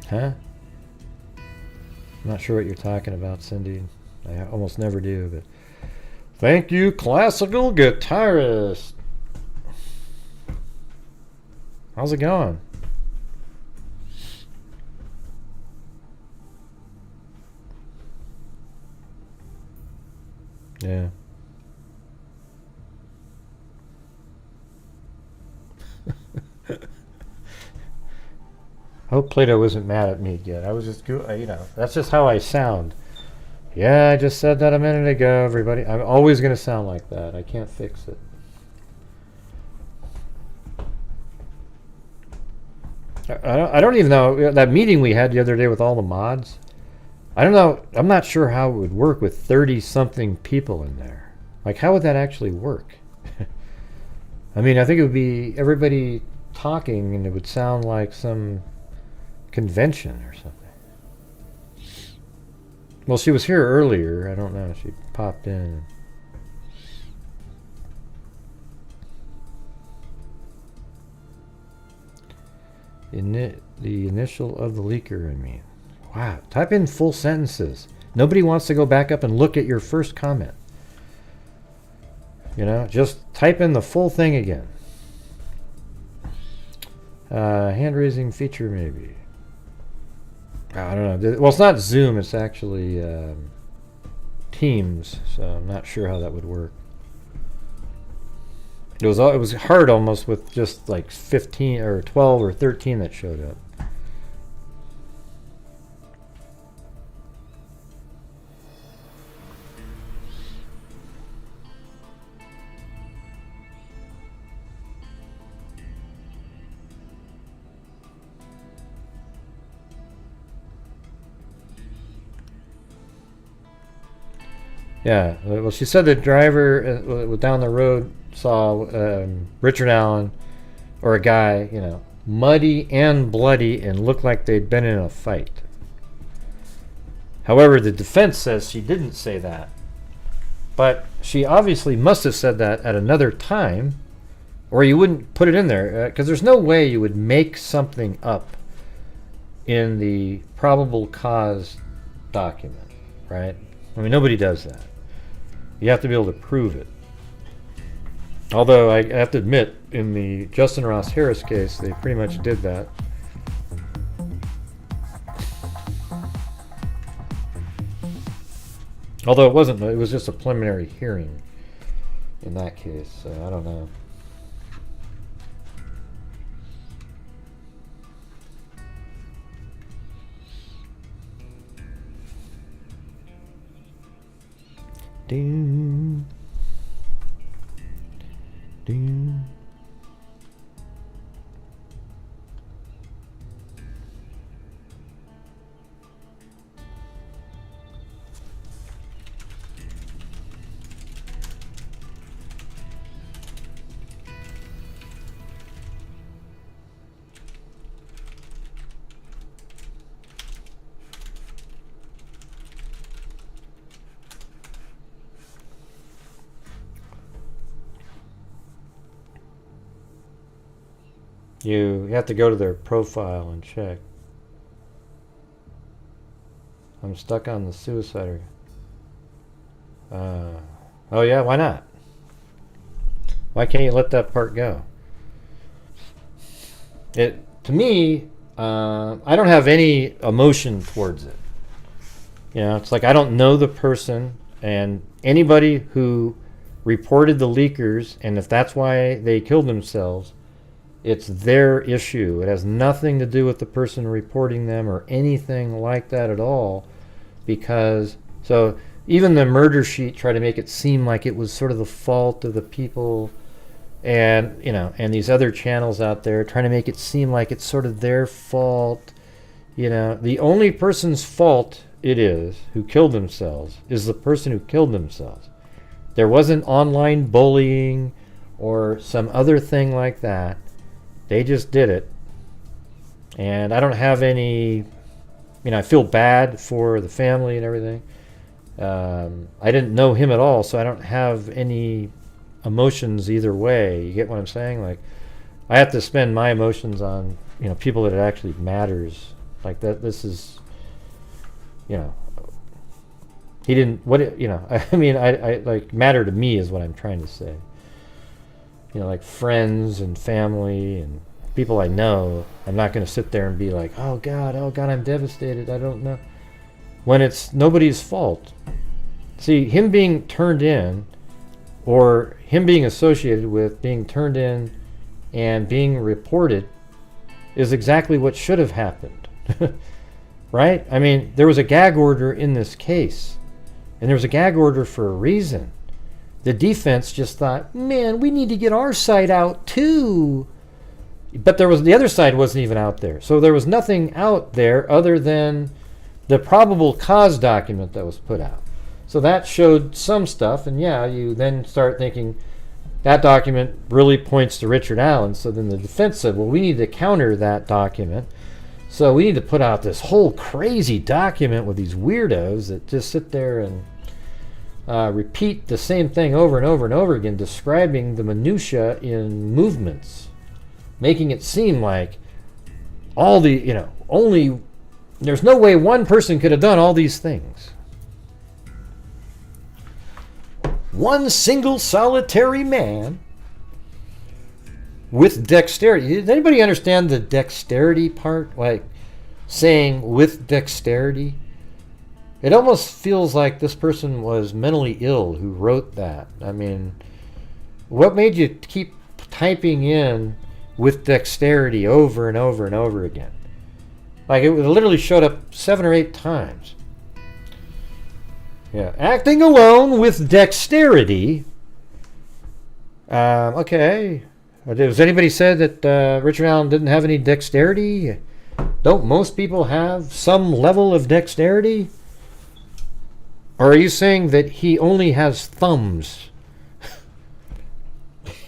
Huh? I'm not sure what you're talking about, Cindy. I almost never do, but thank you, classical guitarist. How's it going? Yeah. I hope Plato wasn't mad at me yet. I was just, you know, that's just how I sound. Yeah, I just said that a minute ago, everybody. I'm always going to sound like that. I can't fix it. I don't even know. That meeting we had the other day with all the mods, I don't know. I'm not sure how it would work with 30-something people in there. Like, how would that actually work? I mean, I think it would be everybody talking, and it would sound like some convention or something. Well, she was here earlier. I don't know. She popped in. The initial of the leaker, I mean. Wow. Type in full sentences. Nobody wants to go back up and look at your first comment. You know, just type in the full thing again. Hand raising feature, maybe. I don't know. Well, it's not Zoom. It's actually Teams. So I'm not sure how that would work. It was hard almost with just like 15 or 12 or 13 that showed up. Yeah, well, she said the driver down the road saw Richard Allen, or a guy, you know, muddy and bloody and looked like they'd been in a fight. However, the defense says she didn't say that. But she obviously must have said that at another time, or you wouldn't put it in there, because there's no way you would make something up in the probable cause document, right? I mean, nobody does that. You have to be able to prove it. Although I have to admit, in the Justin Ross Harris case, they pretty much did that. Although it wasn't, it was just a preliminary hearing in that case, so I don't know. Ding. Ding. You have to go to their profile and check. I'm stuck on the suicide. Oh yeah, why not? Why can't you let that part go? To me, I don't have any emotion towards it. You know, it's like I don't know the person, and anybody who reported the leakers, and if that's why they killed themselves, it's their issue. It has nothing to do with the person reporting them or anything like that at all. Because, so even the murder sheet tried to make it seem like it was sort of the fault of the people, and, you know, and these other channels out there trying to make it seem like it's sort of their fault. You know, the only person's fault it is who killed themselves is the person who killed themselves. There wasn't online bullying or some other thing like that. They just did it. And I don't have any, you know, I feel bad for the family and everything. I didn't know him at all, so I don't have any emotions either way. You get what I'm saying? Like, I have to spend my emotions on, you know, people that it actually matters. Like that, this is, you know, he didn't, what, you know, I mean, I like, matter to me is what I'm trying to say. You know, like friends and family and people I know, I'm not going to sit there and be like, oh God, I'm devastated, I don't know. When it's nobody's fault. See, him being turned in, or him being associated with being turned in and being reported, is exactly what should have happened. Right? I mean, there was a gag order in this case, and there was a gag order for a reason. The defense just thought, man, we need to get our side out too. But there was, the other side wasn't even out there. So there was nothing out there other than the probable cause document that was put out. So that showed some stuff, and yeah, you then start thinking that document really points to Richard Allen. So then the defense said, well, we need to counter that document. So we need to put out this whole crazy document with these weirdos that just sit there and repeat the same thing over and over and over again, describing the minutia in movements, making it seem like all the, you know, only, there's no way one person could have done all these things. One single solitary man with dexterity. Does anybody understand the dexterity part? Like saying with dexterity? It almost feels like this person was mentally ill who wrote that. I mean, what made you keep typing in with dexterity over and over and over again? Like it literally showed up 7 or 8 times. Yeah, acting alone with dexterity. Okay. Has anybody said that Richard Allen didn't have any dexterity? Don't most people have some level of dexterity? Or are you saying that he only has thumbs?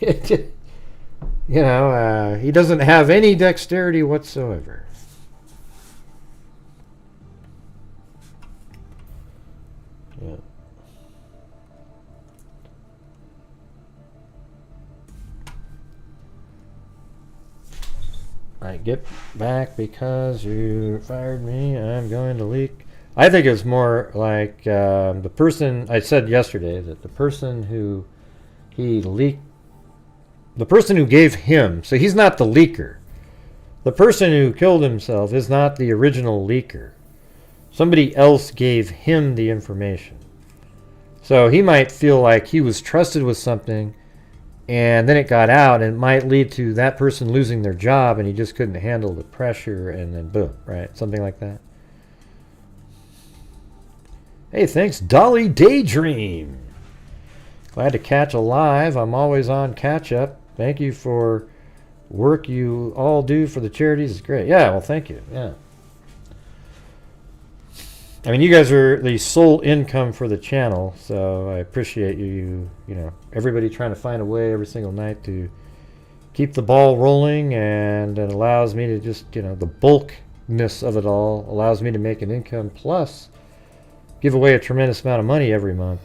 You know, he doesn't have any dexterity whatsoever. Yeah. Alright, get back because you fired me. I'm going to leak. I think it's more like the person, I said yesterday that the person who he leaked, the person who gave him, so he's not the leaker. The person who killed himself is not the original leaker. Somebody else gave him the information. So he might feel like he was trusted with something, and then it got out, and it might lead to that person losing their job, and he just couldn't handle the pressure, and then boom, right? Something like that. Hey, thanks, Dolly Daydream. Glad to catch a live. I'm always on catch up. Thank you for work you all do for the charities. It's great. Yeah, well, thank you. Yeah. I mean, you guys are the sole income for the channel, so I appreciate you know, everybody trying to find a way every single night to keep the ball rolling, and it allows me to just, you know, the bulkness of it all allows me to make an income plus give away a tremendous amount of money every month.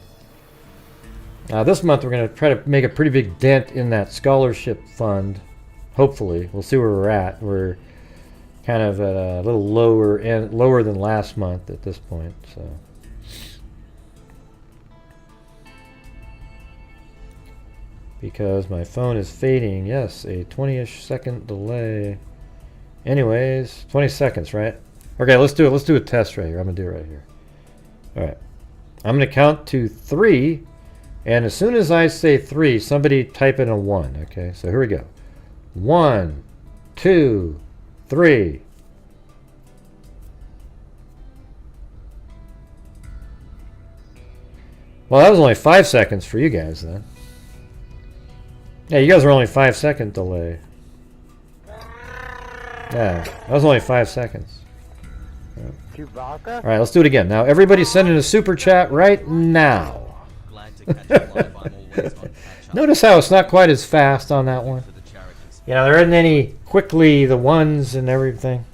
This month we're going to try to make a pretty big dent in that scholarship fund Hopefully, we'll see where we're at. We're kind of at a little lower than last month at this point. So. Because my phone is fading. Yes, a 20-ish second delay. Anyways, 20 seconds, right? Okay, let's do it. Let's do a test right here. I'm gonna do it right here. All right. I'm gonna count to 3, and as soon as I say 3, somebody type in a 1. Okay, so here we go. 1, 2, 3. Well, that was only 5 seconds for you guys then. Yeah, you guys were only 5-second delay. Yeah, that was only 5 seconds. Alright, let's do it again. Now, everybody send in a super chat right now. Notice how it's not quite as fast on that one. You know, there isn't any quickly the ones and everything.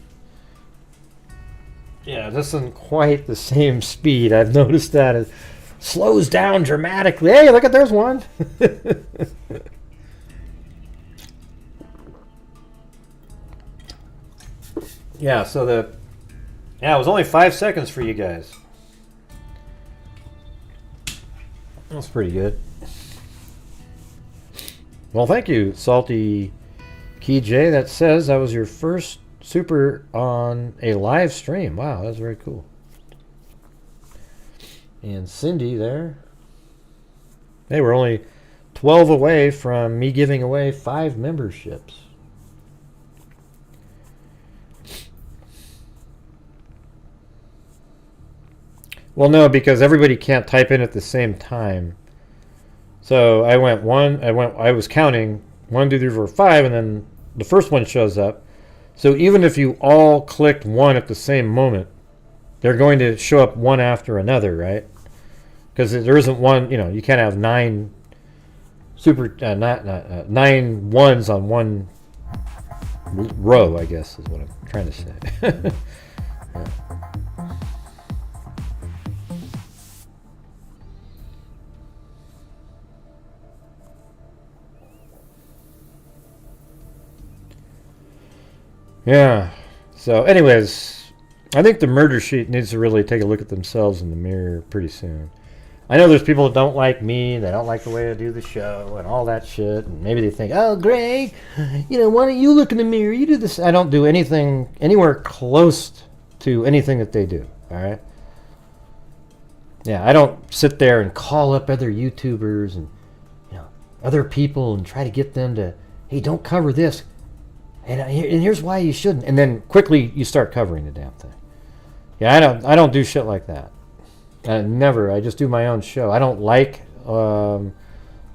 Yeah, this isn't quite the same speed. I've noticed that it slows down dramatically. Hey, look at there's one. Yeah, so it was only 5 seconds for you guys. That's pretty good. Well, thank you, Salty Key J. That says that was your first super on a live stream. Wow, that's very cool. And Cindy there. Hey, we're only 12 away from me giving away 5 memberships. Well, no, because everybody can't type in at the same time. So I was counting 1, 2, 3, 4, 5, and then the first one shows up. So even if you all clicked 1 at the same moment, they're going to show up one after another, right? Because there isn't one, you can't have 9 9 ones on one row, I guess is what I'm trying to say. Yeah. Yeah. So anyways, I think the murder sheet needs to really take a look at themselves in the mirror pretty soon. I know there's people that don't like me, they don't like the way I do the show and all that shit, and maybe they think, oh, Greg, why don't you look in the mirror, you do this. I don't do anything anywhere close to anything that they do, all right? Yeah, I don't sit there and call up other YouTubers and other people and try to get them to, hey, don't cover this. And here's why you shouldn't. And then quickly you start covering the damn thing. Yeah, I don't do shit like that. Never. I just do my own show. I don't like some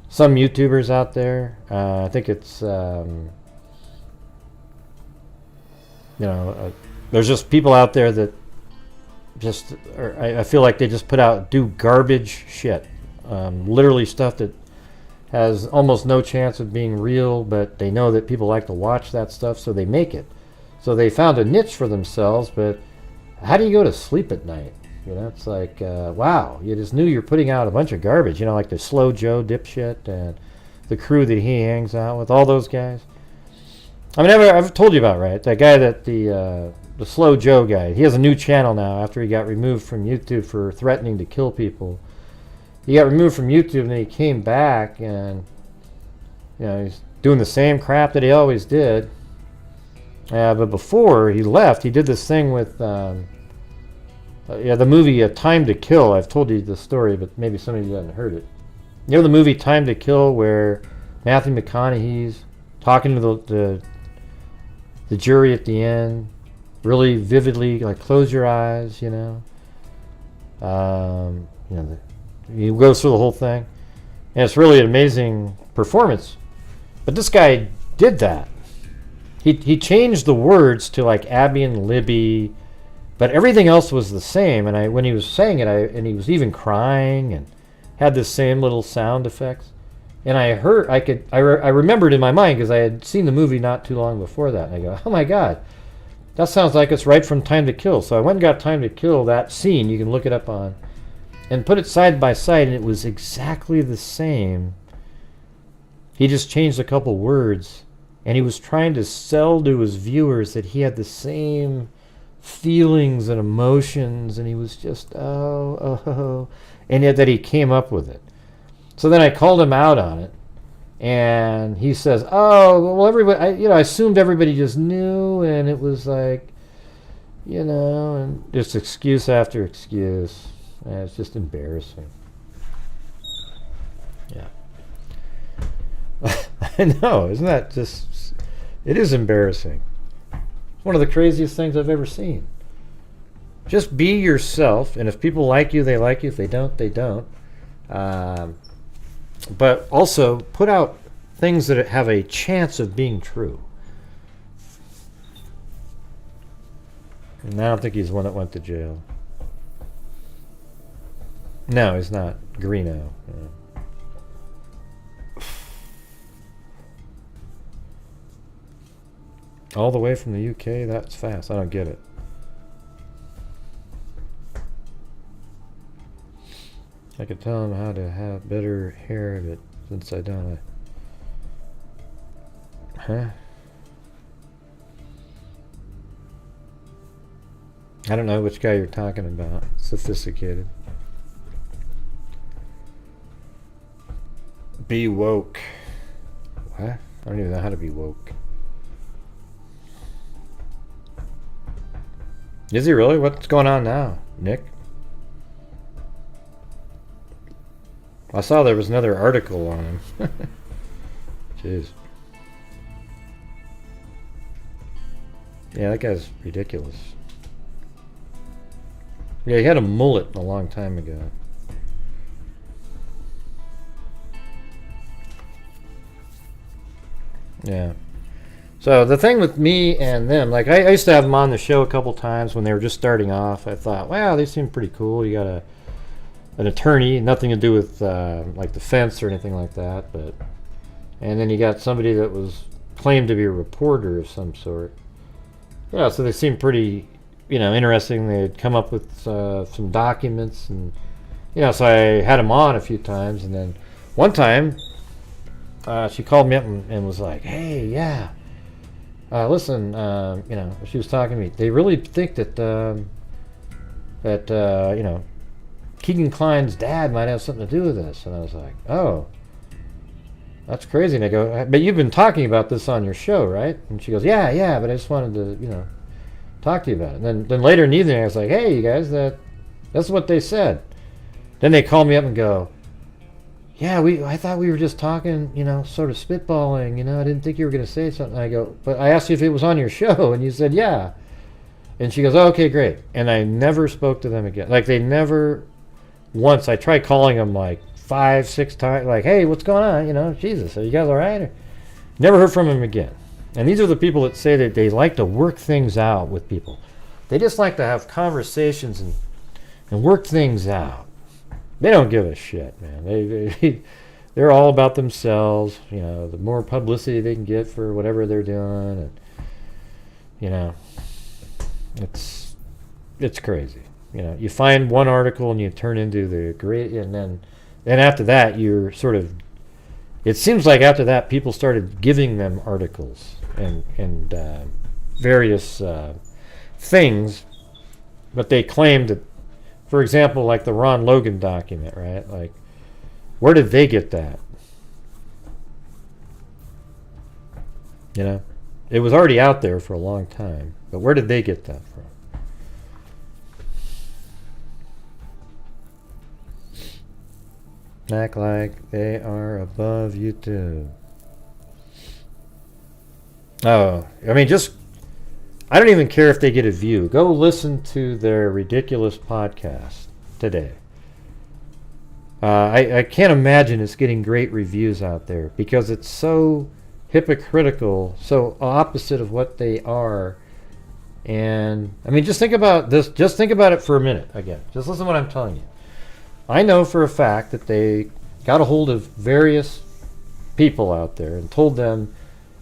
YouTubers out there. I think it's there's just people out there that just I feel like they just do garbage shit. Literally stuff that has almost no chance of being real, but they know that people like to watch that stuff, so they make it. So they found a niche for themselves, but how do you go to sleep at night? It's like, wow, you just knew you're putting out a bunch of garbage, like the Slow Joe dipshit and the crew that he hangs out with, all those guys. I mean, I've told you about, right? That guy that the Slow Joe guy, he has a new channel now after he got removed from YouTube for threatening to kill people. He got removed from YouTube and then he came back and he's doing the same crap that he always did. But before he left, he did this thing with the movie Time to Kill. I've told you the story, but maybe some of you haven't heard it. You know the movie Time to Kill, where Matthew McConaughey's talking to the jury at the end, really vividly, like close your eyes, he goes through the whole thing, and it's really an amazing performance. But this guy did that. He changed the words to like AbbyandLibby, but everything else was the same. And when he was saying it, and he was even crying and had the same little sound effects. And I remembered in my mind because I had seen the movie not too long before that. And I go, oh my God, that sounds like it's right from Time to Kill. So I went and got Time to Kill, that scene. You can look it up on. And put it side by side, and it was exactly the same. He just changed a couple words, And he was trying to sell to his viewers that he had the same feelings and emotions, and he was just, and yet that he came up with it. So then I called him out on it, and he says, oh, well, everybody, I assumed everybody just knew, and it was like, and just excuse after excuse. And it's just embarrassing. Yeah. I know, isn't that just, it is embarrassing. It's one of the craziest things I've ever seen. Just be yourself, and if people like you, they like you. If they don't, they don't. But also, put out things that have a chance of being true. And I don't think he's the one that went to jail. No, he's not. Greeno. Yeah. All the way from the UK? That's fast. I don't get it. I could tell him how to have better hair, but since I don't, I don't know which guy you're talking about. Sophisticated. Be woke. What? I don't even know how to be woke. Is he really? What's going on now, Nick? I saw there was another article on him. Jeez. Yeah, that guy's ridiculous. Yeah, he had a mullet a long time ago. Yeah. So the thing with me and them, like I used to have them on the show a couple times when they were just starting off. I thought, wow, they seem pretty cool. You got an attorney, nothing to do with like defense or anything like that, and then you got somebody that was claimed to be a reporter of some sort. Yeah, so they seemed pretty, interesting. They had come up with some documents, and so I had them on a few times, and then one time she called me up and was like, hey, yeah. Listen, she was talking to me. They really think that Keegan Klein's dad might have something to do with this. And I was like, oh, that's crazy. And I go, but you've been talking about this on your show, right? And she goes, yeah, but I just wanted to, talk to you about it. And then later in the evening, I was like, hey, you guys, that's what they said. Then they call me up and go, yeah, I thought we were just talking, sort of spitballing, I didn't think you were going to say something. I go, but I asked you if it was on your show, and you said, yeah. And she goes, oh, okay, great. And I never spoke to them again. Like, they never once, I tried calling them like 5-6 times, like, hey, what's going on? Jesus, are you guys all right? Never heard from them again. And these are the people that say that they like to work things out with people. They just like to have conversations and work things out. They don't give a shit, man. They're all about themselves. The more publicity they can get for whatever they're doing, and it's crazy. You find one article and you turn into the great, and then after that you're sort of. It seems like after that people started giving them articles and various things, but they claimed that. For example, like the Ron Logan document, right? Like, where did they get that? It was already out there for a long time, but where did they get that from? Act like they are above YouTube. Oh, I don't even care if they get a view. Go listen to their ridiculous podcast today. I can't imagine it's getting great reviews out there because it's so hypocritical, so opposite of what they are. And just think about this. Just think about it for a minute again. Just listen to what I'm telling you. I know for a fact that they got a hold of various people out there and told them,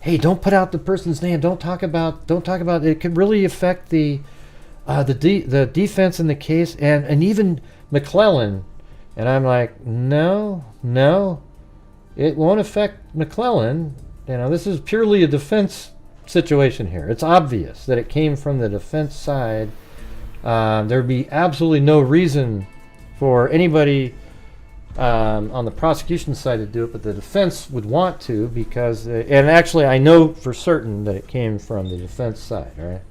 hey, don't put out the person's name. Don't talk about it. It could really affect the defense in the case and even McClellan. And I'm like, no, it won't affect McClellan. You know, this is purely a defense situation here. It's obvious that it came from the defense side. There'd be absolutely no reason for anybody on the prosecution side to do it, but the defense would want to because, and actually I know for certain that it came from the defense side, right?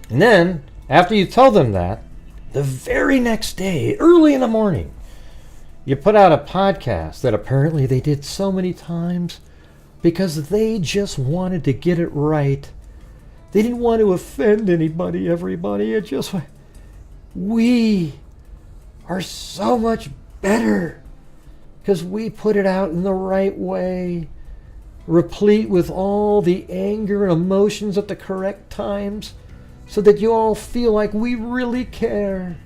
And then, after you tell them that, the very next day, early in the morning, you put out a podcast that apparently they did so many times because they just wanted to get it right. They didn't want to offend anybody, everybody. It just, we are so much better because we put it out in the right way, replete with all the anger and emotions at the correct times, so that you all feel like we really care,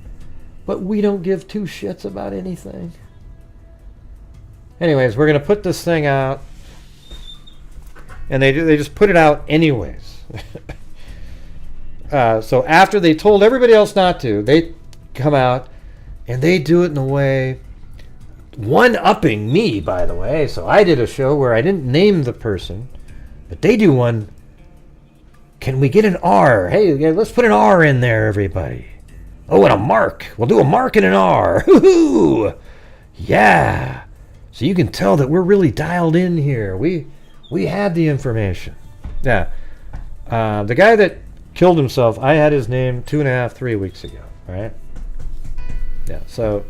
but we don't give two shits about anything. Anyways, we're going to put this thing out, and they just put it out anyways. So after they told everybody else not to, they come out, and they do it in a way, one-upping me, by the way. So I did a show where I didn't name the person, but they do one. Can we get an R? Hey, let's put an R in there, everybody. Oh, and a mark. We'll do a mark and an R. Hoo-hoo! Yeah. So you can tell that we're really dialed in here. We had the information. Yeah. The guy that killed himself, I had his name 2.5, 3 weeks ago, right? Yeah. So,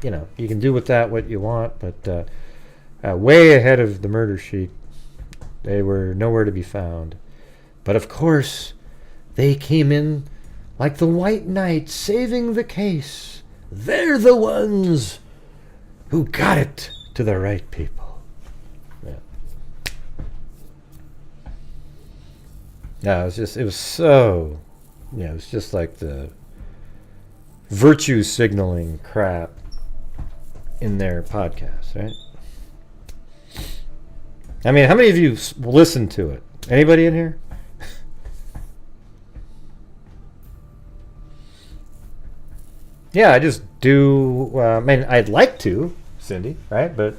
you know, you can do with that what you want, but way ahead of the murder sheet, they were nowhere to be found. But of course, they came in like the White Knight saving the case. They're the ones who got it to the right people. Yeah. No, it was so, yeah, it was just like the virtue signaling crap in their podcast, right? I mean, how many of you listened to it? Anybody in here? Yeah, I just do. I mean, I'd like to, Cindy, right? But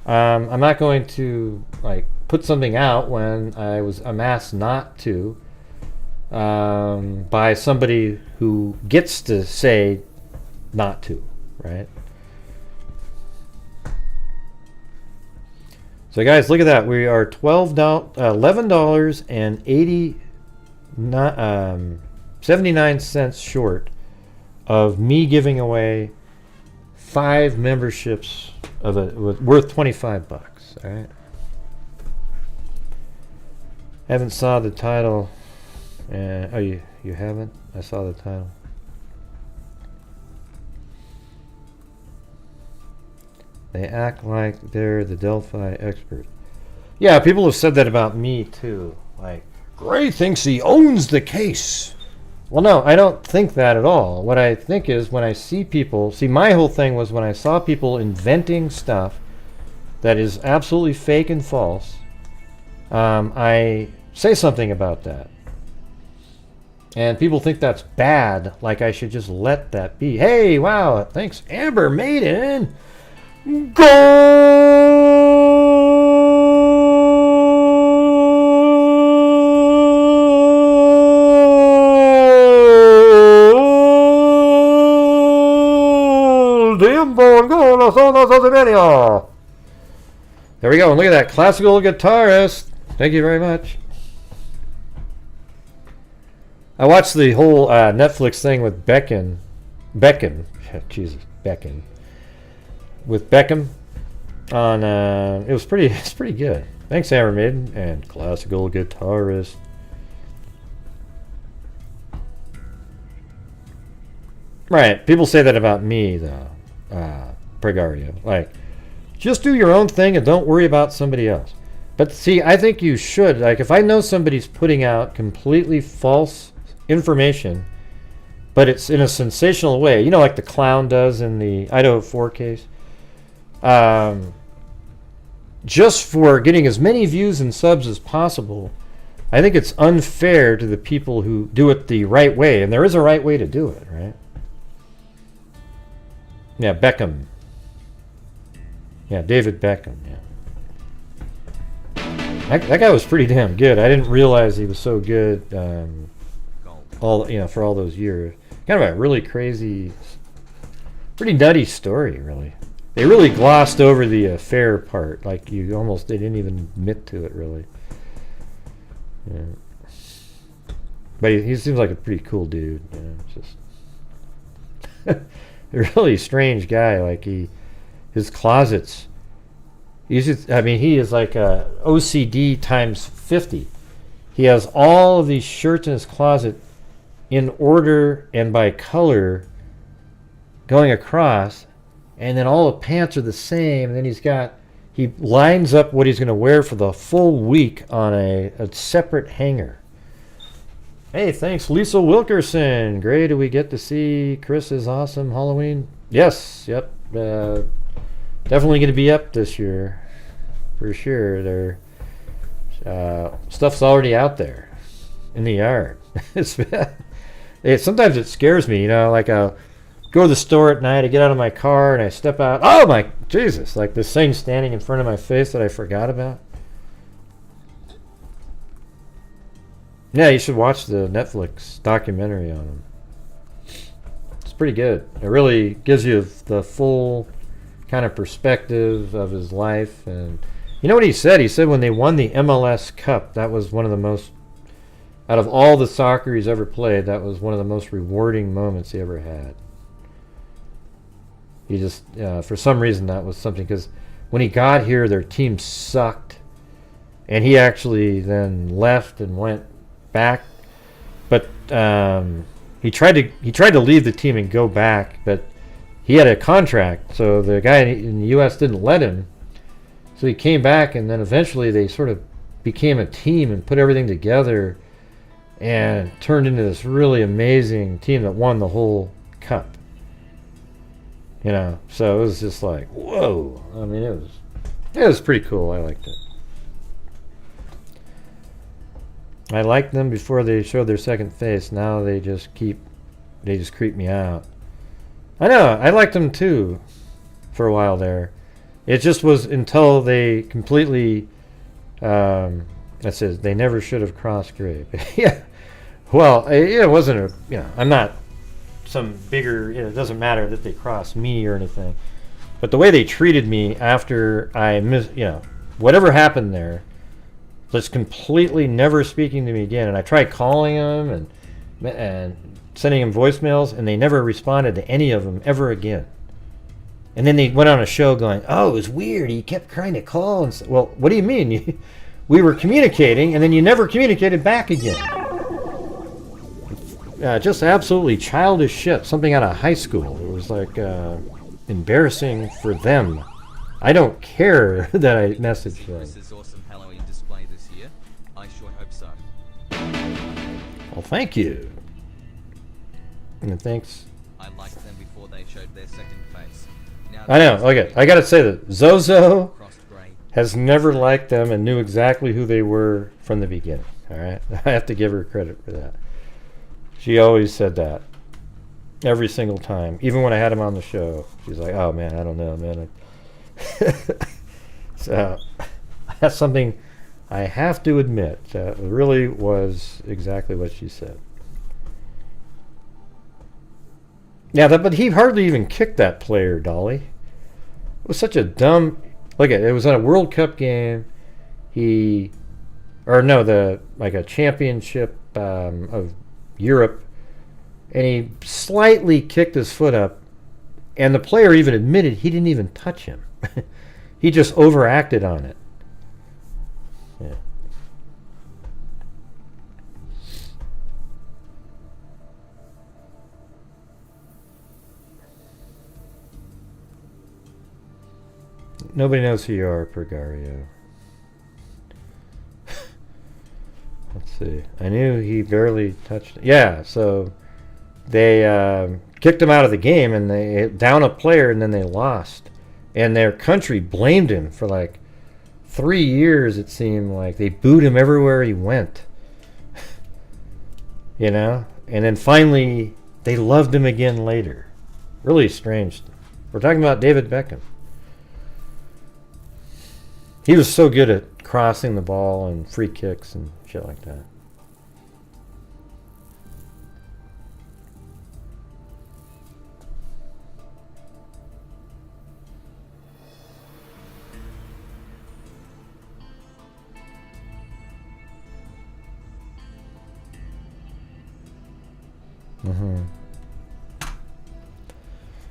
I'm not going to like put something out when I'm asked not to by somebody who gets to say not to, right? So, guys, look at that. We are $11.79 short of me giving away 5 memberships of it worth $25. All right. Haven't saw the title. Oh, you haven't? I saw the title. They act like they're the Delphi expert. Yeah, people have said that about me too. Like, Gray thinks he owns the case. Well, no, I don't think that at all. What I think is when I see people... See, my whole thing was when I saw people inventing stuff that is absolutely fake and false, I say something about that. And people think that's bad, like I should just let that be. Hey, wow, thanks, Amber Maiden. There we go, and look at that classical guitarist. Thank you very much. I watched the whole Netflix thing with Beckham. Jesus, Beckham. With Beckham on it's pretty good. Thanks, Hammer Maiden and classical guitarist. Right, people say that about me though, Pregario. Like, just do your own thing and don't worry about somebody else. But see, I think you should. Like, if I know somebody's putting out completely false information, but it's in a sensational way, you know, like the clown does in the Idaho 4 case, just for getting as many views and subs as possible, I think it's unfair to the people who do it the right way, and there is a right way to do it, right? Yeah, Beckham. Yeah, David Beckham. Yeah. That guy was pretty damn good. I didn't realize he was so good. For all those years, kind of a really crazy, pretty nutty story. Really, they really glossed over the affair part. Like they didn't even admit to it really. Yeah. But he seems like a pretty cool dude. You know, just a really strange guy. Like his closets. He is like a OCD times 50. He has all of these shirts in his closet in order and by color going across, and then all the pants are the same, and then he lines up what he's going to wear for the full week on a separate hanger. Hey, thanks Lisa Wilkerson. Great, do we get to see Chris's awesome Halloween? Yes, yep. Definitely going to be up this year, for sure. Stuff's already out there in the yard. Sometimes it scares me, like I'll go to the store at night, I get out of my car and I step out. Oh my Jesus! Like this thing standing in front of my face that I forgot about. Yeah, you should watch the Netflix documentary on him. It's pretty good. It really gives you the full kind of perspective of his life. And you know what he said? He said when they won the MLS Cup, that was one of the most, out of all the soccer he's ever played, that was one of the most rewarding moments he ever had. He just, for some reason, that was something, because when he got here, their team sucked, and he actually then left and went back, but he tried to leave the team and go back, but he had a contract, so the guy in the U.S. didn't let him. So he came back, and then eventually they sort of became a team and put everything together and turned into this really amazing team that won the whole cup. So it was just like, whoa. I mean, it was pretty cool. I liked it. I liked them before they showed their second face. Now they just creep me out. I know, I liked them too for a while there. It just was until they completely, that says they never should have crossed grave. Yeah. Well, it wasn't I'm not some bigger, it doesn't matter that they crossed me or anything. But the way they treated me after I missed, whatever happened there, just completely never speaking to me again. And I tried calling them and sending them voicemails, and they never responded to any of them ever again. And then they went on a show going, oh, it was weird. He kept trying to call. And well, what do you mean? We were communicating, and then you never communicated back again. Just absolutely childish shit. Something out of high school. It was like embarrassing for them. I don't care that I messaged them. This is awesome Halloween display this year. I sure hope so. Well, thank you. And thanks. I liked them before they showed their second face. I know. Okay, I gotta say that Zozo has never liked them and knew exactly who they were from the beginning. All right, I have to give her credit for that. She always said that every single time, even when I had him on the show. She's like, "Oh man, I don't know, man." So that's something I have to admit. That really was exactly what she said. Yeah, but he hardly even kicked that player, Dolly. It was such a dumb. Look at it. It was at a World Cup game. A championship of Europe, and he slightly kicked his foot up, and the player even admitted he didn't even touch him. He just overacted on it. Yeah. Nobody knows who you are, Pergario. Let's see. I knew he barely touched it. Yeah, so they kicked him out of the game, and they down a player, and then they lost. And their country blamed him for like 3 years, it seemed like. They booed him everywhere he went. And then finally they loved him again later. Really strange. We're talking about David Beckham. He was so good at crossing the ball and free kicks and shit like that.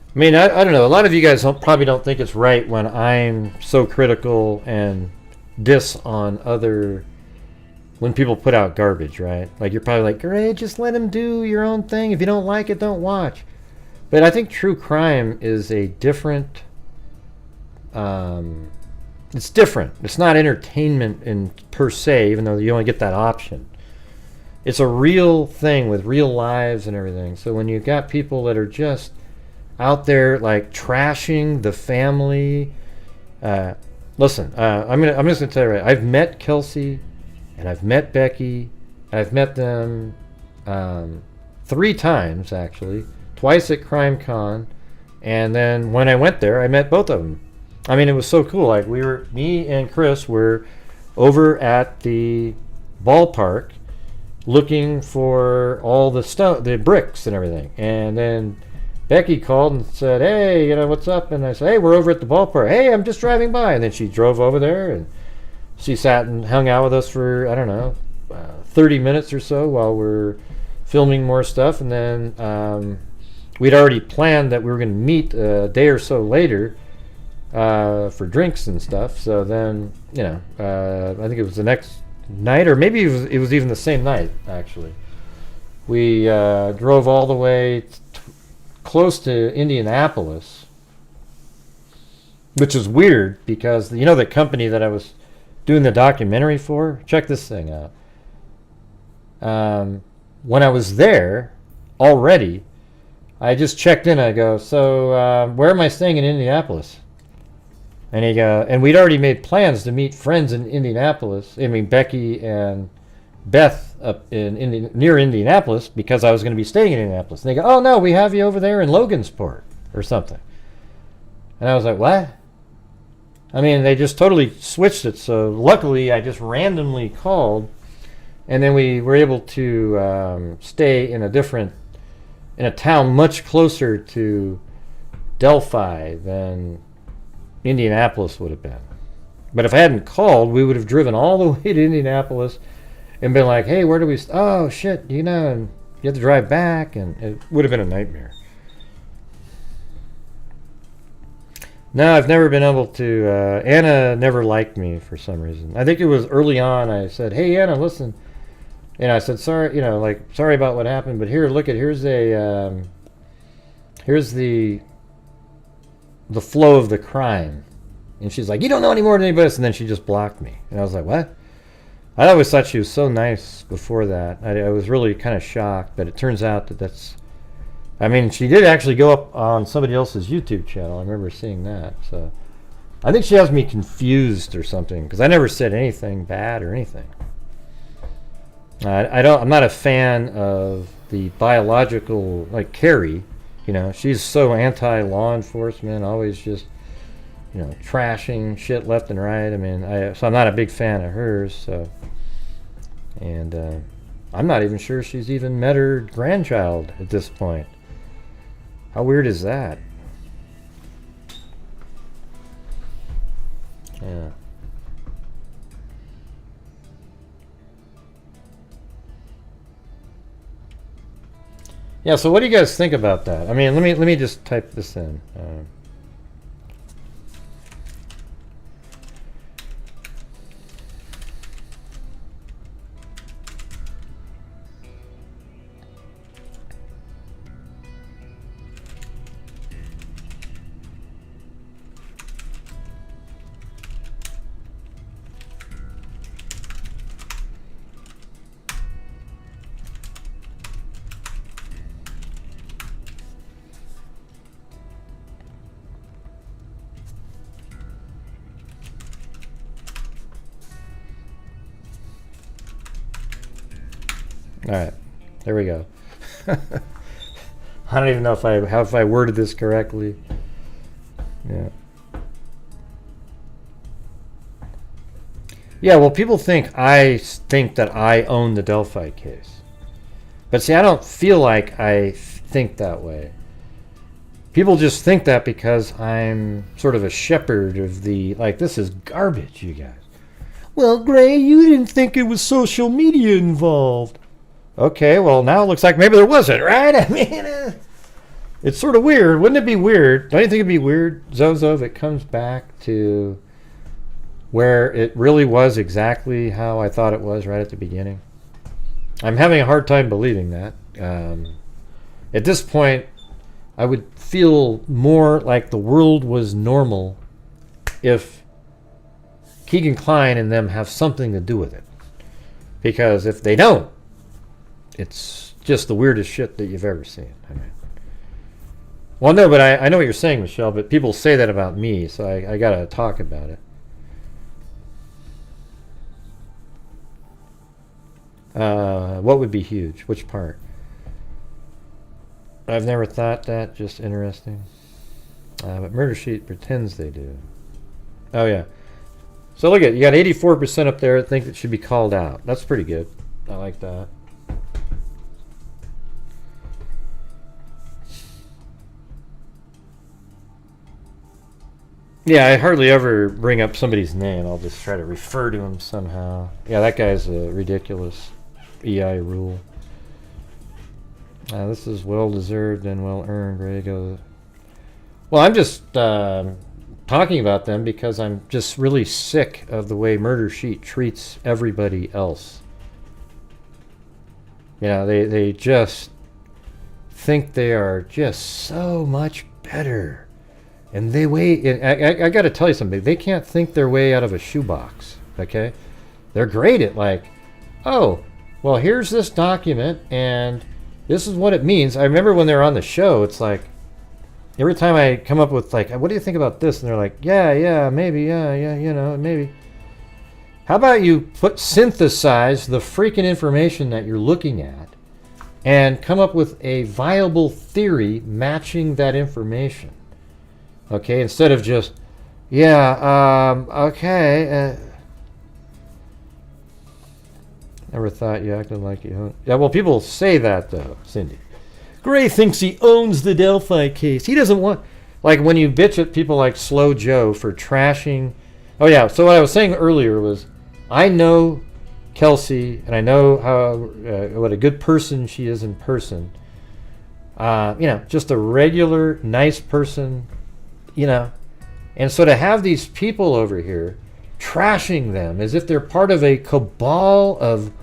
I mean, I don't know. A lot of you guys probably don't think it's right when I'm so critical and diss on when people put out garbage, right? Like, you're probably like, great, just let them do your own thing. If you don't like it, don't watch. But I think true crime is a different... it's different. It's not entertainment per se, even though you only get that option. It's a real thing with real lives and everything. So when you've got people that are just out there like trashing the family, listen, I'm just gonna tell you right. I've met Kelsey, and I've met Becky. I've met them 3 times actually, twice at CrimeCon, and then when I went there, I met both of them. I mean, it was so cool. Like me and Chris were over at the ballpark looking for all the bricks and everything, and then Becky called and said, hey, what's up? And I said, hey, we're over at the ballpark. Hey, I'm just driving by. And then she drove over there, and she sat and hung out with us for, I don't know, 30 minutes or so while we're filming more stuff. And then we'd already planned that we were going to meet a day or so later for drinks and stuff. So then, I think it was the next night, or maybe it was even the same night, actually. We drove all the way close to Indianapolis, which is weird because the company that I was doing the documentary for, check this thing out. When I was there already, I just checked in. I go, so where am I staying in Indianapolis? And we'd already made plans to meet friends in Indianapolis. I mean, Becky and Beth up near Indianapolis, because I was going to be staying in Indianapolis. And they go, oh no, we have you over there in Logansport or something. And I was like, what? I mean, they just totally switched it. So luckily I just randomly called, and then we were able to stay in a town much closer to Delphi than Indianapolis would have been. But if I hadn't called, we would have driven all the way to Indianapolis and been like, hey, where do we... Oh, shit, and you have to drive back, and it would have been a nightmare. No, I've never been able to... Anna never liked me for some reason. I think it was early on. I said, hey, Anna, listen. And I said, sorry, sorry about what happened, but here, look at, here's the flow of the crime. And she's like, you don't know any more than anybody else. And then she just blocked me. And I was like, what? I always thought she was so nice before that. I was really kind of shocked, but it turns out that's... I mean, she did actually go up on somebody else's YouTube channel. I remember seeing that. So I think she has me confused or something, because I never said anything bad or anything. I'm not a fan of the biological, like Carrie. She's so anti-law enforcement, always just, trashing shit left and right. I mean, so I'm not a big fan of hers. So, and I'm not even sure she's even met her grandchild at this point. How weird is that? Yeah. Yeah, so what do you guys think about that? I mean, let me just type this in. All right, there we go. I don't even know if I worded this correctly. Yeah. Yeah, well, people think that I own the Delphi case. But see, I don't feel like I think that way. People just think that because I'm sort of a shepherd of the, like, this is garbage, you guys. Well, Gray, you didn't think it was social media involved. Okay, well, now it looks like maybe there wasn't, right? I mean, it's sort of weird. Wouldn't it be weird? Don't you think it'd be weird, Zozo, if it comes back to where it really was exactly how I thought it was right at the beginning? I'm having a hard time believing that. At this point, I would feel more like the world was normal if Keegan Kline and them have something to do with it. Because if they don't, it's just the weirdest shit that you've ever seen. I mean, well, no, but I know what you're saying, Michelle, but people say that about me, so I got to talk about it. What would be huge? Which part? I've never thought that. Just interesting. But Murder Sheet pretends they do. Oh, yeah. So look at it. You got 84% up there that think it should be called out. That's pretty good. I like that. Yeah, I hardly ever bring up somebody's name. I'll just try to refer to him somehow. Yeah, that guy's a ridiculous EI rule. This is well-deserved and well-earned. Ready to go. Well, I'm just talking about them because I'm just really sick of the way Murder Sheet treats everybody else. You know, they just think they are just so much better. And I got to tell you something. They can't think their way out of a shoebox, okay? They're great at like, oh, well, here's this document, and this is what it means. I remember when they were on the show, it's like, every time I come up with like, what do you think about this? And they're like, yeah, maybe, yeah, you know, maybe. How about you synthesize the freaking information that you're looking at and come up with a viable theory matching that information? Okay, instead of just, okay. Never thought you acted like you own. Yeah, well, people say that, though, Cindy. Gray thinks he owns the Delphi case. He doesn't want, like, when you bitch at people like Slow Joe for trashing. Oh, yeah, so what I was saying earlier was, I know Kelsey, and I know how what a good person she is in person. You know, just a regular, nice person. You know, and so to have these people over here trashing them as if they're part of a cabal of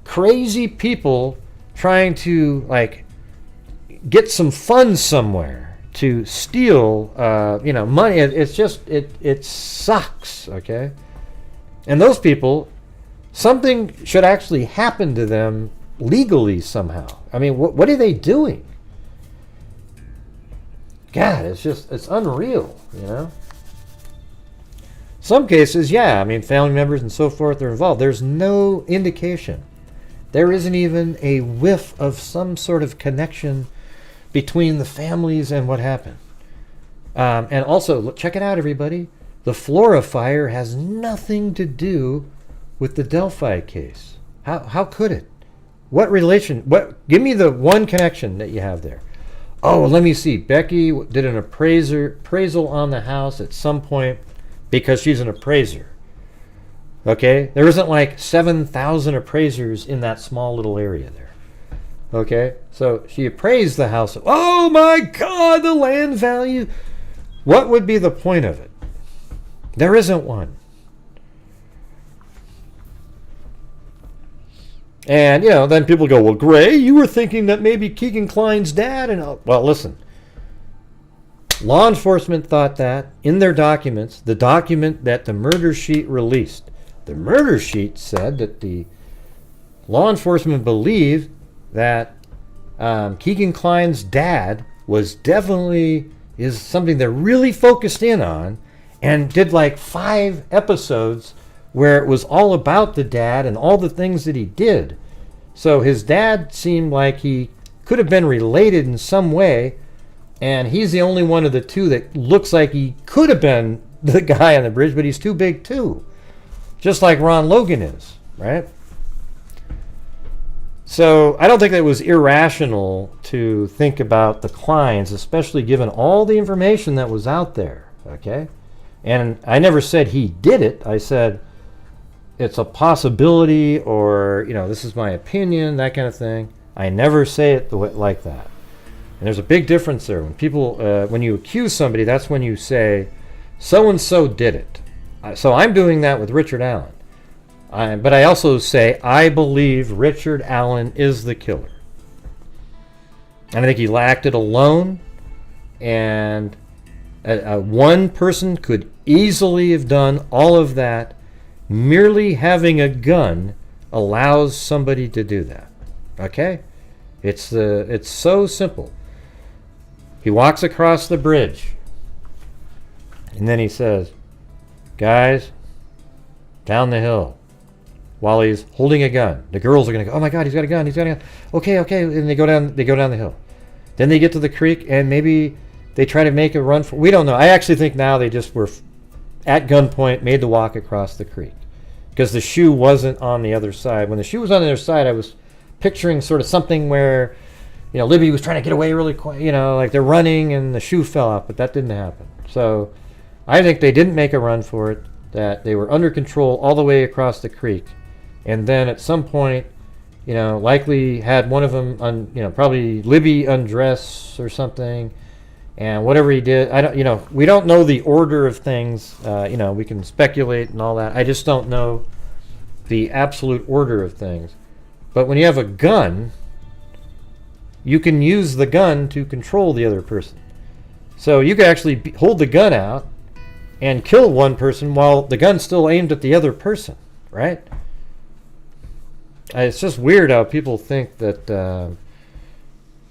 crazy people trying to like get some funds somewhere to steal, you know, money. It's just it sucks, okay? And those people, something should actually happen to them legally somehow. I mean, what are they doing? God, it's unreal, you know? Some cases, yeah, I mean, family members and so forth are involved. There's no indication. There isn't even a whiff of some sort of connection between the families and what happened. And also, check it out, everybody. The Flora fire has nothing to do with the Delphi case. How could it? What relation? Give me the one connection that you have there. Oh, let me see. Becky did an appraisal on the house at some point because she's an appraiser. Okay? There isn't like 7,000 appraisers in that small little area there. Okay? So she appraised the house. Oh my God, the land value. What would be the point of it? There isn't one. And, you know, then people go, well, Gray, you were thinking that maybe Keegan Kline's dad and... Well, listen. Law enforcement thought that in their documents, the document that the murder sheet released. The murder sheet said that the law enforcement believed that Keegan Kline's dad was definitely... is something they're really focused in on and did like 5 episodes where it was all about the dad and all the things that he did. So his dad seemed like he could have been related in some way, and he's the only one of the two that looks like he could have been the guy on the bridge, but he's too big too. just like Ron Logan is, right? So I don't think that it was irrational to think about the Kleins, especially given all the information that was out there, okay? And I never said he did it. I said it's a possibility, or, you know, this is my opinion, that kind of thing. I never say it like that. And there's a big difference there. When people, when you accuse somebody, that's when you say, so-and-so did it. So I'm doing that with Richard Allen. But I also say, I believe Richard Allen is the killer. And I think he acted alone. And one person could easily have done all of that. Merely having a gun allows somebody to do that. Okay? It's so simple. He walks across the bridge. And then he says, guys, down the hill. While he's holding a gun. The girls are going to go, oh my God, he's got a gun, he's got a gun. Okay. And they go down the hill. Then they get to the creek, and maybe they try to make a run for, we don't know. I actually think now they just were at gunpoint, made the walk across the creek. Because the shoe wasn't on the other side. When the shoe was on the other side, I was picturing sort of something where, you know, Libby was trying to get away really quick, you know, like they're running and the shoe fell out, but that didn't happen. So I think they didn't make a run for it, that they were under control all the way across the creek. And then at some point, you know, likely had one of them, probably Libby undress or something, and whatever he did, we don't know the order of things. We can speculate and all that. I just don't know the absolute order of things. But when you have a gun, you can use the gun to control the other person. So you can actually hold the gun out and kill one person while the gun's still aimed at the other person, right? It's just weird how people think that,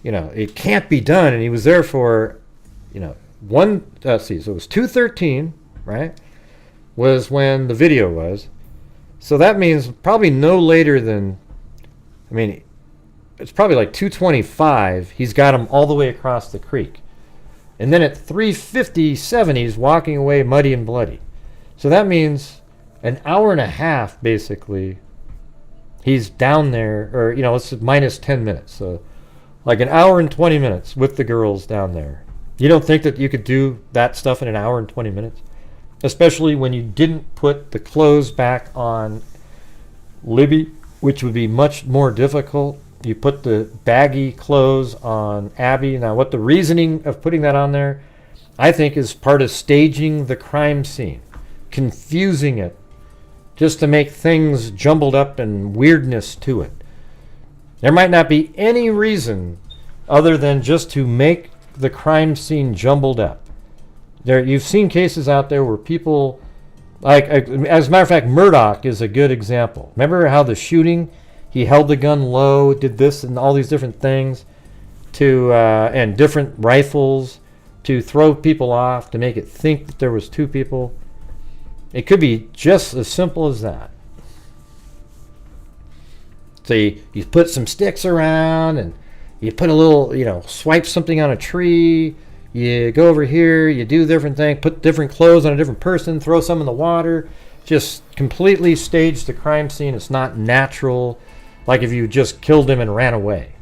it can't be done. And he was there for, so it was 2:13, right? Was when the video was. So that means probably no later than, it's probably like 2:25. He's got him all the way across the creek. And then at 3:57, he's walking away muddy and bloody. So that means an hour and a half, basically, he's down there, or, it's minus 10 minutes. So like an hour and 20 minutes with the girls down there. You don't think that you could do that stuff in an hour and 20 minutes? Especially when you didn't put the clothes back on Libby, which would be much more difficult. You put the baggy clothes on Abby. Now, what the reasoning of putting that on there, I think, is part of staging the crime scene, confusing it, just to make things jumbled up and weirdness to it. There might not be any reason other than just to make the crime scene jumbled up. You've seen cases out there where people, as a matter of fact, Murdoch is a good example. Remember how the shooting, he held the gun low, did this and all these different things and different rifles to throw people off, to make it think that there was two people. It could be just as simple as that. So you put some sticks around, and you put a little, swipe something on a tree. You go over here, you do different things, put different clothes on a different person, throw some in the water. Just completely stage the crime scene. It's not natural, like if you just killed him and ran away.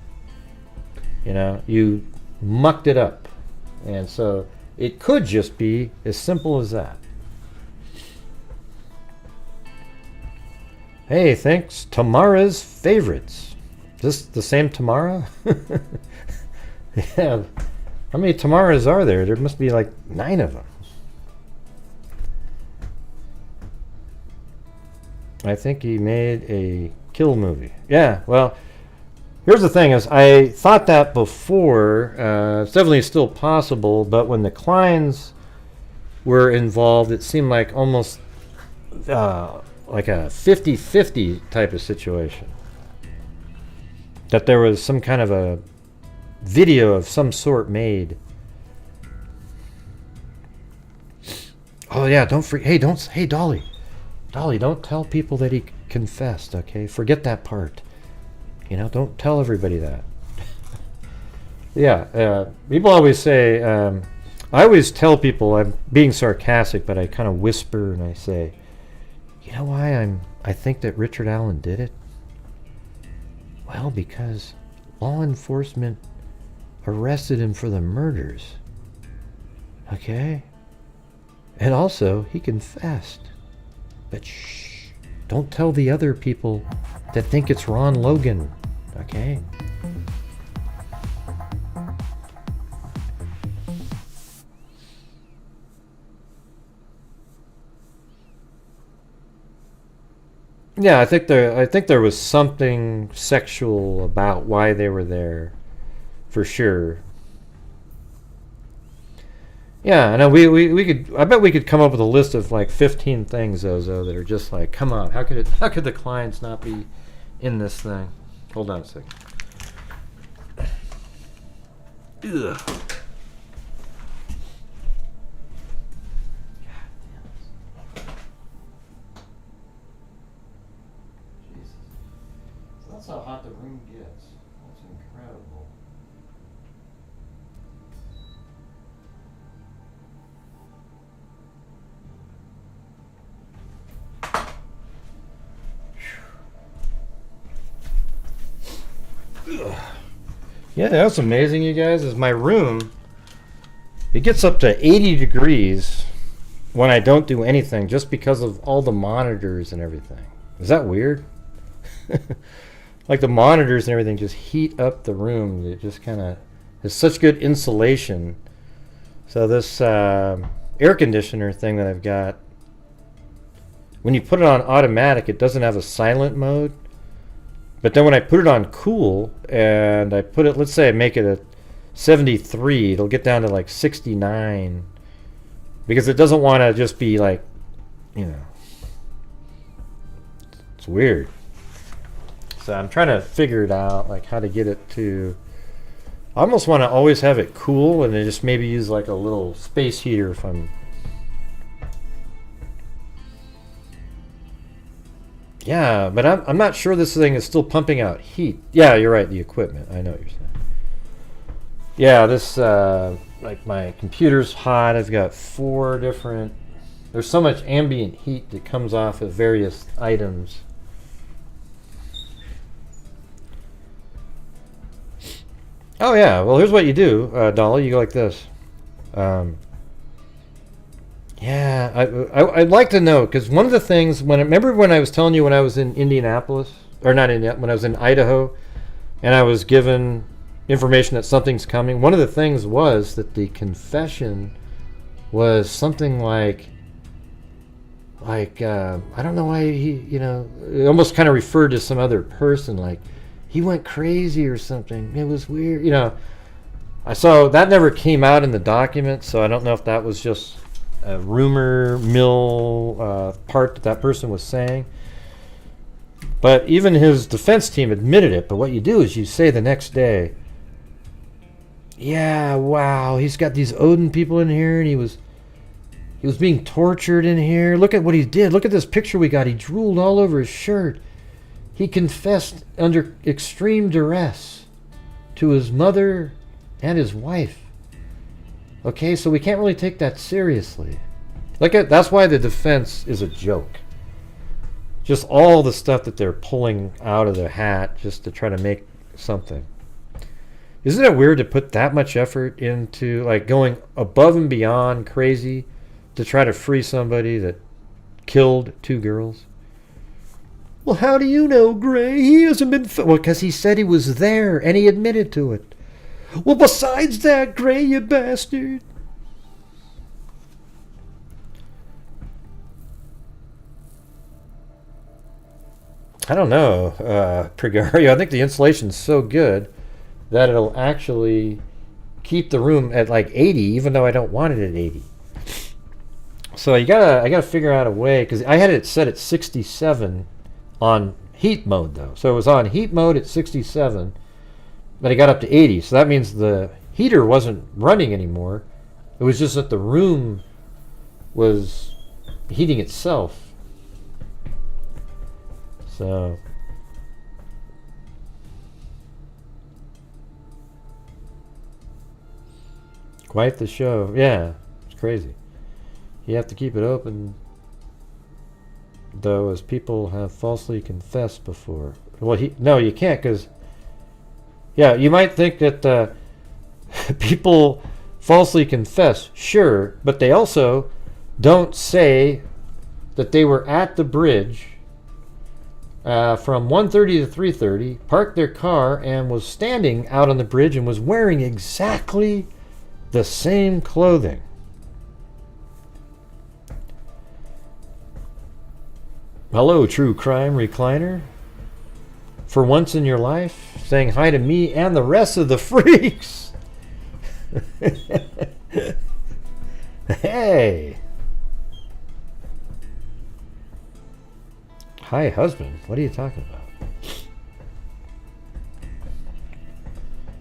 You mucked it up. And so it could just be as simple as that. Hey, thanks. Tamara's favorites. Is this the same Tamara? Yeah. How many Tamaras are there? There must be like 9 of them. I think he made a kill movie. Yeah, well, here's the thing is, I thought that before. It's definitely still possible, but when the Kleins were involved, it seemed like almost like a 50-50 type of situation. That there was some kind of a video of some sort made. Oh yeah, hey Dolly, don't tell people that he confessed, okay? Forget that part. Don't tell everybody that. Yeah, people always say, I always tell people, I'm being sarcastic, but I kind of whisper and I say, You know why I think that Richard Allen did it? Well, because law enforcement arrested him for the murders. Okay? And also, he confessed. But shh, don't tell the other people that think it's Ron Logan. Okay? Yeah, I think there was something sexual about why they were there, for sure. Yeah, and we could. I bet we could come up with a list of like 15 things, Zozo, that are just like, come on, how could the clients not be in this thing? Hold on a second. Ugh. That's how hot the room gets. That's incredible. Ugh. Yeah, that's amazing, you guys. Is my room, it gets up to 80 degrees when I don't do anything, just because of all the monitors and everything. Is that weird? Like the monitors and everything just heat up the room. It just kind of has such good insulation. So this air conditioner thing that I've got, when you put it on automatic, it doesn't have a silent mode. But then when I put it on cool and I put it, let's say I make it a 73, it'll get down to like 69. Because it doesn't want to just be like, you know, it's weird. So I'm trying to figure it out, like how to get it to, I almost want to always have it cool and then just maybe use like a little space heater if I'm, yeah, but I'm not sure this thing is still pumping out heat. Yeah, you're right, the equipment, I know what you're saying. Yeah, this, like my computer's hot, I've got 4 different, there's so much ambient heat that comes off of various items. Oh yeah, well here's what you do, Dolly, you go like this. Yeah, I'd like to know, because one of the things, remember when I was telling you when I was in Indianapolis, or not Indiana, when I was in Idaho, and I was given information that something's coming, one of the things was that the confession was something like I don't know why he, you know, it almost kind of referred to some other person, like, he went crazy or something. It was weird, you know. I saw that never came out in the document, so I don't know if that was just a rumor mill part that person was saying. But even his defense team admitted it. But what you do is you say the next day, yeah, wow, he's got these Odin people in here, and he was being tortured in here. Look at what he did. Look at this picture we got. He drooled all over his shirt. He confessed under extreme duress to his mother and his wife. Okay, so we can't really take that seriously. That's why the defense is a joke. Just all the stuff that they're pulling out of their hat just to try to make something. Isn't it weird to put that much effort into, like, going above and beyond crazy to try to free somebody that killed 2 girls? Well, how do you know, Gray? He hasn't been... Well, because he said he was there, and he admitted to it. Well, besides that, Gray, you bastard. I don't know, Pregario. I think the insulation's so good that it'll actually keep the room at like 80, even though I don't want it at 80. So I gotta figure out a way, because I had it set at 67 on heat mode though. So it was on heat mode at 67, but I got up to 80. So that means the heater wasn't running anymore. It was just that the room was heating itself. So quite the show. Yeah, it's crazy. You have to keep it open though, as people have falsely confessed before. Well, no, you can't, because, yeah, you might think that people falsely confess, sure, but they also don't say that they were at the bridge from 1:30 to 3:30, parked their car, and was standing out on the bridge and was wearing exactly the same clothing. Hello, True Crime Recliner. For once in your life, saying hi to me and the rest of the freaks. Hey. Hi, husband. What are you talking about?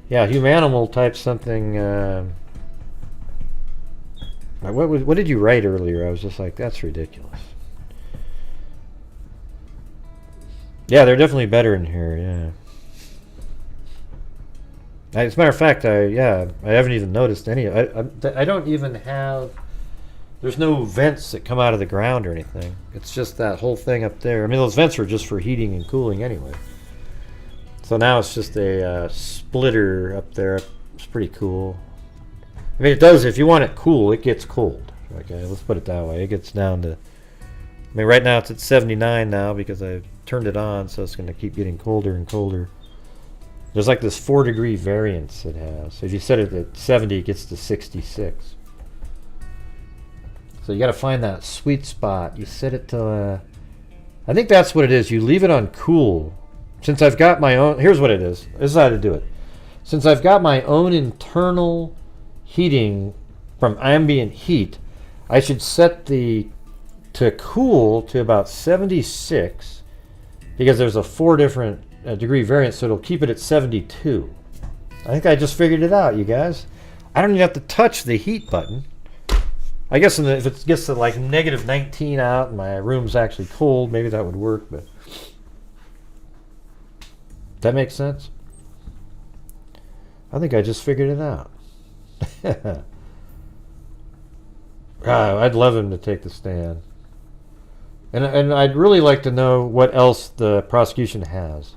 Yeah, Humanimal typed something. What did you write earlier? I was just like, that's ridiculous. Yeah, they're definitely better in here. Yeah. As a matter of fact, I haven't even noticed any. I don't even have. There's no vents that come out of the ground or anything. It's just that whole thing up there. I mean, those vents are just for heating and cooling anyway. So now it's just a splitter up there. It's pretty cool. I mean, it does. If you want it cool, it gets cold. Okay, let's put it that way. It gets down to. I mean, right now it's at 79 now because I've turned it on, so it's going to keep getting colder and colder. There's like this 4-degree variance it has. So if you set it at 70, it gets to 66. So you got to find that sweet spot. You set it to, I think that's what it is. You leave it on cool. Since I've got my own, here's what it is. This is how to do it. Since I've got my own internal heating from ambient heat, I should set the to cool to about 76 because there's a 4 different degree variance, so it'll keep it at 72. I think I just figured it out, you guys. I don't even have to touch the heat button. I guess if it gets to like negative 19 out and my room's actually cold, maybe that would work, but that makes sense? I think I just figured it out. I'd love him to take the stand. And I'd really like to know what else the prosecution has.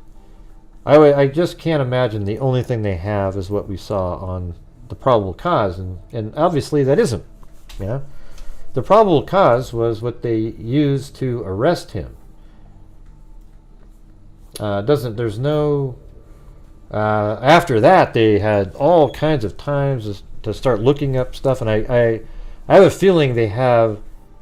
I just can't imagine the only thing they have is what we saw on the probable cause, and obviously that isn't. Yeah, the probable cause was what they used to arrest him. There's no. After that, they had all kinds of times to start looking up stuff, and I have a feeling they have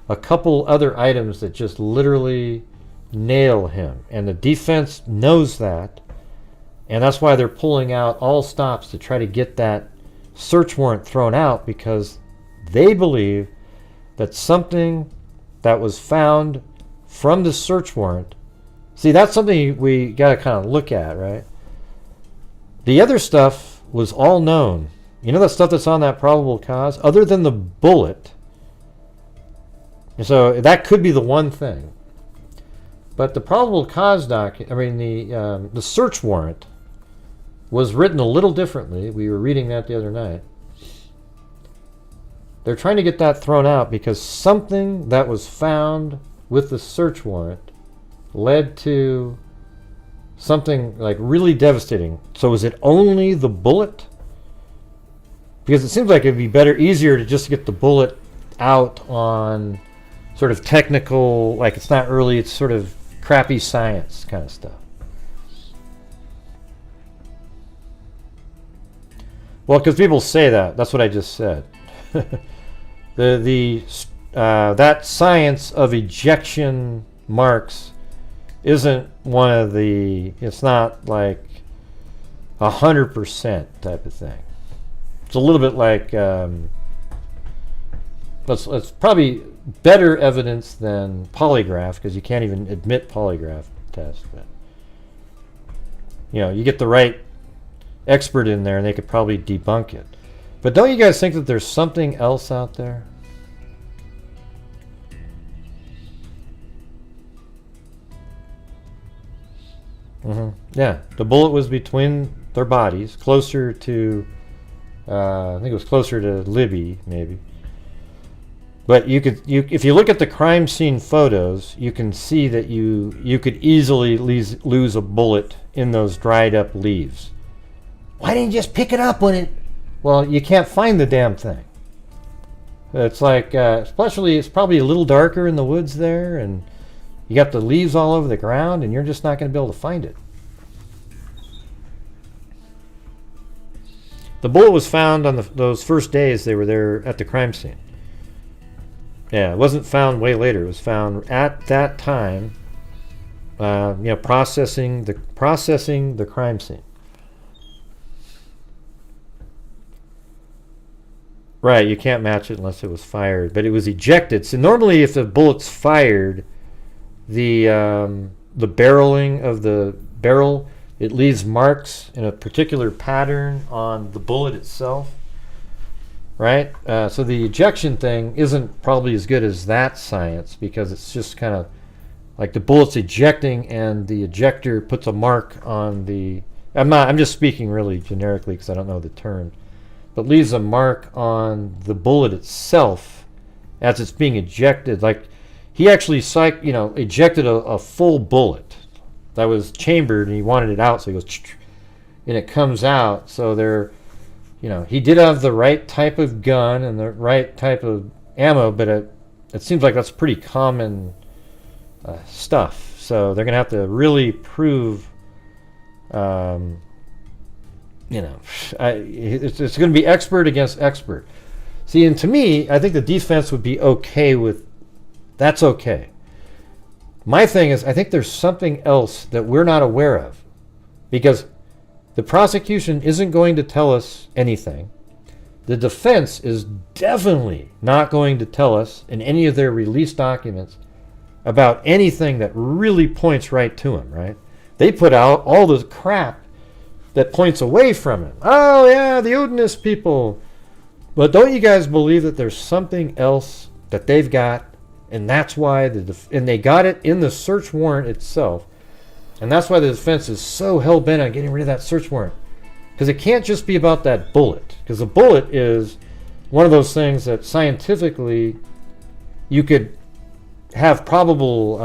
a couple other items that just literally nail him, and the defense knows that, and that's why they're pulling out all stops to try to get that search warrant thrown out, because they believe that something that was found from the search warrant, see, that's something we got to kind of look at, right? The other stuff was all known. You know, that stuff that's on that probable cause, other than the bullet. So that could be the one thing. But the probable cause the search warrant was written a little differently. We were reading that the other night. They're trying to get that thrown out because something that was found with the search warrant led to something like really devastating. So is it only the bullet? Because it seems like it'd be easier to just get the bullet out on sort of technical, like it's not really, it's sort of crappy science kind of stuff. Well, because people say that. That's what I just said. That science of ejection marks isn't one of the. It's not like 100% type of thing. It's a little bit like. It's probably better evidence than polygraph, because you can't even admit polygraph test. But you know, you get the right expert in there and they could probably debunk it. But don't you guys think that there's something else out there? Yeah, the bullet was between their bodies, closer to I think it was closer to Libby, maybe. But if you look at the crime scene photos, you can see that you could easily lose a bullet in those dried up leaves. Why didn't you just pick it up when it? Well, you can't find the damn thing. It's like, especially it's probably a little darker in the woods there, and you got the leaves all over the ground, and you're just not going to be able to find it. The bullet was found on those first days they were there at the crime scene. Yeah, it wasn't found way later. It was found at that time, processing the crime scene. Right, you can't match it unless it was fired, but it was ejected. So normally, if the bullet's fired, the barreling of the barrel, it leaves marks in a particular pattern on the bullet itself. Right? So the ejection thing isn't probably as good as that science, because it's just kind of like the bullet's ejecting and the ejector puts a mark on the... I'm just speaking really generically because I don't know the term. But leaves a mark on the bullet itself as it's being ejected. Like he actually ejected a full bullet that was chambered and he wanted it out, so he goes and it comes out. So they're... he did have the right type of gun and the right type of ammo, but it seems like that's pretty common stuff. So they're going to have to really prove, it's going to be expert against expert. See, and to me, I think the defense would be okay with, that's okay. My thing is, I think there's something else that we're not aware of, because the prosecution isn't going to tell us anything. The defense is definitely not going to tell us in any of their release documents about anything that really points right to him, right? They put out all the crap that points away from him. Oh, yeah, the Odinist people. But don't you guys believe that there's something else that they've got, and that's why and they got it in the search warrant itself. And that's why the defense is so hell-bent on getting rid of that search warrant. Because it can't just be about that bullet. Because the bullet is one of those things that scientifically you could have probable,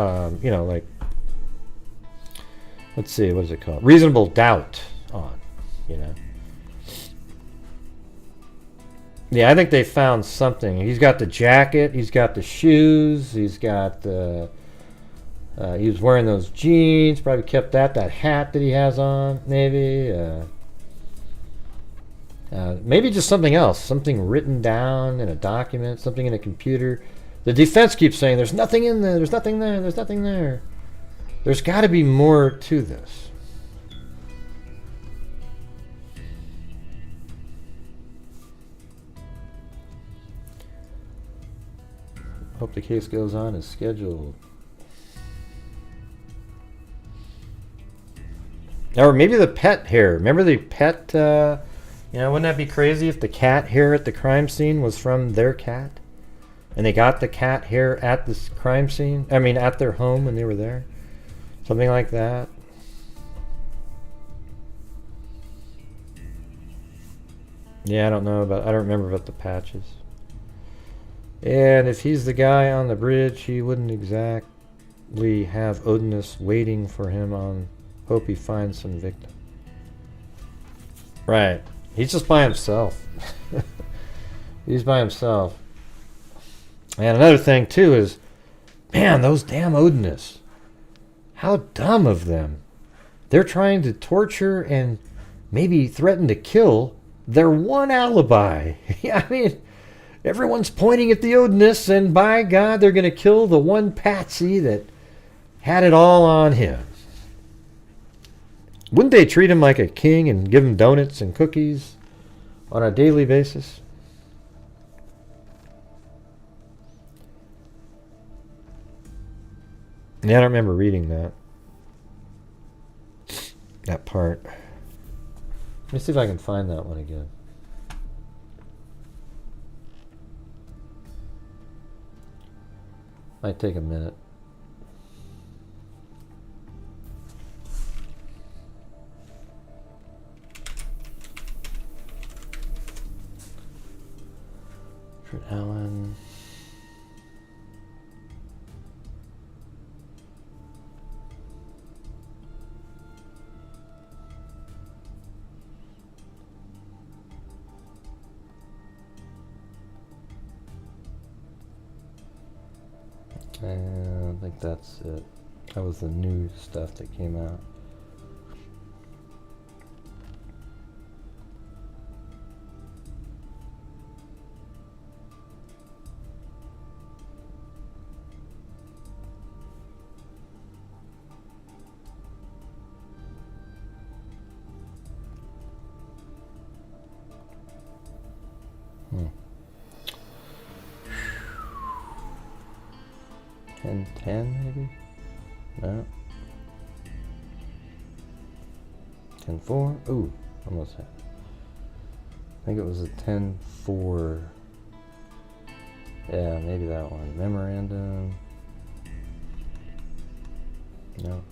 let's see, what is it called? Reasonable doubt on, Yeah, I think they found something. He's got the jacket, he's got the shoes, he's got the... he was wearing those jeans, probably kept that hat that he has on, maybe. Maybe just something else, something written down in a document, something in a computer. The defense keeps saying, there's nothing in there, there's nothing there, there's nothing there. There's got to be more to this. Hope the case goes on as scheduled. Or maybe the pet hair. Remember the pet, wouldn't that be crazy if the cat hair at the crime scene was from their cat? And they got the cat hair at the crime scene? I mean, at their home when they were there? Something like that. Yeah, I don't remember about the patches. And if he's the guy on the bridge, he wouldn't exactly have Odinus waiting for him on... Hope he finds some victim. Right. He's just by himself. He's by himself. And another thing, too, is... Man, those damn Odinists. How dumb of them. They're trying to torture and maybe threaten to kill their one alibi. I mean, everyone's pointing at the Odinists, and by God, they're going to kill the one patsy that had it all on him. Wouldn't they treat him like a king and give him donuts and cookies on a daily basis? Yeah, I don't remember reading that part. Let me see if I can find that one again. Might take a minute. Allen. And I think that's it. That was the new stuff that came out. Hmm. 1010 maybe? No. 10-4? Ooh, almost had. I think it was a 10-4. Yeah, maybe that one. Memorandum. No.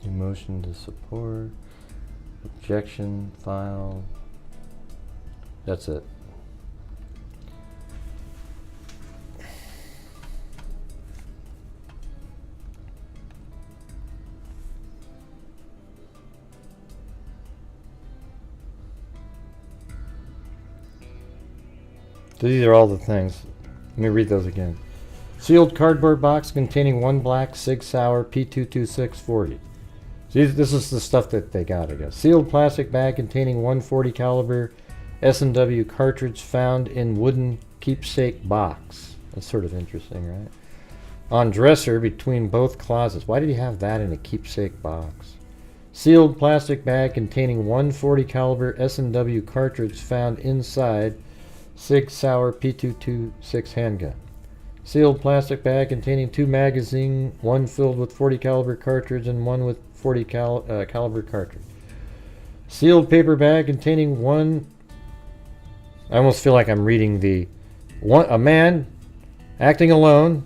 Emotion to support. Objection file. That's it. So these are all the things. Let me read those again. Sealed cardboard box containing one black Sig Sauer P226-40. See, this is the stuff that they got, I guess. Sealed plastic bag containing 140 caliber S&W cartridge found in wooden keepsake box. That's sort of interesting, right? On dresser between both closets. Why did he have that in a keepsake box? Sealed plastic bag containing 140 caliber S&W cartridge found inside Sig Sauer P226 handgun. Sealed plastic bag containing 2 magazines, one filled with 40 caliber cartridge and one with 40 caliber cartridge. Sealed paper bag containing one. I almost feel like I'm reading a man acting alone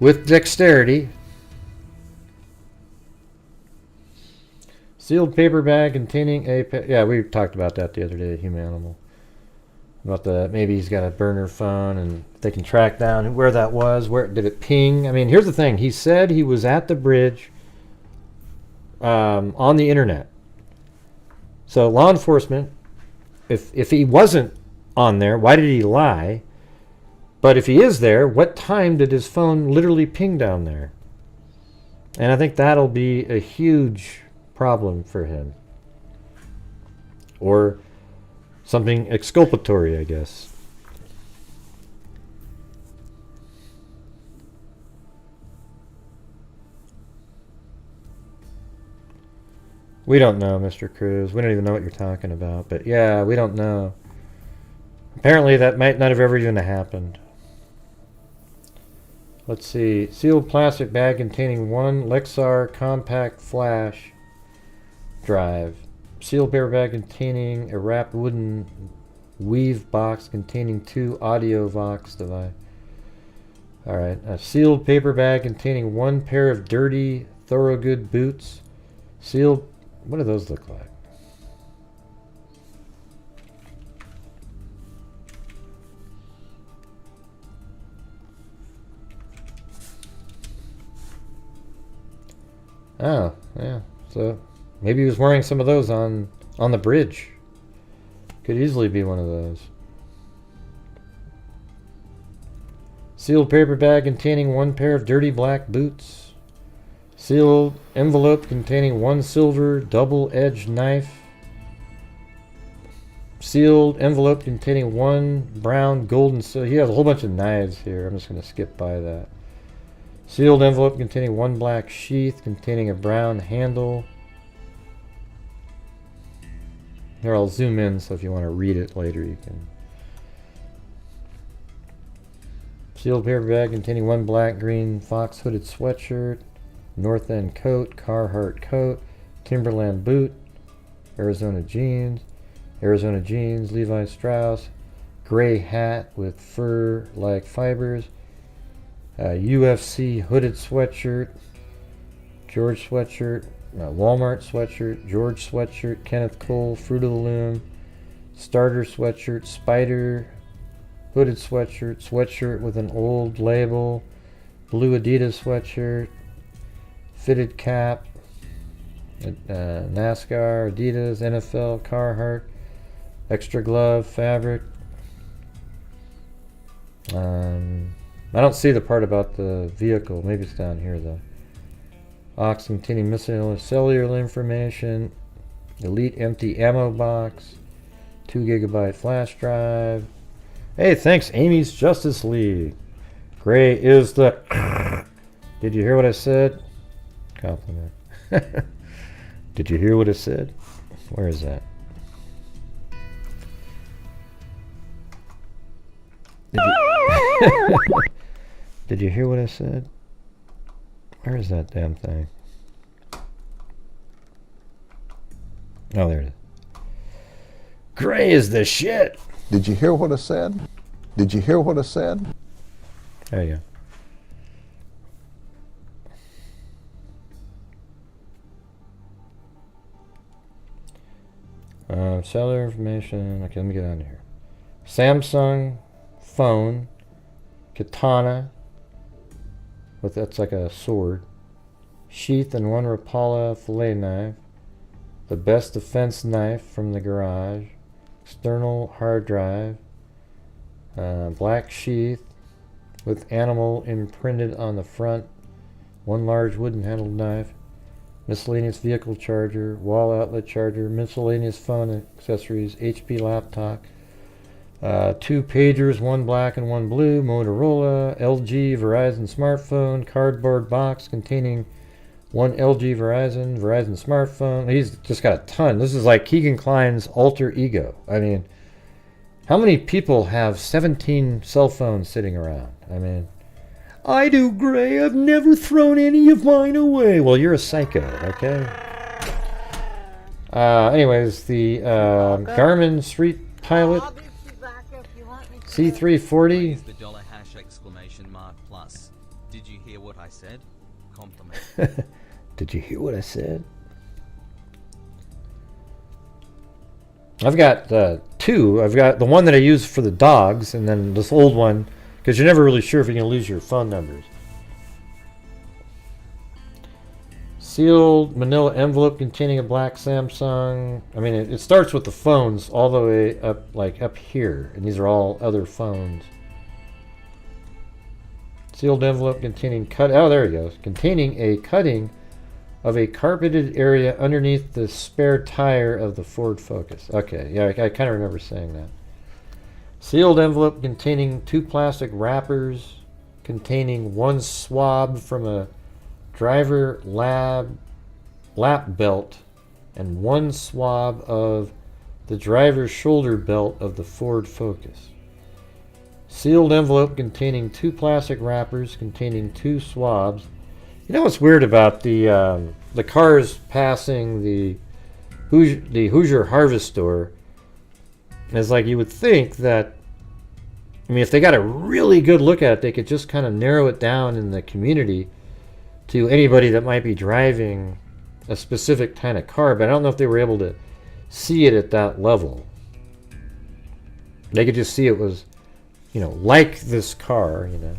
with dexterity. Sealed paper bag containing yeah, we talked about that the other day, Human Animal. About maybe he's got a burner phone and they can track down where that was. Where did it ping? I mean, here's the thing. He said he was at the bridge on the internet. So law enforcement, if he wasn't on there, why did he lie? But if he is there, what time did his phone literally ping down there? And I think that'll be a huge problem for him. Or something exculpatory, I guess. We don't know, Mr. Cruz. We don't even know what you're talking about. But yeah, we don't know. Apparently that might not have ever even happened. Let's see. Sealed plastic bag containing one Lexar compact flash drive. Sealed paper bag containing a wrapped wooden weave box containing 2 audio Vox device. Alright, a sealed paper bag containing 1 pair of dirty Thorogood boots. Sealed, what do those look like? Oh, yeah, so maybe he was wearing some of those on the bridge. Could easily be one of those. Sealed paper bag containing 1 pair of dirty black boots. Sealed envelope containing 1 silver double-edged knife. Sealed envelope containing 1 brown golden silver. He has a whole bunch of knives here. I'm just going to skip by that. Sealed envelope containing 1 black sheath containing a brown handle. Here, I'll zoom in, so if you want to read it later, you can. Sealed paper bag containing 1 black-green Fox hooded sweatshirt, North End coat, Carhartt coat, Timberland boot, Arizona jeans, Levi Strauss, gray hat with fur-like fibers, UFC hooded sweatshirt, George sweatshirt, Walmart sweatshirt, George sweatshirt, Kenneth Cole, Fruit of the Loom, Starter sweatshirt, Spider hooded sweatshirt, sweatshirt with an old label, blue Adidas sweatshirt, fitted cap, NASCAR, Adidas, NFL, Carhartt, extra glove, fabric, I don't see the part about the vehicle. Maybe it's down here though. Box containing missing cellular information. Elite empty ammo box. 2 GB flash drive. Hey, thanks, Amy's Justice League. Gray is the... Did you hear what I said? Compliment. Did you hear what I said? Where is that? Did you hear what I said? Where is that damn thing? Oh, there it is. Gray is the shit. Did you hear what I said? Did you hear what I said? There you go. Cellular information. Okay, let me get on here. Samsung phone, katana, with that's like a sword, sheath and 1 Rapala fillet knife, the best defense knife from the garage, external hard drive, black sheath with animal imprinted on the front, 1 large wooden handled knife, miscellaneous vehicle charger, wall outlet charger, miscellaneous phone accessories, HP laptop, 2 pagers, 1 black and 1 blue, Motorola, LG, Verizon smartphone, cardboard box containing 1 LG Verizon smartphone. He's just got a ton. This is like Keegan Klein's alter ego. I mean, how many people have 17 cell phones sitting around? I mean, I do, Gray. I've never thrown any of mine away. Well, you're a psycho, okay? Anyways, the Garmin Street Pilot C340. The $! Plus. Did you hear what I said? Compliment. Did you hear what I said? I've got 2. I've got the one that I use for the dogs, and then this old one, because you're never really sure if you're going to lose your phone numbers. Sealed manila envelope containing a black Samsung. I mean, it starts with the phones all the way up, like up here, and these are all other phones. Sealed envelope containing oh, there it goes. Containing a cutting of a carpeted area underneath the spare tire of the Ford Focus. Okay, yeah, I kind of remember saying that. Sealed envelope containing 2 plastic wrappers containing 1 swab from a driver lap belt and 1 swab of the driver's shoulder belt of the Ford Focus. Sealed envelope containing 2 plastic wrappers containing 2 swabs. You know what's weird about the cars passing the Hoosier Harvest Store is, like, you would think that, I mean, if they got a really good look at it, they could just kind of narrow it down in the community to anybody that might be driving a specific kind of car, but I don't know if they were able to see it at that level. They could just see it was, you know, like this car, you know.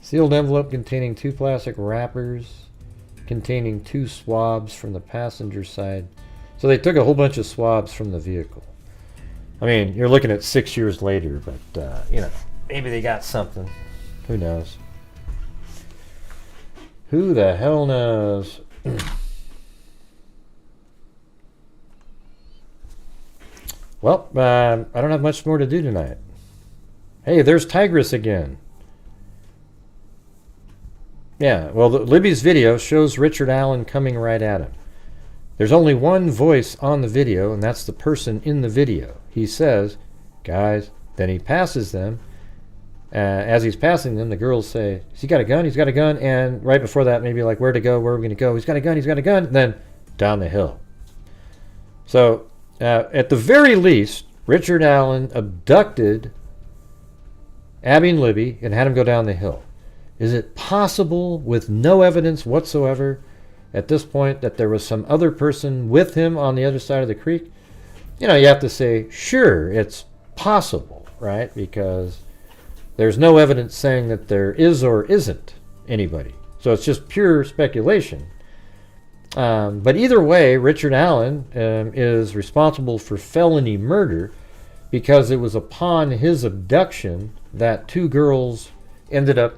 Sealed envelope containing 2 plastic wrappers containing 2 swabs from the passenger side. So they took a whole bunch of swabs from the vehicle. I mean, you're looking at 6 years later, but, you know, maybe they got something. Who knows? Who the hell knows? Well, I don't have much more to do tonight. Hey, there's Tigress again. Yeah, well, Libby's video shows Richard Allen coming right at him. There's only one voice on the video, and that's the person in the video. He says, guys, then he passes them. As he's passing them, the girls say, has he got a gun? He's got a gun. And right before that, maybe like, where to go? Where are we going to go? He's got a gun. He's got a gun. And then down the hill. So, at the very least, Richard Allen abducted Abby and Libby and had him go down the hill. Is it possible, with no evidence whatsoever at this point, that there was some other person with him on the other side of the creek? You know, you have to say, sure, it's possible, right? Because there's no evidence saying that there is or isn't anybody. So it's just pure speculation. But either way, Richard Allen is responsible for felony murder because it was upon his abduction that 2 girls ended up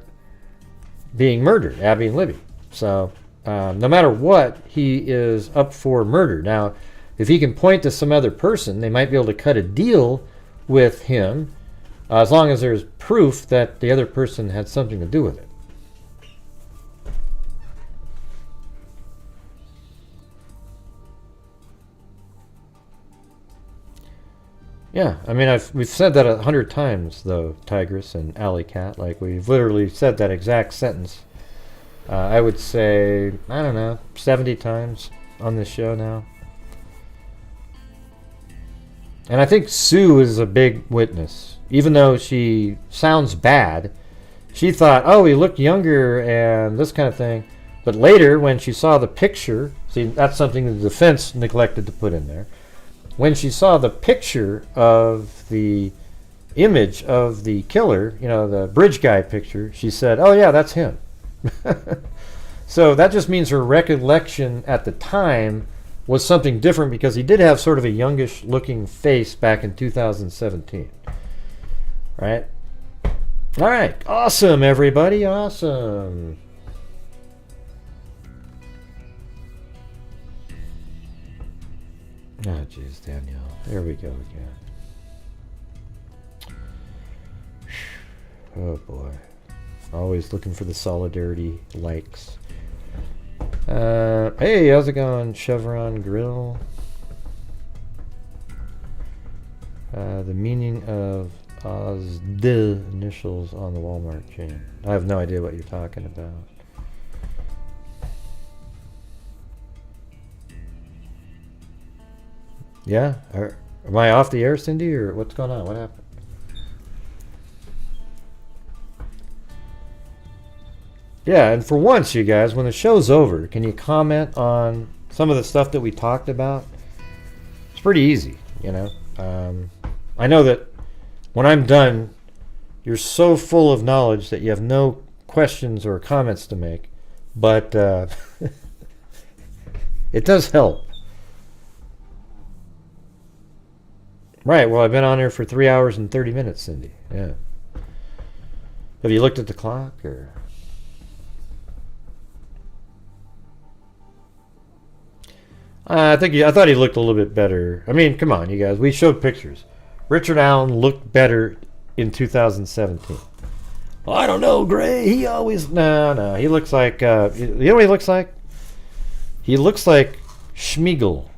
being murdered, Abby and Libby. So no matter what, he is up for murder. Now, if he can point to some other person, they might be able to cut a deal with him, as long as there's proof that the other person had something to do with it. Yeah, I mean, we've said that 100 times, though, Tigress and Alley Cat. Like, we've literally said that exact sentence. I would say, I don't know, 70 times on this show now. And I think Sue is a big witness. Even though she sounds bad, she thought, oh, he looked younger and this kind of thing. But later, when she saw the picture, see, that's something the defense neglected to put in there. When she saw the picture of the image of the killer, you know, the bridge guy picture, she said, oh yeah, that's him. So that just means her recollection at the time was something different, because he did have sort of a youngish looking face back in 2017. Right? All right. Awesome, everybody. Awesome. Oh, jeez, Danielle. There we go again. Oh, boy. Always looking for the solidarity likes. Hey, how's it going, Chevron Grill? The meaning of the initials on the Walmart chain. I have no idea what you're talking about. Yeah? Am I off the air, Cindy, or what's going on? What happened? Yeah, and for once, you guys, when the show's over, can you comment on some of the stuff that we talked about? It's pretty easy, you know. I know that when I'm done, you're so full of knowledge that you have no questions or comments to make, but it does help. Right, well, I've been on there for 3 hours and 30 minutes, Cindy. Yeah. Have you looked at the clock, or... I thought he looked a little bit better. I mean, come on, you guys. We showed pictures. Richard Allen looked better in 2017. Well, I don't know, Gray. He always... No. He looks like... you know what he looks like? He looks like Schmeagol.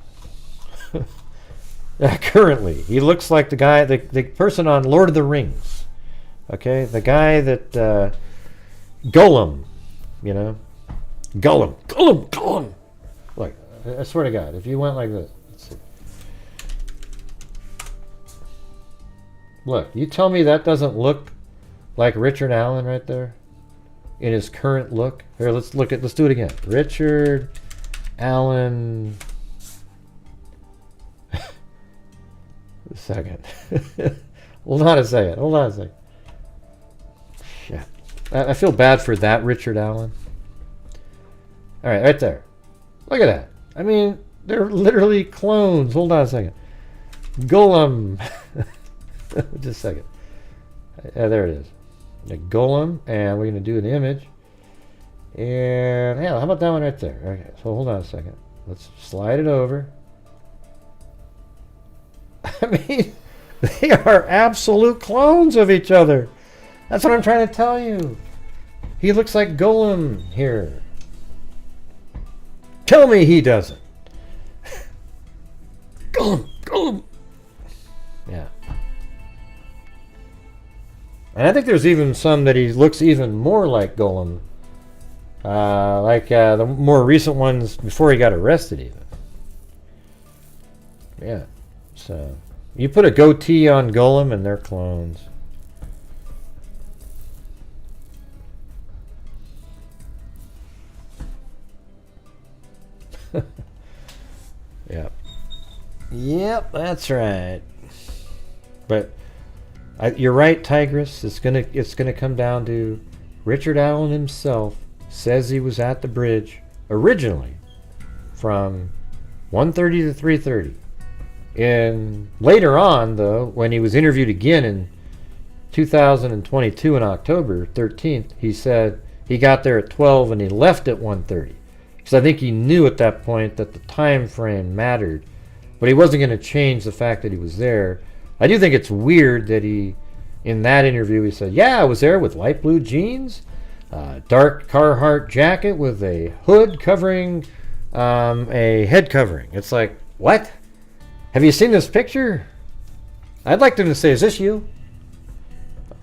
Currently. He looks like the guy... The person on Lord of the Rings. Okay? The guy that... Gollum. You know? Gollum. Look. I swear to God, if you went like this, let's see. Look, you tell me that doesn't look like Richard Allen right there in his current look. Here, let's do it again. Richard Allen. A second. Hold on a second. Shit. I feel bad for that Richard Allen. All right, right there. Look at that. I mean, they're literally clones. Hold on a second. Golem. Just a second. There it is. The Golem, and we're going to do an image. And, yeah, how about that one right there? Okay, so hold on a second. Let's slide it over. I mean, they are absolute clones of each other. That's what I'm trying to tell you. He looks like Golem here. Tell me he doesn't. Golem. Yeah. And I think there's even some that he looks even more like Golem. Like the more recent ones before he got arrested even. Yeah. So, you put a goatee on Golem and they're clones. Yep, that's right. But you're right, Tigress. It's gonna come down to Richard Allen himself says he was at the bridge originally from 1:30 to 3:30. And later on, though, when he was interviewed again in 2022 in October 13th, he said he got there at 12 and he left at 1:30. Because I think he knew at that point that the time frame mattered. But he wasn't going to change the fact that he was there. I do think it's weird that he, in that interview, he said, yeah, I was there with light blue jeans, dark Carhartt jacket with a hood covering a head covering. It's like, what? Have you seen this picture? I'd like them to say, is this you?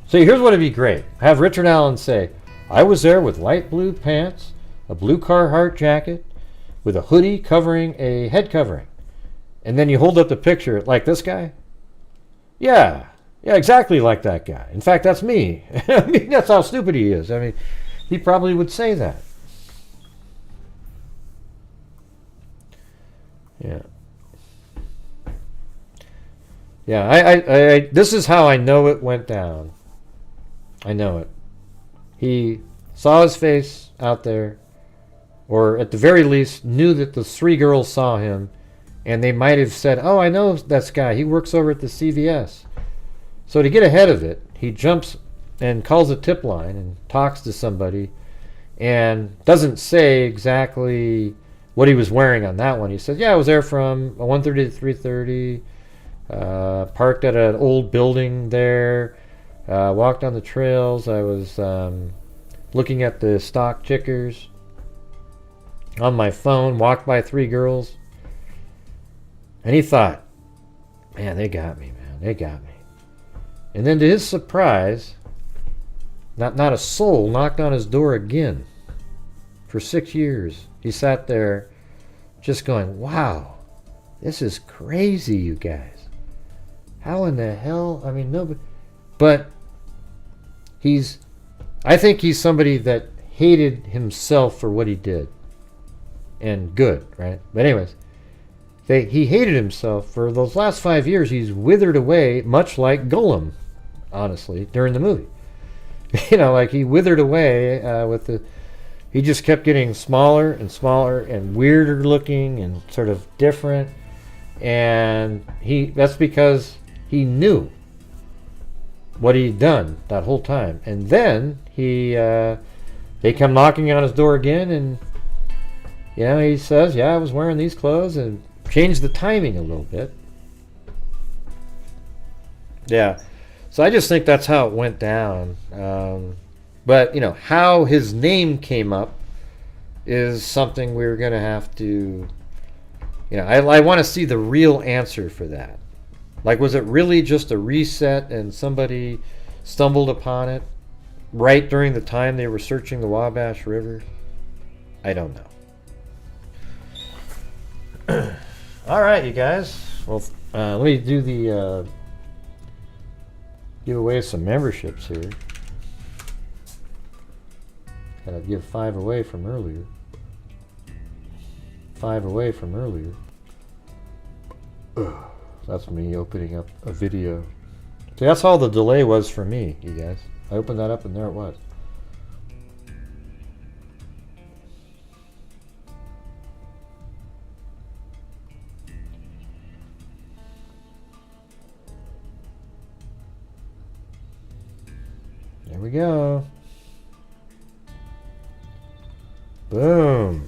So here's what would be great. Have Richard Allen say, I was there with light blue pants, a blue Carhartt jacket, with a hoodie covering a head covering. And then you hold up the picture like this guy. Yeah, exactly like that guy. In fact, that's me. I mean, that's how stupid he is. I mean, he probably would say that. Yeah. Yeah, I this is how I know it went down. I know it. He saw his face out there, or at the very least knew that the three girls saw him, and they might have said, oh, I know this guy. He works over at the CVS. So to get ahead of it, he jumps and calls a tip line and talks to somebody and doesn't say exactly what he was wearing on that one. He said, yeah, I was there from 1:30 to 3:30, parked at an old building there, walked on the trails. I was looking at the stock tickers on my phone, walked by three girls. And he thought, man, they got me, man. They got me. And then to his surprise, not a soul knocked on his door again. For 6 years, he sat there just going, wow, this is crazy, you guys. How in the hell? I mean, nobody. But I think he's somebody that hated himself for what he did. And good, right? But anyways, he hated himself for those last 5 years. He's withered away, much like Gollum, honestly, during the movie. You know, like he withered away he just kept getting smaller and smaller and weirder looking and sort of different. And that's because he knew what he'd done that whole time. And then they come knocking on his door again, and you know, he says, yeah, I was wearing these clothes, and changed the timing a little bit. Yeah. So I just think that's how it went down. But, you know, how his name came up is something we're going to have to, you know, I want to see the real answer for that. Like, was it really just a reset and somebody stumbled upon it right during the time they were searching the Wabash River? I don't know. All right, you guys. Well, let me do the give away some memberships here. Gotta give 5 away from earlier. 5 away from earlier. Ugh, that's me opening up a video. See, that's all the delay was for me, you guys. I opened that up and there it was. There we go. Boom.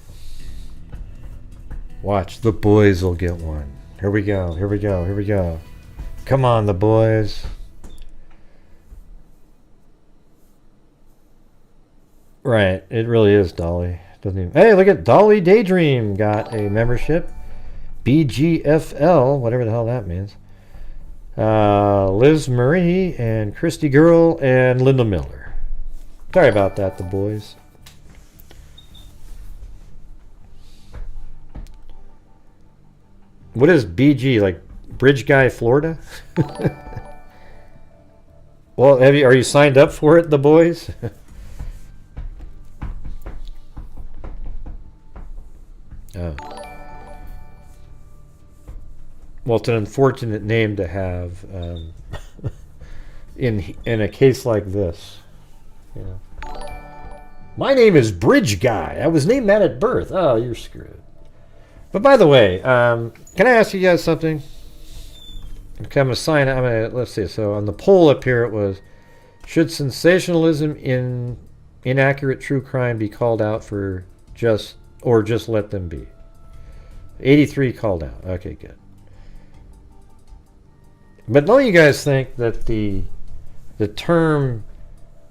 Watch, the boys will get one. Here we go, here we go, here we go. Come on, the boys. Right, it really is Dolly. Doesn't even. Hey, look at Dolly Daydream got a membership. BGFL, whatever the hell that means. Liz Marie and Christy Girl and Linda Miller. Sorry about that, the boys. What is BG, like Bridge Guy, Florida? Well, are you signed up for it, the boys? Oh. Well, it's an unfortunate name to have in a case like this. You know. My name is Bridge Guy. I was named that at birth. Oh, you're screwed. But by the way, can I ask you guys something? Okay, I'm gonna sign. Let's see. So on the poll up here, it was: should sensationalism in inaccurate true crime be called out for just let them be? 83 called out. Okay, good. But don't you guys think that the term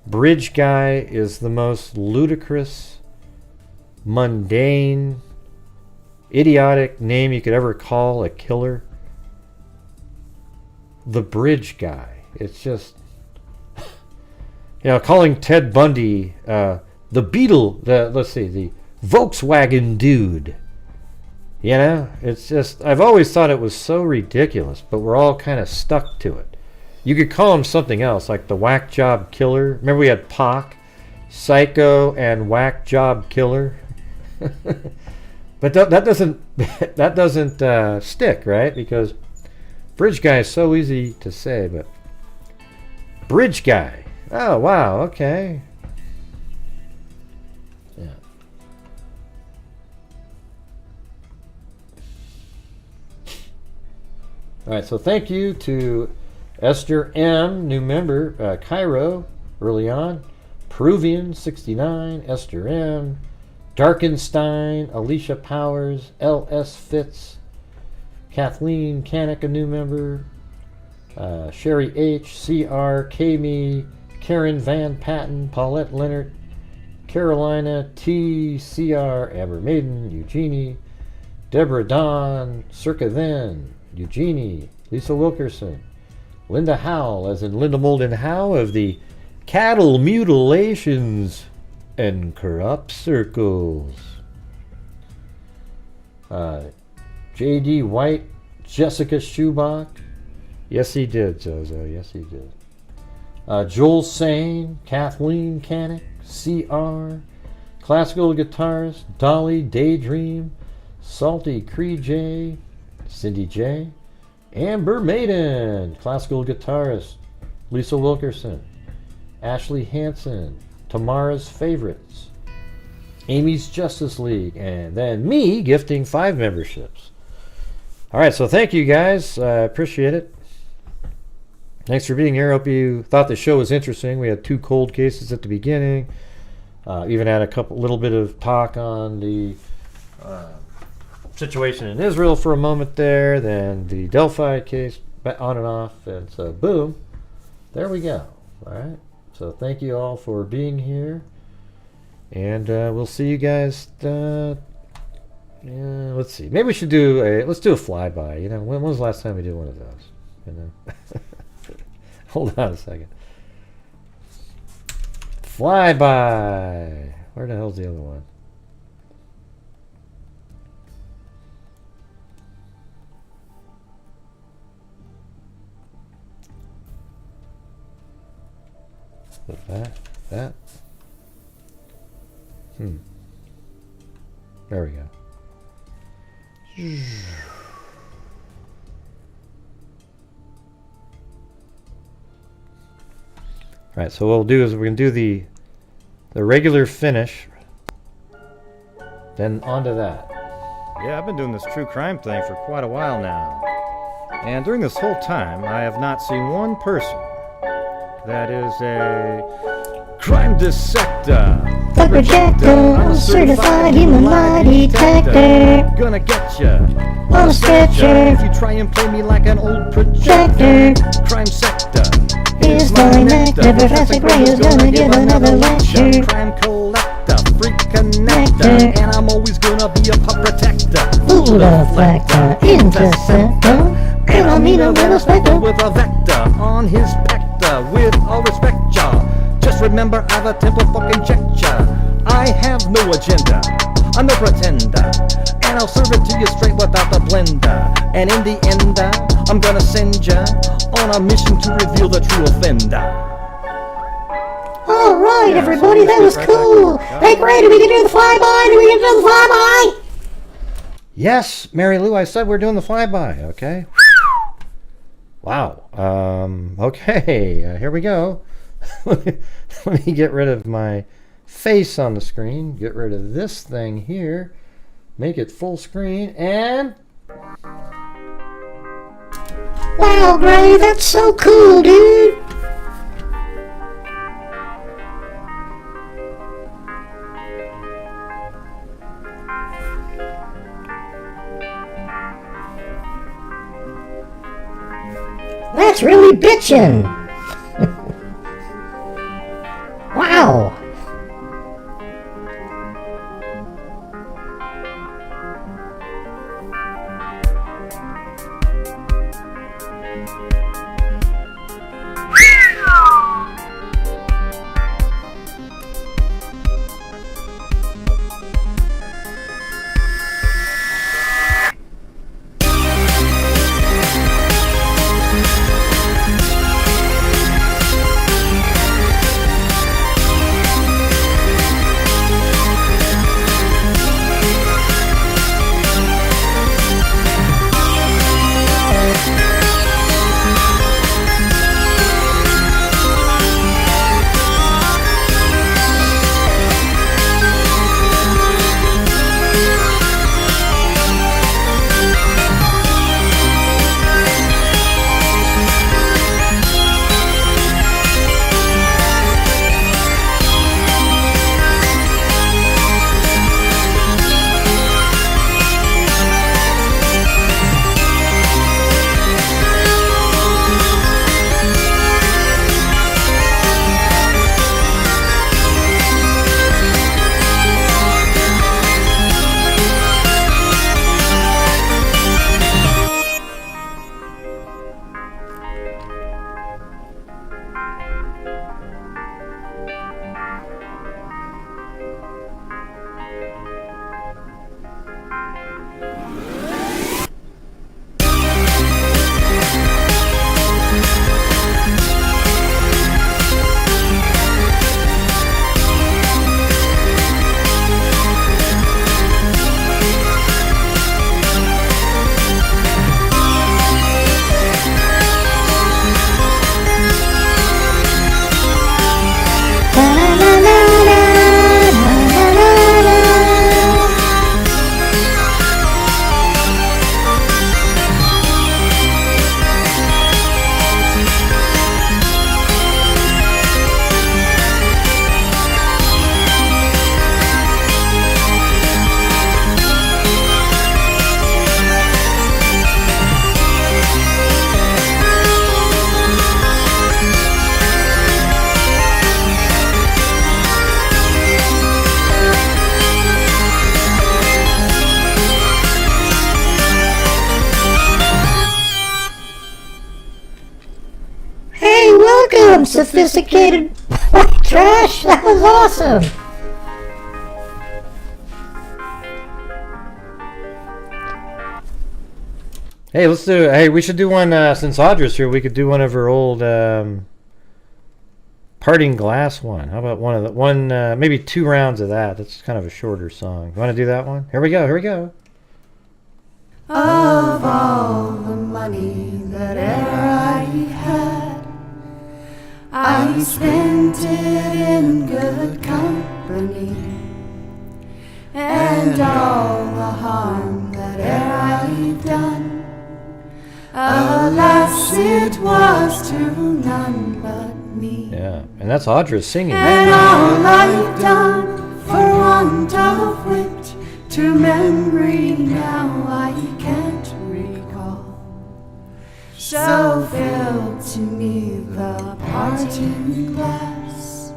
bridge guy is the most ludicrous, mundane, idiotic name you could ever call a killer? The bridge guy. It's just, calling Ted Bundy the Beetle, the Volkswagen dude. It's just, I've always thought it was so ridiculous, but we're all kind of stuck to it. You could call him something else, like the Whack Job Killer. Remember we had Pac, Psycho, and Whack Job Killer? But that doesn't stick, right? Because bridge guy is so easy to say, but bridge guy. Oh, wow, okay. Yeah. All right, so thank you to Esther M., new member, Cairo, early on, Peruvian, 69, Esther M., Darkenstein, Alicia Powers, L.S. Fitz, Kathleen Canick, a new member, Sherry H., C.R., Kami, Karen Van Patten, Paulette Leonard, Carolina, T. C.R., Amber Maiden, Eugenie, Deborah Dawn, Circa Then, Eugenie, Lisa Wilkerson, Linda Howell, as in Linda Molden Howe of the Cattle Mutilations and Corrupt Circles. J.D. White, Jessica Schubach. Yes, he did, Zozo. Yes, he did. Joel Sane, Kathleen Canick, C.R., classical guitarist, Dolly Daydream, Salty Cree J., Cindy J., Amber Maiden, classical guitarist, Lisa Wilkerson, Ashley Hansen, Tamara's Favorites, Amy's Justice League, and then me gifting 5 memberships. All right, so thank you guys. I appreciate it. Thanks for being here. Hope you thought the show was interesting. We had 2 cold cases at the beginning. Even had a little bit of talk on the situation in Israel for a moment there. Then the Delphi case on and off. And so, boom, there we go. All right. So thank you all for being here. And we'll see you guys. Let's see. Maybe we should let's do a flyby. When was the last time we did one of those? Hold on a second. Flyby. Where the hell's the other one? That. There we go. All right, so what we'll do is we're going to do the regular finish, then onto that. Yeah, I've been doing this true crime thing for quite a while now. And during this whole time, I have not seen one person that is a crime dissector, fuck rejector, I'm a certified human lie detector. Gonna get ya on a stretcher if you try and play me like an old projector. Crime sector is my nectar. Professor Gray is gonna give another lecture. Crime collector, freak connector, and I'm always gonna be a pup protector. Fool deflector, interceptor, and I mean a little spectre with a vector on his pector. With all respect, y'all, just remember I've a temple fucking check ya. I have no agenda, I'm no pretender, and I'll serve it to you straight without the blender. And in the end, I'm gonna send ya on a mission to reveal the true offender. Alright, everybody, that was cool. Hey, Gray, do we get to do the flyby? Do we get to do the flyby? Yes, Mary Lou, I said we're doing the flyby, okay? Wow. Okay, here we go. Let me get rid of my face on the screen. Get rid of this thing here. Make it full screen. And Wow, Gray, that's so cool, dude. That's really bitchin'. Wow. Welcome, sophisticated white trash. That was awesome. Hey, let's do. Hey, we should do one since Audra's here. We could do one of her old parting glass one. How about maybe 2 rounds of that? That's kind of a shorter song. You want to do that one? Here we go. Here we go. Of all the money that e'er I had, I spent it in good company, and all the harm that e'er I've done, alas, it was to none but me. Yeah, and that's Audra singing. And all I've done for want of wit, to memory now I can't recall. So fill to me the parting glass.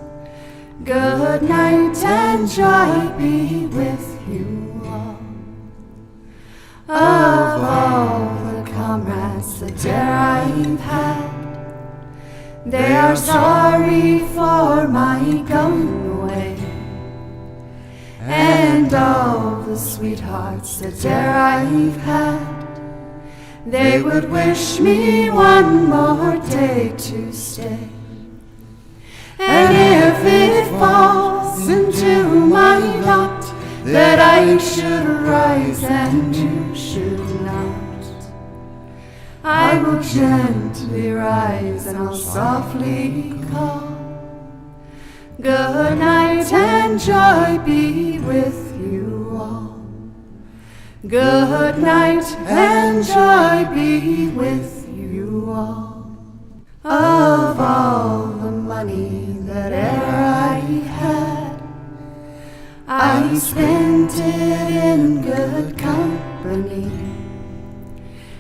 Good night and joy be with you all. Of all the comrades that e'er I've had, they are sorry for my going away. And all the sweethearts that e'er I've had, they would wish me one more day to stay. And if it falls into my lot that I should rise and you should not, I will gently rise and I'll softly call. Good night and joy be with you all. Good night and joy be with you all. Of all the money that e'er I had, I spent it in good company,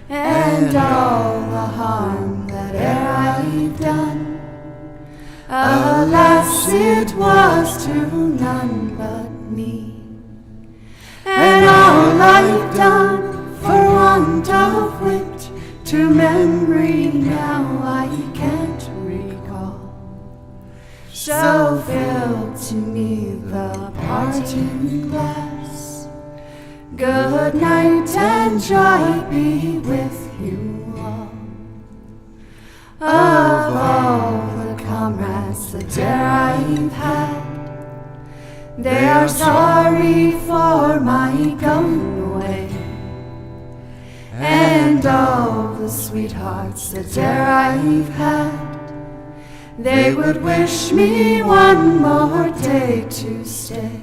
and all the harm that e'er I've done, alas, it was to none but me. And all I've done for want of wit, to memory now I can't recall. So fill to me the parting glass. Good night and joy be with you all. Of all the comrades that dare I've had, they are sorry for my going away. And all the sweethearts that dare I've had, they would wish me one more day to stay.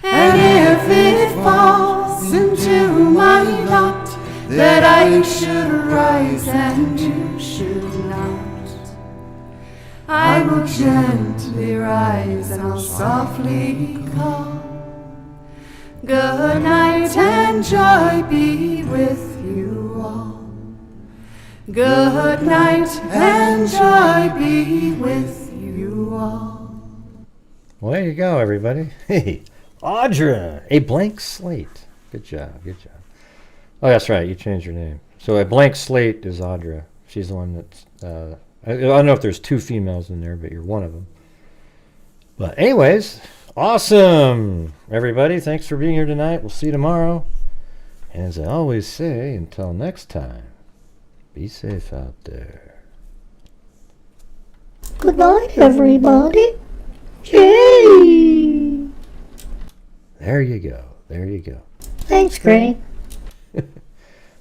And if it falls into my lot that I should rise and you should not, I will gently rise and I'll softly call. Good night and joy be with you all. Good night and joy be with you all. Well, there you go, everybody. Hey, Audra, A Blank Slate. Good job, good job. Oh, that's right, you changed your name. So A Blank Slate is Audra. She's the one that's, I don't know if there's two females in there, but you're one of them. But anyways, awesome, everybody. Thanks for being here tonight. We'll see you tomorrow. And as I always say, until next time, be safe out there. Good night, everybody. Yay! There you go. There you go. Thanks, Gray.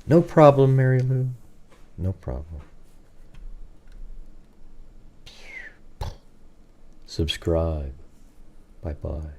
No problem, Mary Lou. No problem. Subscribe. Bye-bye.